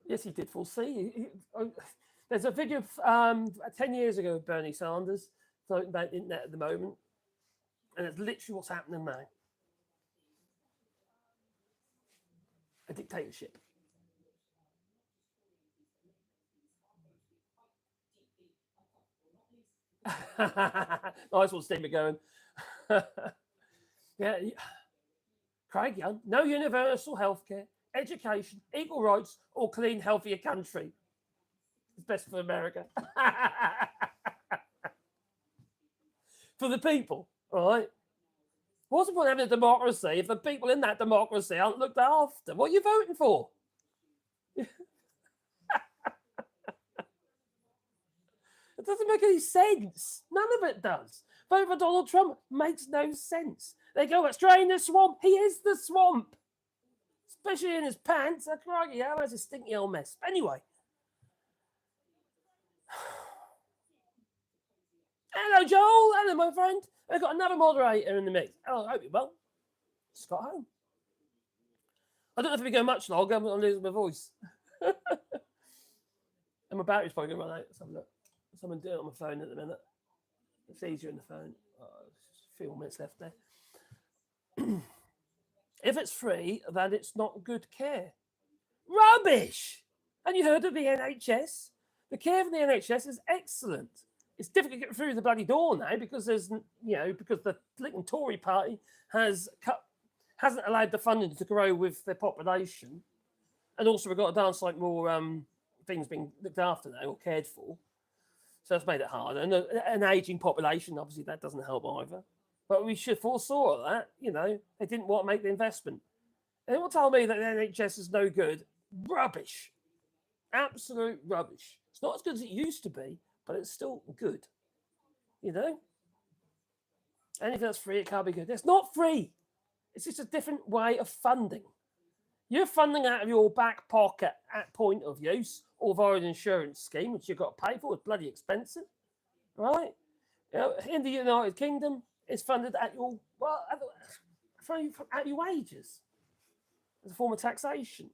Yes, he did foresee. There's a video 10 years ago of Bernie Sanders floating about the internet at the moment, and it's literally what's happening now. A dictatorship. Nice one, Steve McGowan. Yeah, Craig Young, no universal healthcare, education, equal rights, or clean, healthier country. It's best for America. For the people, all right? What's the point of having a democracy if the people in that democracy aren't looked after? What are you voting for? It doesn't make any sense. None of it does. Vote for Donald Trump makes no sense. They go, let's drain the swamp. He is the swamp. Especially in his pants. Crikey, how is a stinky old mess. Anyway. Hello, Joel. Hello, my friend. I've got another moderator in the mix. Oh, I hope you're well. Just got home. I don't know if we go much longer. I'm going to lose my voice. And my battery's probably going to run out. Let's have a look. Someone doing it on my phone at the minute. It's easier on the phone. A few more minutes left there. If it's free, then it's not good care. Rubbish! And you heard of the NHS? The care of the NHS is excellent. It's difficult to get through the bloody door now because there's, because the Lincoln Tory party hasn't allowed the funding to grow with their population, and also we've got a dance like more things being looked after now or cared for. So that's made it harder. And an aging population, obviously, that doesn't help either. But we should foresaw that, they didn't want to make the investment. And they will tell me that the NHS is no good. Rubbish. Absolute rubbish. It's not as good as it used to be, but it's still good. Anything that's free, it can't be good. It's not free. It's just a different way of funding. You're funding out of your back pocket at point of use or via an insurance scheme, which you've got to pay for. It's bloody expensive, right? In the United Kingdom, it's funded at your at your wages as a form of taxation.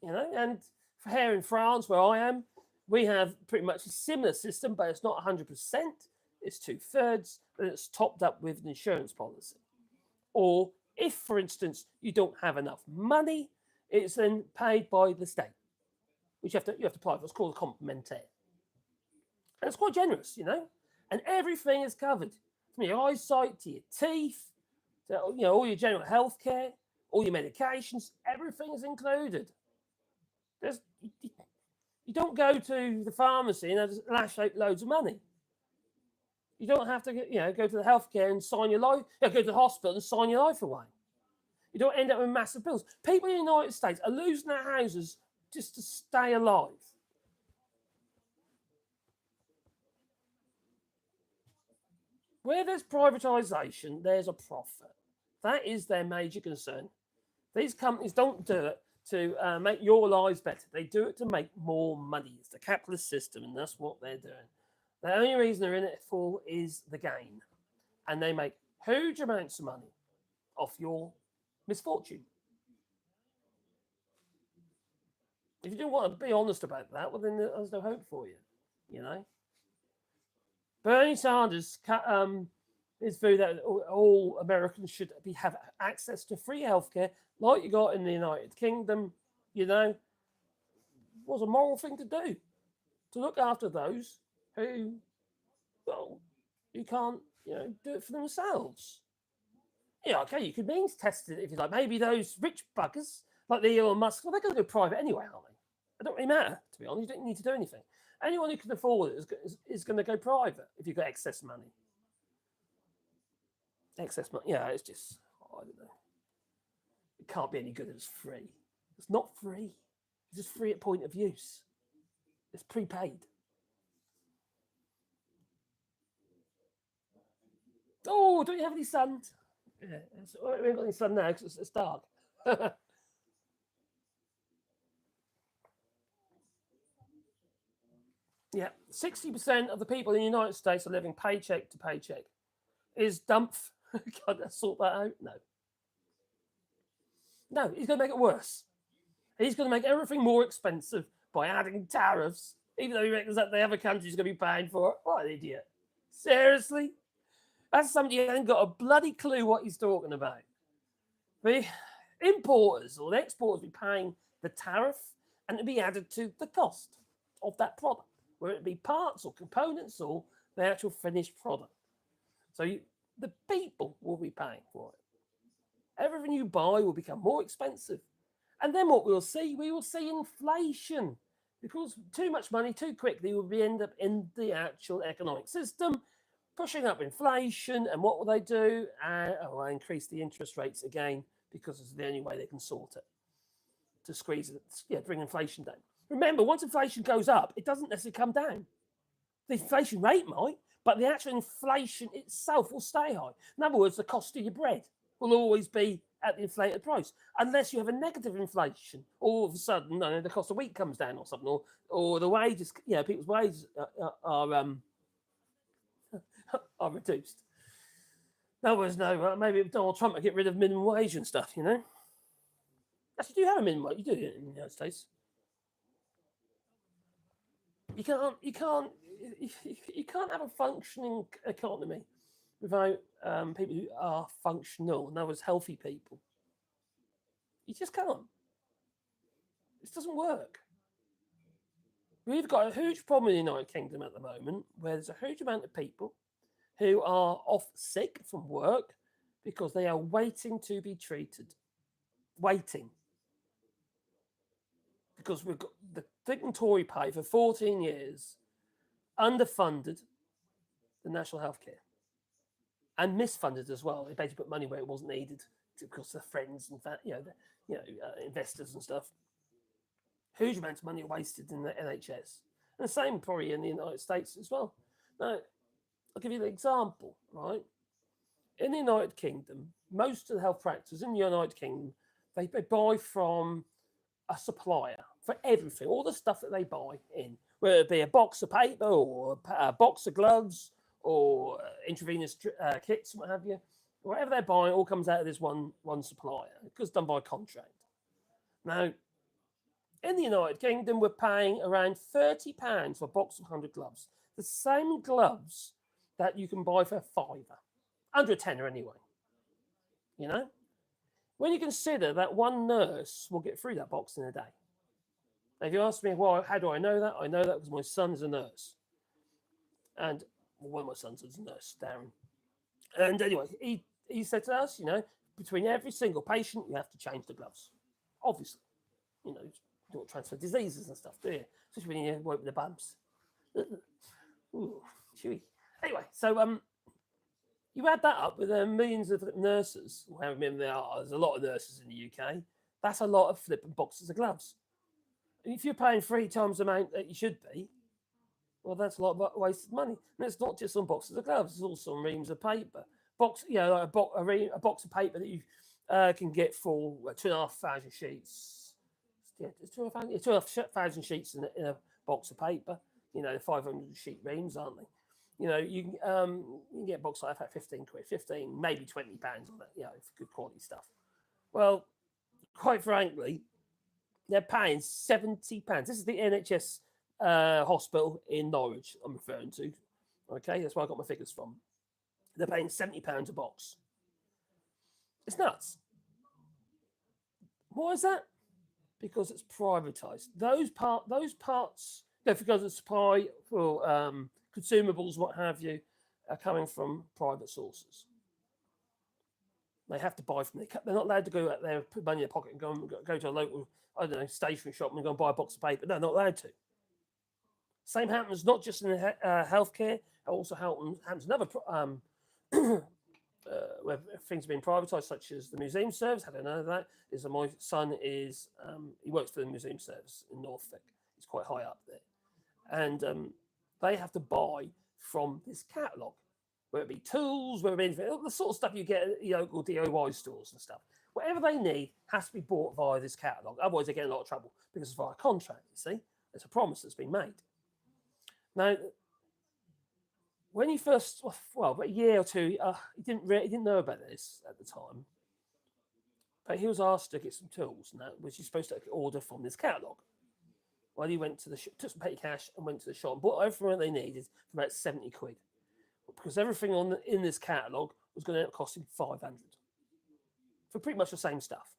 And for here in France, where I am, we have pretty much a similar system, but it's not 100%. It's 2/3, but it's topped up with an insurance policy. Or if, for instance, you don't have enough money, it's then paid by the state, which you have to apply for. It's called a complémentaire. And it's quite generous, and everything is covered from your eyesight to your teeth, to, all your general health care, all your medications, everything is included. You don't go to the pharmacy and lash out loads of money. You don't have to go to the healthcare and sign your life, go to the hospital and sign your life away. You don't end up with massive bills. People in the United States are losing their houses just to stay alive. Where there's privatisation, there's a profit. That is their major concern. These companies don't do it to make your lives better. They do it to make more money. It's the capitalist system, and that's what they're doing. The only reason they're in it for is the gain. And they make huge amounts of money off your misfortune. If you don't want to be honest about that, well, then there's no hope for you, Bernie Sanders is view that all Americans should have access to free healthcare like you got in the United Kingdom, was a moral thing to do, to look after those who can't, do it for themselves. Okay, you could means test it if you like. Maybe those rich buggers, like the Elon Musk, well, they're going to go private anyway, aren't they? It don't really matter, to be honest. You don't need to do anything. Anyone who can afford it is going to go private if you've got excess money. Excess money, it's just, I don't know. It can't be any good if it's free. It's not free. It's just free at point of use. It's prepaid. Oh, don't you have any sun? Yeah, we haven't got any sun now because it's dark. Yeah, 60% of the people in the United States are living paycheck to paycheck. Is Dumpf going to sort that out? No, he's going to make it worse. He's going to make everything more expensive by adding tariffs, even though he reckons that the other country's going to be paying for it. What an idiot. Seriously? That's somebody who hasn't got a bloody clue what he's talking about. The importers or the exporters will be paying the tariff and it'll be added to the cost of that product, whether it be parts or components or the actual finished product. So the people will be paying for it. Everything you buy will become more expensive. And then what we will see inflation. Because too much money too quickly will end up in the actual economic system, pushing up inflation. And what will they do? They increase the interest rates again because it's the only way they can sort it, to squeeze it, bring inflation down. Remember, once inflation goes up, it doesn't necessarily come down. The inflation rate might, but the actual inflation itself will stay high. In other words, the cost of your bread will always be at the inflated price, unless you have a negative inflation. All of a sudden, the cost of wheat comes down or something, or the wages, people's wages are reduced. In other words, maybe Donald Trump would get rid of minimum wage and stuff, Actually, do you have a minimum wage? You do it in the United States. You can't have a functioning economy without people who are functional, in other words, healthy people. You just can't. This doesn't work. We've got a huge problem in the United Kingdom at the moment where there's a huge amount of people who are off sick from work because they are waiting to be treated. Waiting. because we've got the Dick and Tory party for 14 years underfunded the national health care and misfunded as well. They basically put money where it wasn't needed because of friends and investors and stuff. Huge amounts of money wasted in the NHS, and the same probably in the United States as well. Now, I'll give you an example, right? In the United Kingdom, most of the health practices in the United Kingdom, they buy from a supplier for everything, all the stuff that they buy in, whether it be a box of paper or a box of gloves or intravenous kits, what have you. Whatever they're buying, all comes out of this one supplier because done by contract. Now, in the United Kingdom, we're paying around £30 for a box of 100 gloves. The same gloves that you can buy for a £5, under a tenner anyway. You know? When you consider that one nurse will get through that box in a day. Now, if you ask me, well, how do I know that? I know that because my son's a nurse. And one of my sons is a nurse, Darren. And anyway, he said to us, between every single patient, you have to change the gloves. Obviously. You don't transfer diseases and stuff, do you? Especially when you work with the bumps. Ooh, chewy. Anyway, so you add that up with millions of nurses, however many there are. There's a lot of nurses in the UK. That's a lot of flipping boxes of gloves. And if you're paying 3 times the amount that you should be, well, that's a lot of wasted money. And it's not just on boxes of gloves; it's also on reams of paper. Like a box of paper that you can get for 2,500 sheets. Yeah, it's 2,500 sheets in a box of paper. 500 sheet reams, aren't they? You can get a box like that for 15 quid, 15, maybe £20 on it, for good quality stuff. Well, quite frankly, they're paying £70. This is the NHS hospital in Norwich I'm referring to. Okay, that's where I got my figures from. They're paying £70 a box. It's nuts. Why is that? Because it's privatised. Those parts, because of supply for consumables, what have you, are coming from private sources. They have to buy from. They're not allowed to go out there, put money in their pocket, and go to a local, stationery shop and go and buy a box of paper. No, not allowed to. Same happens not just in healthcare. It also happens in other where things have been privatised, such as the museum service. I don't know that. Is that my son is he works for the museum service in Norfolk. He's quite high up there, and they have to buy from this catalogue, whether it be tools, whether it be anything, the sort of stuff you get at local DIY stores and stuff. Whatever they need has to be bought via this catalogue. Otherwise, they get in a lot of trouble because it's via contract. You see, it's a promise that's been made. Now, when he first, about a year or two, he didn't know about this at the time, but he was asked to get some tools, and that which he's supposed to order from this catalogue. Well, he went to the shop, took some petty cash, and went to the shop and bought everything they needed for about 70 quid, because everything in this catalogue was going to end up costing 500 for pretty much the same stuff.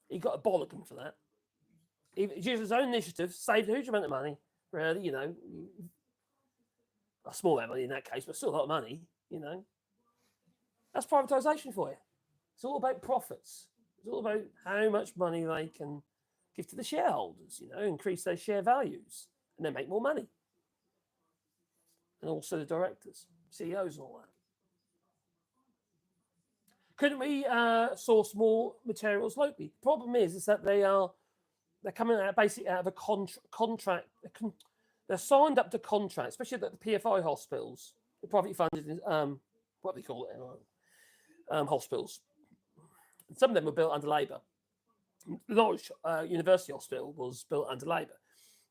He got a bollocking for that. He used his own initiative, saved a huge amount of money. Really, a small amount of money in that case, but still a lot of money, That's privatisation for you. It's all about profits. It's all about how much money they can give to the shareholders, increase their share values, and then make more money. And also the directors, CEOs and all that. Couldn't we source more materials locally? The problem is that they're coming out basically out of a contract. They're signed up to contracts, especially at the PFI hospitals, the privately funded, what do they call it, hospitals. And some of them were built under Labour. The Norwich University Hospital was built under Labour.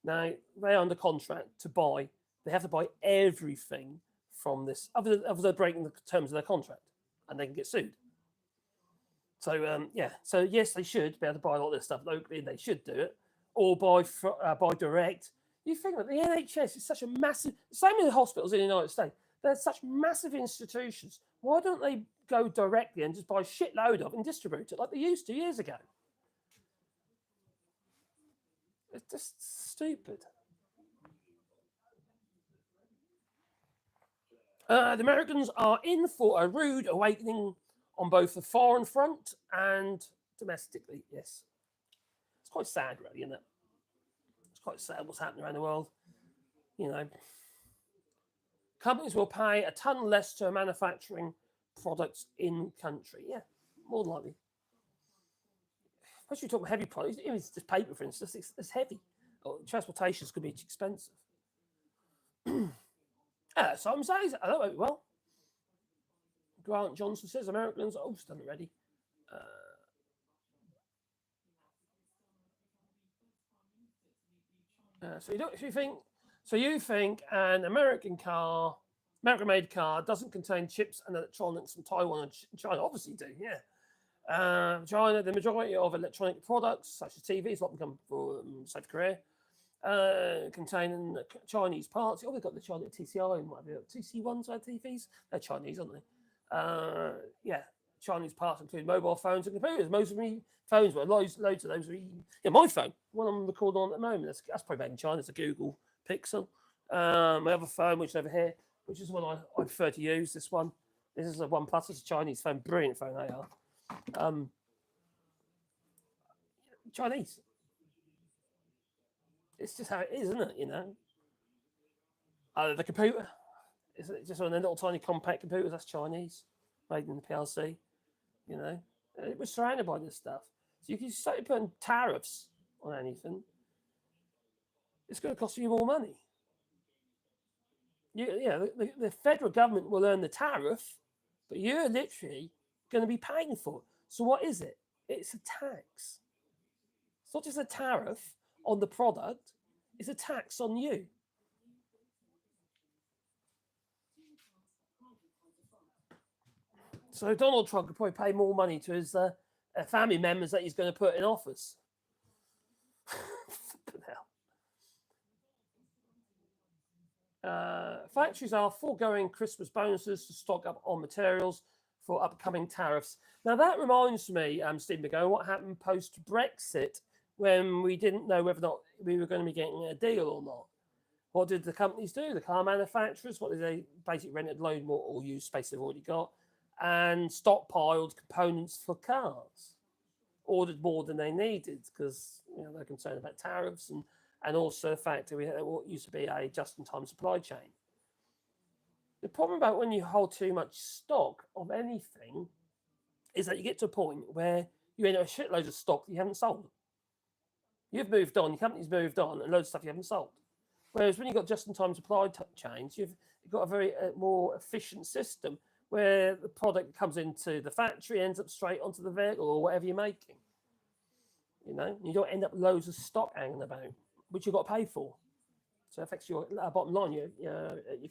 Now, they're under contract to buy. They have to buy everything from this, other than breaking the terms of their contract, and they can get sued. So so yes, they should be able to buy a lot of this stuff locally, and they should do it, or buy direct. You think that the NHS is such a massive, same with the hospitals in the United States. They're such massive institutions. Why don't they go directly and just buy a shitload of and distribute it like they used to years ago? It's just stupid. The Americans are in for a rude awakening on both the foreign front and domestically, yes. It's quite sad, really, isn't it? It's quite sad what's happening around the world. You know, companies will pay a ton less to manufacturing products in country. Yeah, more than likely. Especially talking about heavy products, even if it's just paper, for instance, it's heavy. Transportation is going to be expensive. So I'm saying, I don't know, well, Grant Johnson says Americans, it's done already. So you think an American-made car doesn't contain chips and electronics from Taiwan and China? Obviously, do, yeah. China, the majority of electronic products, such as TVs, a lot of them come from South Korea, containing Chinese parts. Oh, they've got the Chinese TCI and whatever. TC1s are TVs. They're Chinese, aren't they? Yeah, Chinese parts include mobile phones and computers. Most of me phones, well, loads of those are my phone. One I'm recording on at the moment. That's probably made in China. It's a Google Pixel. My other phone, which is over here, which is one I prefer to use. This one. This is a OnePlus. It's a Chinese phone. Brilliant phone they are. Chinese. It's just how it is, isn't it? You know. The computer. It's just one of the little tiny compact computers. That's Chinese, made in the PLC. You know, it was surrounded by this stuff. So you can start putting tariffs on anything. It's going to cost you more money. The federal government will earn the tariff, but you're literally going to be paying for it. So what is it? It's a tax. It's not just a tariff on the product, it's a tax on you. So Donald Trump could probably pay more money to his family members that he's going to put in office. Factories are foregoing Christmas bonuses to stock up on materials for upcoming tariffs. Now that reminds me, Steve McGo, what happened post Brexit when we didn't know whether or not we were going to be getting a deal or not. What did the companies do? The car manufacturers, what did they basically rent a load more or use space they've already got and stockpiled components for cars, ordered more than they needed because they're concerned about tariffs and also the fact that we had what used to be a just-in-time supply chain. The problem about when you hold too much stock of anything is that you get to a point where you end up with shitloads of stock that you haven't sold. You've moved on, your company's moved on, and loads of stuff you haven't sold. Whereas when you've got just-in-time supply chains, you've got a very more efficient system where the product comes into the factory, ends up straight onto the vehicle or whatever you're making. You don't end up with loads of stock hanging about, which you've got to pay for. So it affects your bottom line, your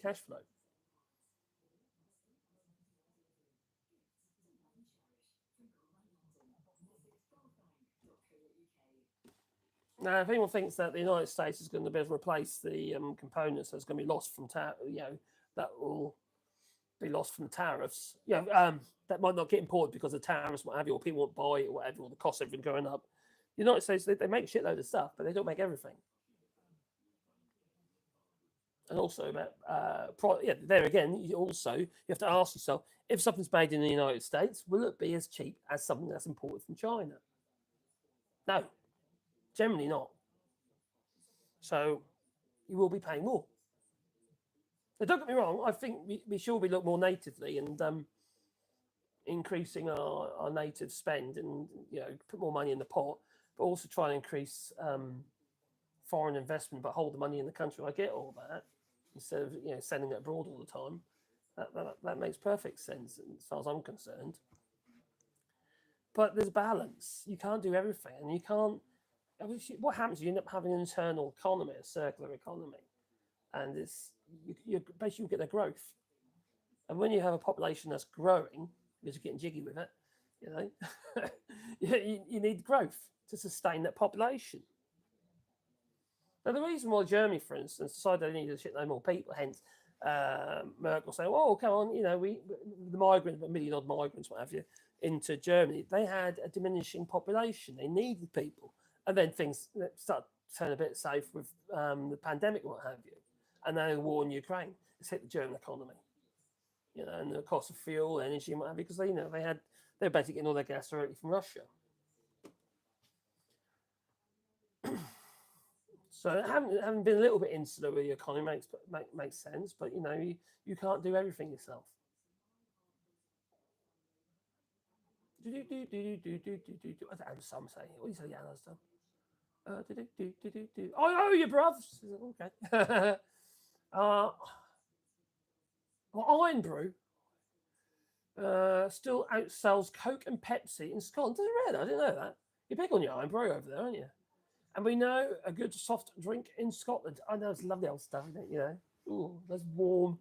cash flow. Now, if anyone thinks that the United States is going to be able to replace the components that's going to be lost from that will be lost from the tariffs. That might not get imported because of tariffs, what have you, or people won't buy it, or whatever, or the cost of everything going up. The United States, they make a shitload of stuff, but they don't make everything. And also about there again, you have to ask yourself, if something's made in the United States, will it be as cheap as something that's imported from China? No, generally not. So you will be paying more. Now, don't get me wrong, I think we should be look more natively and increasing our native spend and put more money in the pot, but also try and increase foreign investment, but hold the money in the country. I get all that instead of sending it abroad all the time. That makes perfect sense as far as I'm concerned. But there's a balance. You can't do everything, and you can't. What happens? You end up having an internal economy, a circular economy, and you basically get the growth. And when you have a population that's growing, because you're getting jiggy with it, you need growth to sustain that population. Now, the reason why Germany, for instance, decided they needed a shitload more people, hence Merkel saying, "Oh, come on, the migrants, a million odd migrants, what have you, into Germany." They had a diminishing population; they needed people, and then things start to turn a bit safe with the pandemic, what have you, and then the war in Ukraine. It's hit the German economy, and the cost of fuel, energy, and what have you, because they're basically getting all their gas directly from Russia. So having been a little bit insular with the economy makes sense, but you can't do everything yourself. I don't know, some say. What do you say? Yeah, that's done. I owe you, bruvs. Okay. Well, Iron Brew still outsells Coke and Pepsi in Scotland. Does it really? I didn't know that. You're big on your Iron Brew over there, aren't you? And we know a good soft drink in Scotland. I know it's lovely old stuff, isn't it? Ooh, that's warm.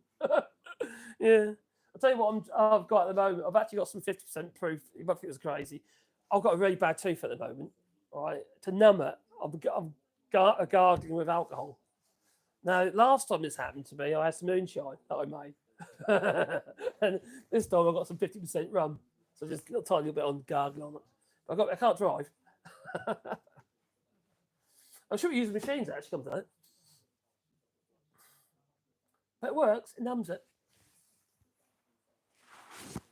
Yeah. I'll tell you what I've got at the moment. I've actually got some 50% proof. You might think it's crazy. I've got a really bad tooth at the moment. All right. To numb it, I'm gargling with alcohol. Now, last time this happened to me, I had some moonshine that I made. And this time I got some 50% rum. So just a little tiny bit on gargling on it. But I can't drive. I'm sure we use machines that actually come to that. But it works, it numbs it.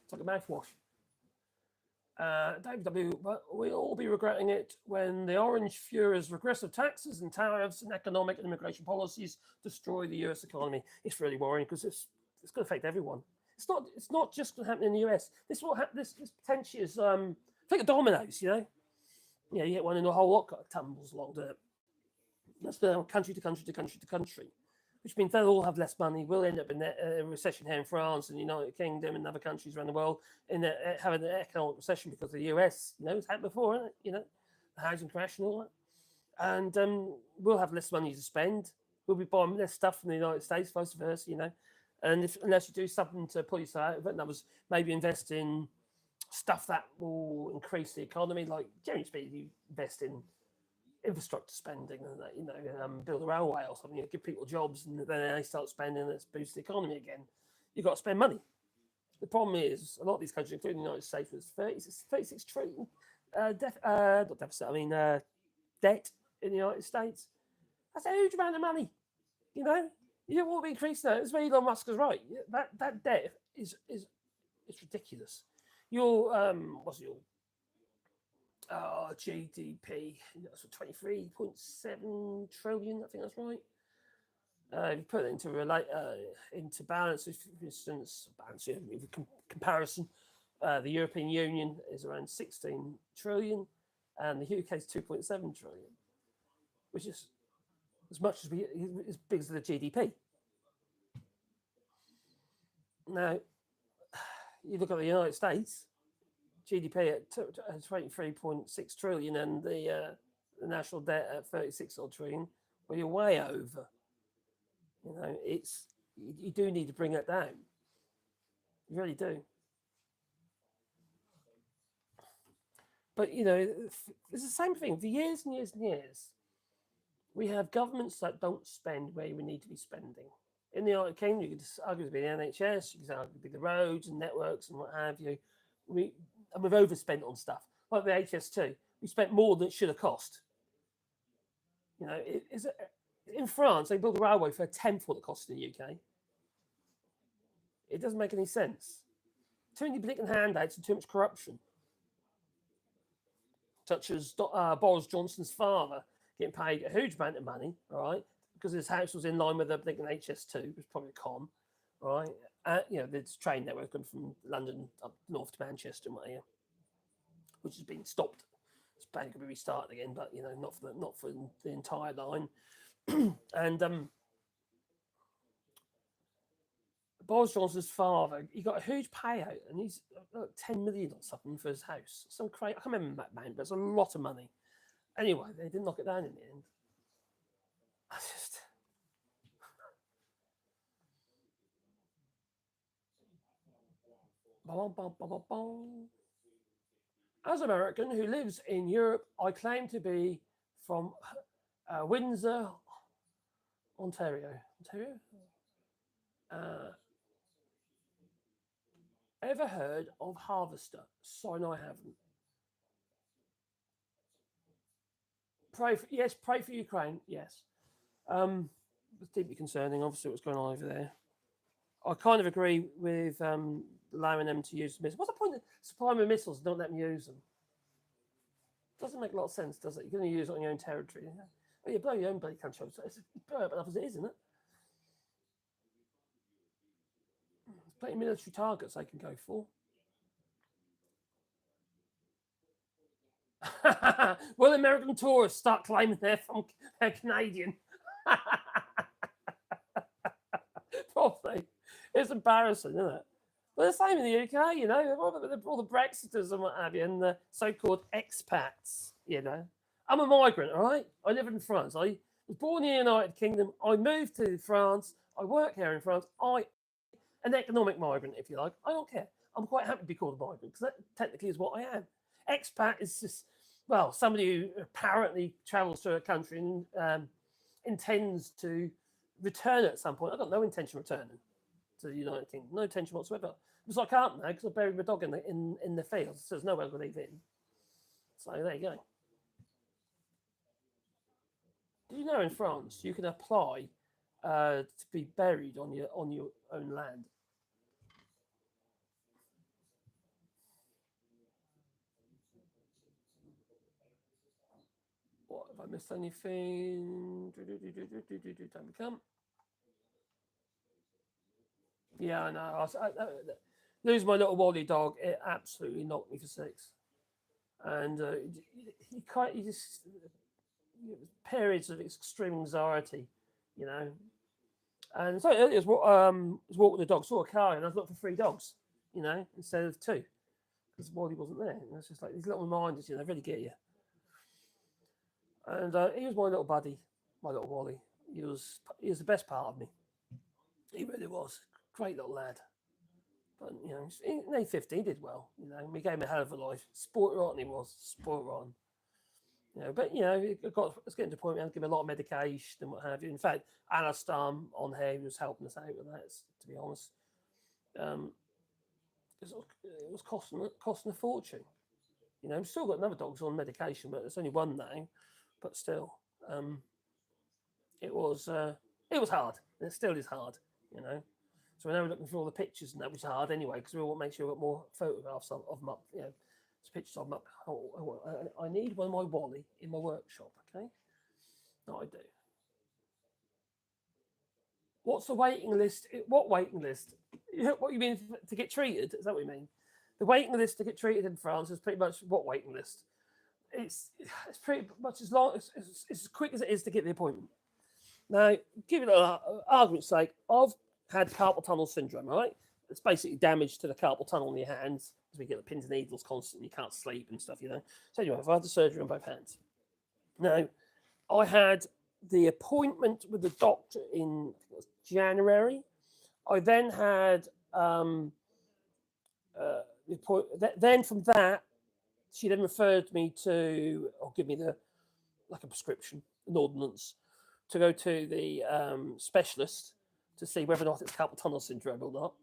It's like a mouthwash. David W. But we'll all be regretting it when the Orange Fuhrer's regressive taxes and tariffs and economic and immigration policies destroy the US economy. It's really worrying because it's going to affect everyone. It's not just going to happen in the US. This will happen. This potentially is think of dominoes. You get one and the whole lot tumbles along it. That's the country to country to country to country, which means they'll all have less money. We'll end up in a recession here in France and the United Kingdom and other countries around the world having an economic recession because of the US. It's happened before, isn't it? The housing crash and all that. And we'll have less money to spend. We'll be buying less stuff from the United States, vice versa, And unless you do something to pull yourself out of it, and that was maybe invest in stuff that will increase the economy, like generally speaking, you invest in infrastructure spending and build a railway or something, give people jobs, and then they start spending, and it's boost the economy again. You've got to spend money. The problem is a lot of these countries, including the United States, was 36 trillion debt in the United States. That's a huge amount of money. You don't want to be increasing that. It's where Elon Musk is right. That debt is ridiculous. Your GDP, that's 23.7 trillion. I think that's right. If you put it into balance, for instance, comparison, the European Union is around 16 trillion, and the UK is 2.7 trillion, which is as much as as big as the GDP. Now, you look at the United States. GDP at 23.6 trillion and the national debt at 36 odd trillion, well, you're way over. You do need to bring that down. You really do. But it's the same thing for years and years and years. We have governments that don't spend where we need to be spending. In the United Kingdom, you could argue to be the NHS, you could argue to be the roads and networks and what have you. And we've overspent on stuff like the HS2. We spent more than it should have cost. In France, they built a railway for a tenth what it cost in the UK. It doesn't make any sense. Too many blinking handouts and too much corruption, such as Boris Johnson's father getting paid a huge amount of money, all right, because his house was in line with the blinking HS2, which was probably a con, right? There's train network going from London up north to Manchester, which has been stopped. It's planning to be restarted again, but not for the entire line. And Boris Johnson's father, he got a huge payout, and he's 10 million or something for his house. Some crazy, I can't remember that amount, but it's a lot of money. Anyway, they didn't knock it down in the end. I just. As an American who lives in Europe, I claim to be from Windsor, Ontario. Ever heard of Harvester? Sorry, no, I haven't. Pray for Ukraine. Yes. It's deeply concerning, obviously, what's going on over there. I kind of agree with allowing them to use missiles. What's the point of supplying with missiles and don't let them use them? Doesn't make a lot of sense, does it? You're going to use it on your own territory. Oh, you blow your own bloody country. It's blow up enough as it is, isn't it? There's plenty of military targets they can go for. Will American tourists start claiming they're Canadian? Probably. It's embarrassing, isn't it? But the same in the UK, you know, all the Brexiters and what have you, and the so-called expats, you know. I'm a migrant, all right? I live in France. I was born in the United Kingdom. I moved to France. I work here in France. An economic migrant, if you like. I don't care. I'm quite happy to be called a migrant because that technically is what I am. Expat is just, well, somebody who apparently travels to a country and intends to return at some point. I've got no intention of returning to the United Kingdom. No intention whatsoever. Because I can't now because I buried my dog in the fields. So there's nowhere to leave in. So there you go. Did you know in France you can apply to be buried on your own land? What have I missed anything? Time to come. Yeah, I know. I lose my little Wally dog. It absolutely knocked me for six. And you just periods of extreme anxiety, you know. And so earlier, I was walking the dog, saw a car, and I was looking for 3 dogs, you know, instead of 2, because Wally wasn't there. And it's just like these little reminders, you know, they really get you. And he was my little buddy, my little Wally. He was the best part of me. He really was. Great little lad. But, you know, in 15, he did well. You know, we gave him a hell of a life. Sport rotten he was. Sport rotten. You know, but, you know, it's getting to the point where we had to give him a lot of medication and what have you. In fact, Anastam on here was helping us out with that, to be honest. It was costing a fortune. You know, we've still got another dogs on medication, but there's only one now. But still, it was hard. And it still is hard, you know. So we're now looking for all the pictures, and that was hard anyway, because we want to make sure we've got more photographs of them up, you know, pictures of them up. I need one of my Wally in my workshop, okay? No, I do. What's the waiting list? What waiting list? What you mean to get treated? Is that what you mean? The waiting list to get treated in France is pretty much what waiting list? It's pretty much as long it's as quick as it is to get the appointment. Now, give it an argument's sake, I've had carpal tunnel syndrome, right? It's basically damage to the carpal tunnel in your hands because we get the pins and needles constantly. You can't sleep and stuff, you know. So anyway, I've had the surgery on both hands. Now, I had the appointment with the doctor in January. I then had then from that, she then referred me to, or give me a prescription, an ordinance, to go to the specialist to see whether or not it's carpal tunnel syndrome or not.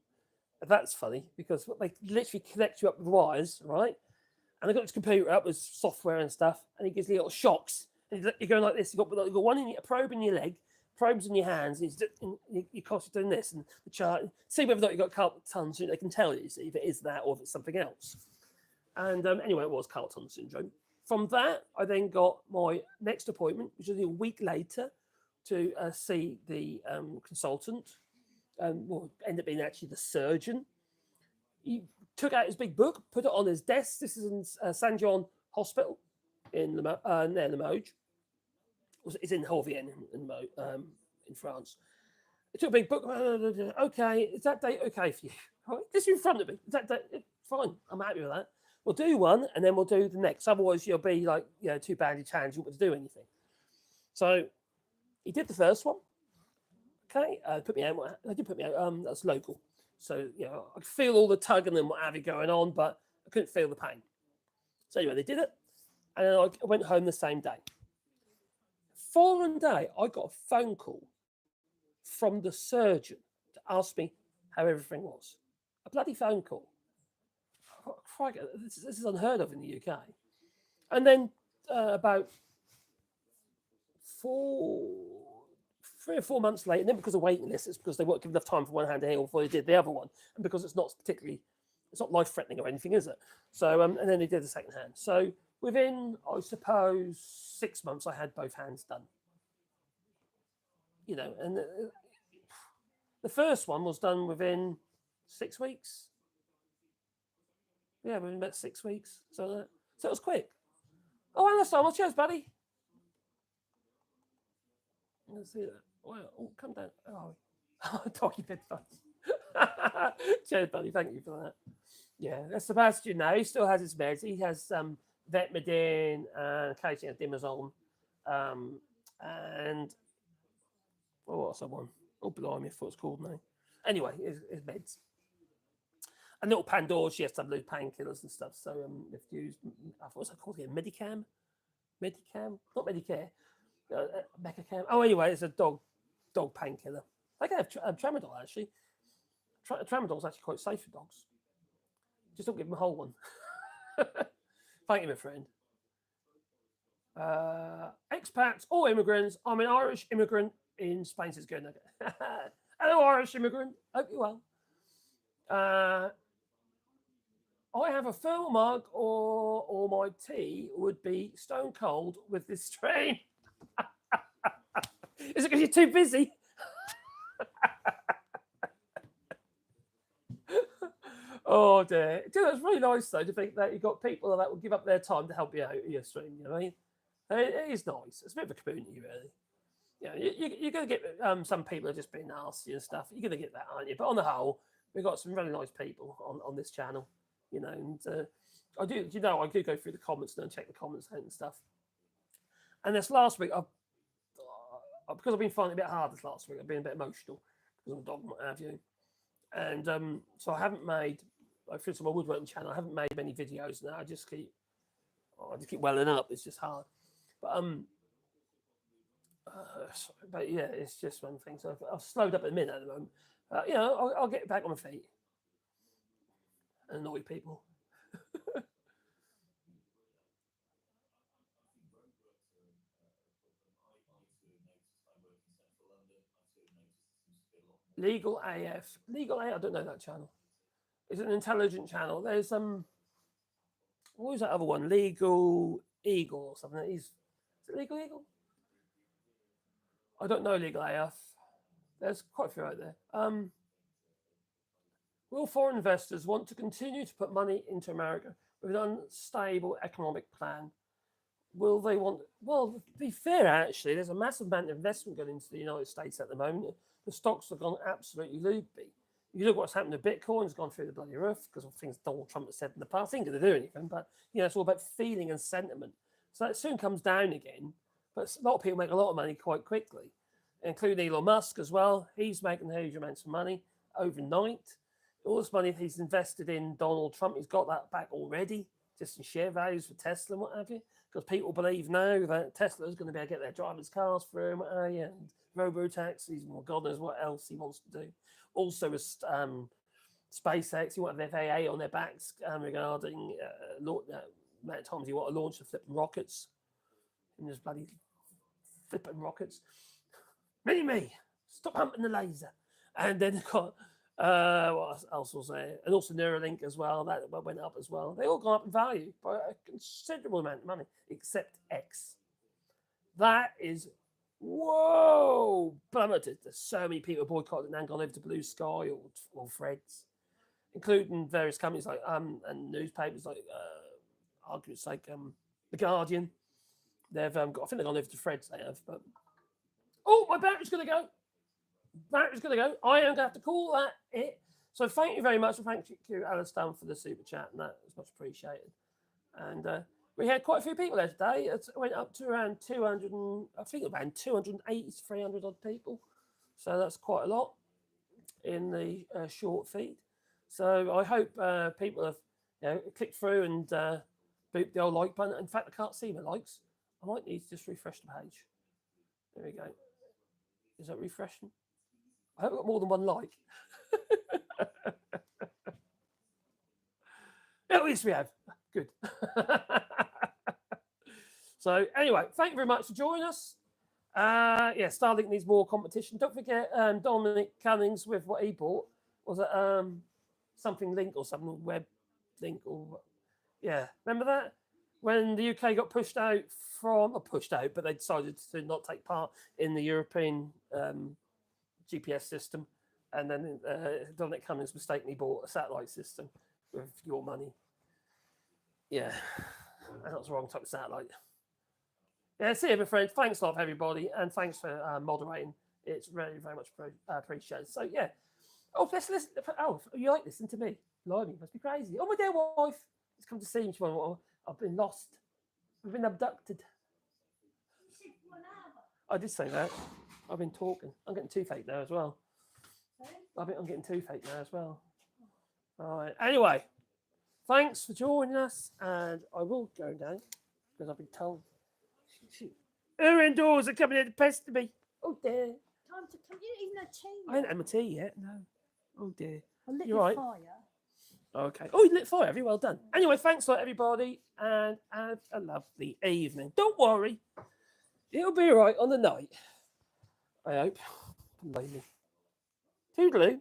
And that's funny because they literally connect you up with wires, right? And they got this computer up with software and stuff, and he gives you little shocks. And you're going like this. You've got one a probe in your leg, probes in your hands, and you're constantly doing this, and the chart. See whether or not you've got carpal tunnel syndrome. They can tell you, see if it is that or if it's something else. And anyway, it was carpal tunnel syndrome. From that, I then got my next appointment, which was a week later, to see the consultant. Well, ended up being actually the surgeon. He took out his big book, put it on his desk. This is in Saint John Hospital in near Limoges. It's in Haut-Vienne in France. He took a big book. Okay, is that date okay for you? Right, this is in front of me. Is that date fine? I'm happy with that. We'll do one, and then we'll do the next. Otherwise, you'll be like, you know, 2 bandaged hands. You won't be able to do anything. So he did the first one. Okay, put me out. I did put me out. That's local. So, you know, I could feel all the tugging and what have you going on, but I couldn't feel the pain. So anyway, they did it, and then I went home the same day. Following day, I got a phone call from the surgeon to ask me how everything was. A bloody phone call. This is unheard of in the UK. And then about 3 or 4 months later, and then because of waiting lists, it's because they weren't given enough time for one hand to heal before they did the other one, and because it's not life-threatening or anything, is it? So, and then they did the second hand. So within, I suppose, 6 months, I had both hands done. you know, and the first one was done within 6 weeks. Yeah, within about 6 weeks. So it was quick. Oh, Alistair, well, cheers, buddy. Let's see that. Wow, oh, come down. Oh, doggy bed fun. Cheers, buddy. Thank you for that. Yeah, that's Sebastian now. He still has his meds. He has Vetmedin and occasionally Dimazole. And what's that one? Oh, blimey, I thought it's called now. Anyway, his meds. And little Pandora, she has to have those painkillers and stuff. So if you use, I thought it was called here, Medicam, not Medicare, Mecacam. Oh, anyway, it's a dog painkiller. I can have Tramadol actually. Tramadol's actually quite safe for dogs. Just don't give them a whole one. Thank you, my friend. Expats or immigrants. I'm an Irish immigrant in Spain. Says good. Hello, Irish immigrant. Hope you're well. I have a thermal mug, or my tea would be stone cold with this strain. Is it because you're too busy? Oh dear. Dude, it's really nice though to think that you've got people that will give up their time to help you out with your stream, you know what I mean? It is nice. It's a bit of a community, really. You're going to get some people are just being nasty and stuff. You're going to get that, aren't you? But on the whole, we've got some really nice people on this channel, you know. And I do go through the comments and check the comments out and stuff. And this last week, because I've been finding it a bit hard this last week, I've been a bit emotional because of Dogmatic, have you? And so I haven't made, like, for instance, my woodworking channel, I haven't made many videos now. I just keep welling up. It's just hard. But yeah, it's just one thing. So I've slowed up a minute at the moment. You know, I'll get back on my feet and annoy people. Legal AF. Legal AF, I don't know that channel. It's an intelligent channel. There's what was that other one? Legal Eagle or something. Is it Legal Eagle? I don't know Legal AF. There's quite a few out there. Will foreign investors want to continue to put money into America with an unstable economic plan? Will they want? Well, to be fair, actually, there's a massive amount of investment going into the United States at the moment. The stocks have gone absolutely loopy. You look what's happened to Bitcoin; it's gone through the bloody roof because of things Donald Trump has said in the past. I think they do anything, but you know, it's all about feeling and sentiment. So it soon comes down again. But a lot of people make a lot of money quite quickly, including Elon Musk as well. He's making huge amounts of money overnight. All this money he's invested in Donald Trump, he's got that back already, just in share values for Tesla and what have you. Because people believe now that Tesla is going to be able to get their driver's cars through him, and robo-taxis, and God knows what else he wants to do. Also with SpaceX, you want to have FAA on their backs regarding the amount of times you want to launch the flipping rockets. And there's bloody flipping rockets. Me, stop humping the laser. And then they've got, what else was there? And also Neuralink as well, that went up as well. They all gone up in value by a considerable amount of money, except X. That is, whoa, plummeted. There's so many people boycotted and gone over to Blue Sky or Threads, including various companies like and newspapers like arguments like The Guardian. They've got, I think they've gone over to Threads. They have, but oh, my battery's going to go. Battery's going to go. I am going to have to call that it. So thank you very much, and thank you, Alistair, for the super chat, and that was much appreciated. And we had quite a few people there today. It went up to around 200, I think around 280 to 300 odd people. So that's quite a lot in the short feed. So I hope people have clicked through and booped the old like button. In fact, I can't see my likes. I might need to just refresh the page. There we go. Is that refreshing? I hope I've got more than one like. At least we have. Good. So anyway, thank you very much for joining us. Starlink needs more competition. Don't forget Dominic Cummings with what he bought. Was it something link or something web link or remember that? when the UK got pushed out but they decided to not take part in the European GPS system, and then Dominic Cummings mistakenly bought a satellite system with your money. Yeah, that was the wrong type of satellite. Yeah, see you, my friend. Thanks a lot, everybody, and thanks for moderating. It's very, very much appreciated. So, yeah. Oh, let's listen. Oh, you like listening to me? Blimey, must be crazy. Oh, my dear wife has come to see me. I've been lost. We've been abducted. I did say that. I've been talking. I'm getting toothache now as well. I'm getting toothache now as well. All right. Anyway, thanks for joining us, and I will go now because I've been told. Her indoors are coming in to pester me. Oh dear. Time to come. You didn't even have tea. I haven't had my tea yet. No. Oh dear. I lit You're your right. fire. Okay. Oh, you lit fire. Have you? Well done. Anyway, thanks a lot, everybody, and have a lovely evening. Don't worry. It'll be all right on the night. I hope. Believe me. Toodaloo.